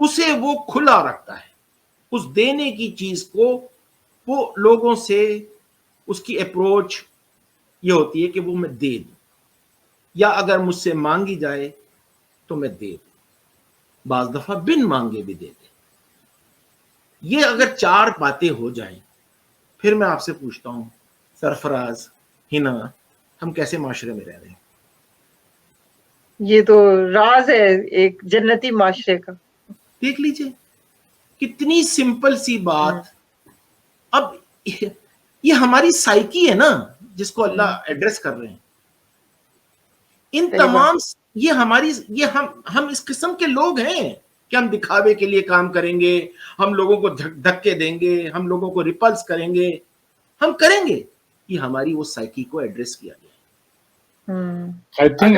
اسے وہ کھلا رکھتا ہے, اس دینے کی چیز کو. وہ لوگوں سے اس کی اپروچ یہ ہوتی ہے کہ وہ میں دے دوں, یا اگر مجھ سے مانگی جائے تو میں دے دوں, بعض دفعہ بن مانگے بھی دے دیں. یہ اگر 4 باتیں ہو جائیں, پھر میں آپ سے پوچھتا ہوں سرفراز, ہنا, ہم کیسے معاشرے میں رہ رہے ہیں؟ یہ تو راز ہے ایک جنتی معاشرے کا. دیکھ لیجئے کتنی سمپل سی بات. اب یہ ہماری سائیکی ہے نا جس کو اللہ ایڈریس کر رہے ہیں. ان تمام یہ ہماری ہم اس قسم کے لوگ ہیں کہ ہم دکھاوے کے لیے کام کریں گے, ہم لوگوں کو دھکے دیں گے, ہم لوگوں کو ریپلس کریں گے, ہم کریں گے. یہ ہماری وہ سائیکی کو ایڈریس کیا گیا ہے. I think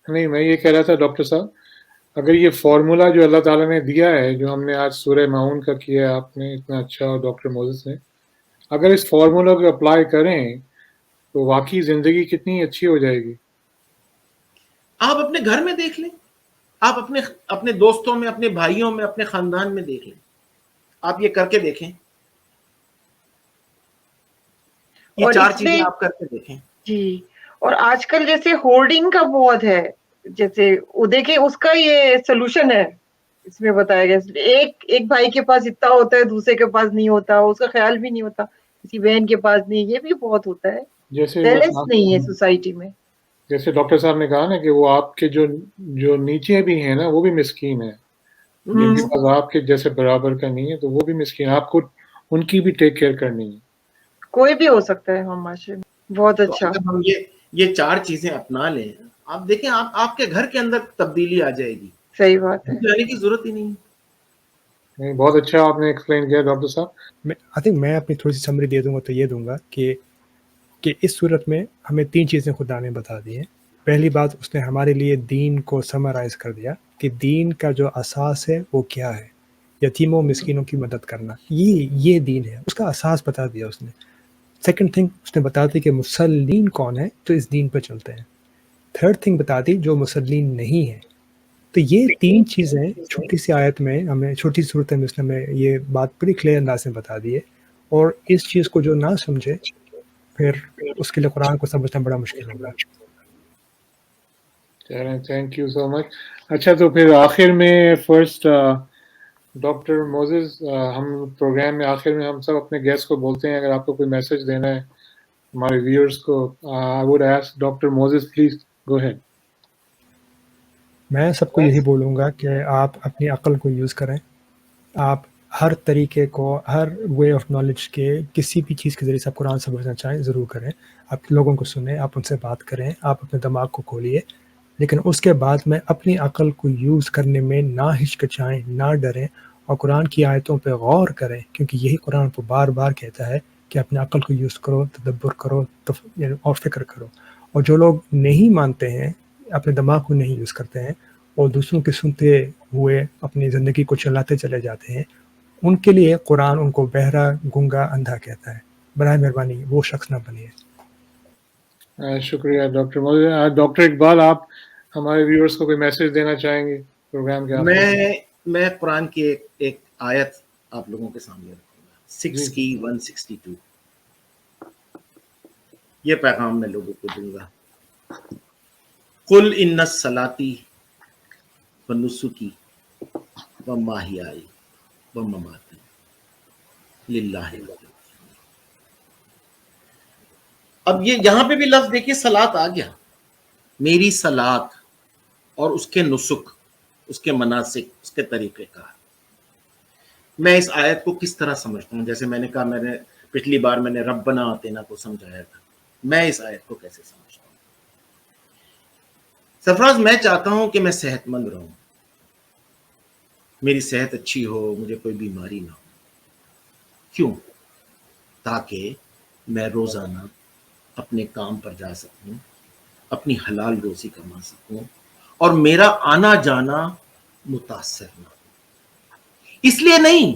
نہیں, میں یہ کہہ رہا تھا ڈاکٹر صاحب, اگر یہ فارمولا جو اللہ تعالیٰ نے دیا ہے, جو ہم نے آج سورہ معون کا کیا ہے آپ نے اتنا اچھا, اور ڈاکٹر موزس نے, اگر اس فارمولا کو اپلائی کریں تو واقعی زندگی کتنی اچھی ہو جائے گی. آپ اپنے گھر میں دیکھ لیں, آپ اپنے دوستوں میں, اپنے بھائیوں میں, اپنے خاندان میں دیکھ لیں, آپ یہ کر کے دیکھیں, یہ 4 چیزیں آپ کر کے دیکھیں. جی, اور آج کل جیسے ہولڈنگ کا بہت ہے, جیسے وہ دیکھیں اس کا یہ سولوشن ہے اس میں بتایا گیا. ایک بھائی کے پاس اتنا ہوتا ہے, دوسرے کے پاس نہیں ہوتا, اس کا خیال بھی نہیں ہوتا, کسی بہن کے پاس نہیں. یہ بھی بہت ہوتا ہے, جیسے بیلنس نہیں ہے سوسائٹی میں. جیسے ڈاکٹر صاحب نے کہا نا کہ وہ آپ کے جو نیچے بھی ہیں نا وہ بھی مسکین ہیں, جن کے پاس آپ کے جیسے برابر کا نہیں ہے تو وہ بھی مسکین, آپ کو ان کی بھی ٹیک کیئر کرنی ہے. کوئی بھی ہو سکتا ہے ہم معاشرے میں. بہت اچھا. اگر ہم یہ 4 چیزیں اپنا لیں, آپ دیکھیں آپ کے گھر کے اندر تبدیلی آ جائے گی. صحیح بات ہے, جانے کی ضرورت ہی نہیں. بہت اچھا آپ نے ایکسپلین کیا ڈاکٹر صاحب. آئی تھنک میں اپنی تھوڑی سی سمری دے دوں گا تو یہ دوں گا کہ اس صورت میں ہمیں 3 چیزیں خدا نے بتا دی ہیں. پہلی بات, اس نے ہمارے لیے دین کو سمرائز کر دیا کہ دین کا جو اساس ہے وہ کیا ہے. یتیموں مسکینوں کی مدد کرنا, یہ دین ہے, اس کا اساس بتا دیا اس نے. سیکنڈ تھنگ, اس نے بتا دی کہ مسلمین کون ہے تو اس دین پہ چلتے ہیں. تھرڈ تھنگ بتا دی جو مسلمین نہیں ہے. تو یہ 3 چیزیں چھوٹی سی آیت میں ہمیں, چھوٹی صورت میں اس نے ہمیں یہ بات بڑی کلیئر انداز میں بتا دی ہے. اور اس چیز کو جو نہ سمجھے پھر اس کے لیے قرآن کو سمجھنا بڑا مشکل ہوگا. تھینک یو سو مچ. اچھا, تو پھر آخر میں فرسٹ ڈاکٹر موزز, ہم پروگرام میں آخر میں ہم سب اپنے گیسٹ کو بولتے ہیں اگر آپ کو کوئی میسج دینا ہے ہمارے ویورز کو. I would ask doctor Moses, please go ahead. میں سب کو یہی بولوں گا کہ آپ اپنی عقل کو یوز کریں. آپ ہر طریقے کو, ہر وے آف نالج کے کسی بھی چیز کے ذریعے سے آپ قرآن سمجھنا چاہیں ضرور کریں. آپ لوگوں کو سنیں, آپ ان سے بات کریں, آپ اپنے دماغ کو کھولیے, لیکن اس کے بعد میں اپنی عقل کو یوز کرنے میں نہ ہچکچائیں, نہ ڈریں, اور قرآن کی آیتوں پہ غور کریں, کیونکہ یہی قرآن کو بار بار کہتا ہے کہ اپنے عقل کو یوز کرو, تدبر کرو, اور فکر کرو. اور جو لوگ نہیں مانتے ہیں, اپنے دماغ کو نہیں یوز کرتے ہیں, اور دوسروں کے سنتے ہوئے اپنی زندگی کو چلاتے چلے جاتے ہیں, ان کے لیے قرآن ان کو بہرا, گنگا, اندھا کہتا ہے. برائے مہربانی وہ شخص نہ بنیے. شکریہ ڈاکٹر موزز. ڈاکٹر اقبال, آپ ہمارے ویورز کو کوئی میسج دینا چاہیں گے پروگرام کے آخر میں؟ میں قرآن کی ایک آیت آپ لوگوں کے سامنے رکھوں گا, 6 کی 162. یہ پیغام میں لوگوں کو دوں گا. قل ان صلاتی و نسکی و ماہیائی و مماتی للہ. اب یہ یہاں پہ بھی لفظ دیکھیے, صلات آ گیا. میری صلات اور اس کے نسک, اس کے مناسک, اس کے طریقہ کار. میں اس آیت کو کس طرح سمجھتا ہوں, جیسے میں نے کہا, میں نے پچھلی بار میں نے ربنا آتینا کو سمجھایا تھا. میں اس آیت کو کیسے سمجھتا ہوں؟ سرفراز, میں چاہتا ہوں کہ میں صحت مند رہوں, میری صحت اچھی ہو, مجھے کوئی بیماری نہ ہو. کیوں؟ تاکہ میں روزانہ اپنے کام پر جا سکوں, اپنی حلال روزی کما سکوں, اور میرا آنا جانا متاثر نہ ہو. اس لیے نہیں,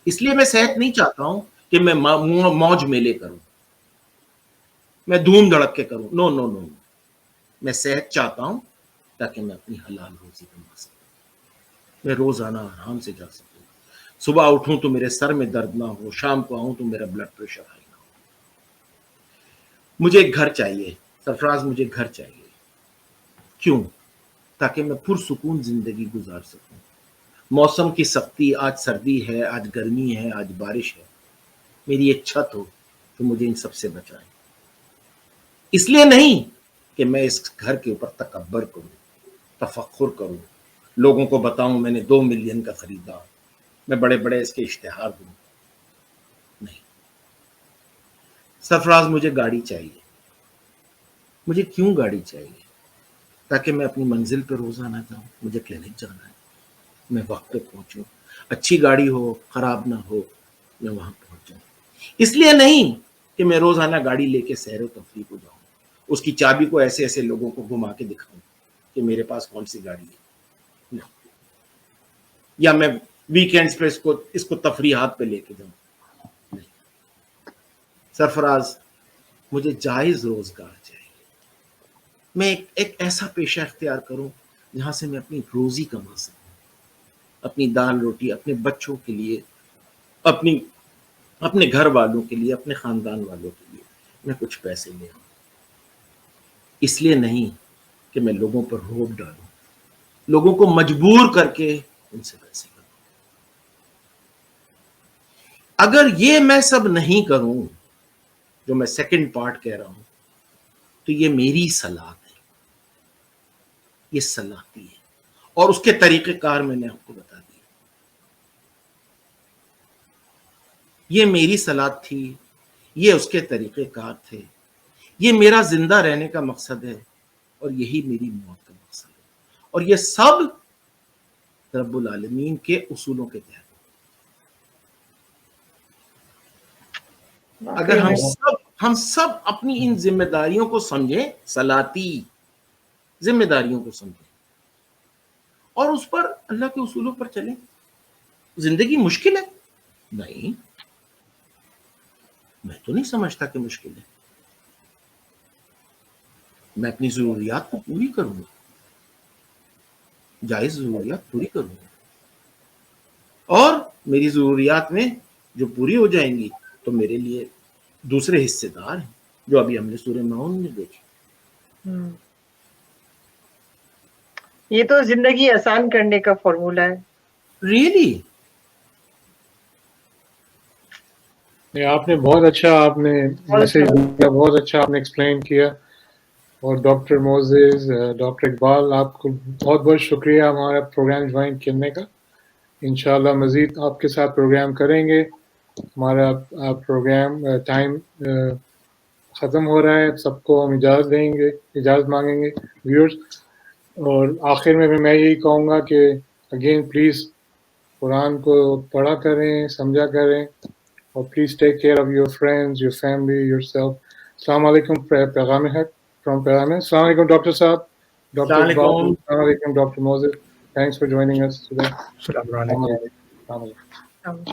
اس لیے میں صحت نہیں چاہتا ہوں کہ میں موج میلے کروں, میں دھوم دھڑک کے کروں. نو نو نو, میں صحت چاہتا ہوں تاکہ میں اپنی حلال روزی کما سکوں, میں روزانہ آرام سے جا سکوں. صبح اٹھوں تو میرے سر میں درد نہ ہو, شام کو آؤں تو میرا بلڈ پریشر ہائی نہ ہو. مجھے ایک گھر چاہیے سرفراز, مجھے گھر چاہیے. کیوں؟ تاکہ میں پرسکون زندگی گزار سکوں. موسم کی سختی, آج سردی ہے, آج گرمی ہے, آج بارش ہے, میری ایک چھت ہو تو مجھے ان سب سے بچائے. اس لیے نہیں کہ میں اس گھر کے اوپر تکبر کروں, تفخر کروں, لوگوں کو بتاؤں میں نے 2 ملین کا خریدا, میں بڑے بڑے اس کے اشتہار دوں. نہیں. سرفراز مجھے گاڑی چاہیے. مجھے کیوں گاڑی چاہیے؟ تاکہ میں اپنی منزل پہ روزانہ جاؤں. مجھے کلینک جانا ہے, میں وقت پہ پہنچوں. اچھی گاڑی ہو, خراب نہ ہو, میں وہاں پہنچ جاؤں. اس لیے نہیں کہ میں روزانہ گاڑی لے کے سیر و تفریح کو جاؤں, اس کی چابی کو ایسے ایسے لوگوں کو گھما کے دکھاؤں کہ میرے پاس کون سی گاڑی ہے. No. یا میں ویکینڈز پہ اس کو تفریحات پہ لے کے جاؤں. نہیں. سرفراز مجھے جائز روزگار چاہیے. میں ایک ایسا پیشہ اختیار کروں جہاں سے میں اپنی روزی کما سکوں, اپنی دال روٹی اپنے بچوں کے لیے, اپنے گھر والوں کے لیے, اپنے خاندان والوں کے لیے میں کچھ پیسے لے آؤں. اس لیے نہیں کہ میں لوگوں پر روب ڈالوں, لوگوں کو مجبور کر کے ان سے پیسے کروں. اگر یہ میں سب نہیں کروں جو میں سیکنڈ پارٹ کہہ رہا ہوں, تو یہ میری صلاحت ہے, یہ صلاحتی ہے, اور اس کے طریقہ کار میں نے آپ کو بتا دیا. یہ میری صلاحت تھی, یہ اس کے طریقہ کار تھے, یہ میرا زندہ رہنے کا مقصد ہے, اور یہی میری موت کا مقصد ہے. اور یہ سب رب العالمین کے اصولوں کے تحت. اگر ہم سب اپنی ان ذمہ داریوں کو سمجھیں, صلاحتی ذمہ داریوں کو سمجھیں, اور اس پر اللہ کے اصولوں پر چلیں, زندگی مشکل ہے؟ نہیں, میں تو نہیں سمجھتا کہ مشکل ہے. میں اپنی ضروریات کو پوری کروں گا, جائز ضروریات پوری کروں گا, اور میری ضروریات میں جو پوری ہو جائیں گی تو میرے لیے دوسرے حصے دار ہیں, جو ابھی ہم نے سورہ معون میں دیکھے. یہ تو زندگی آسان کرنے کا فارمولا ہے. ریئلی آپ نے بہت اچھا آپ نے میسج دیا, بہت اچھا آپ نے ایکسپلین کیا. اور ڈاکٹر موزز, ڈاکٹر اقبال, آپ کو بہت بہت شکریہ ہمارا پروگرام جوائن کرنے کا. انشاءاللہ مزید آپ کے ساتھ پروگرام کریں گے. ہمارا پروگرام ٹائم ختم ہو رہا ہے, سب کو ہم اجازت مانگیں گے ویورز. اور آخر میں بھی میں یہی کہوں گا کہ اگین پلیز قرآن کو پڑھا کریں, سمجھا کریں, اور please take care of your friends, your family, your self. السلام علیکم پیغام حق فرام پیغام. السلام علیکم ڈاکٹر صاحب, ڈاکٹر اقبال, السلام علیکم doctor Moses. Thanks for joining us today. السلام علیکم. السلام علیکم.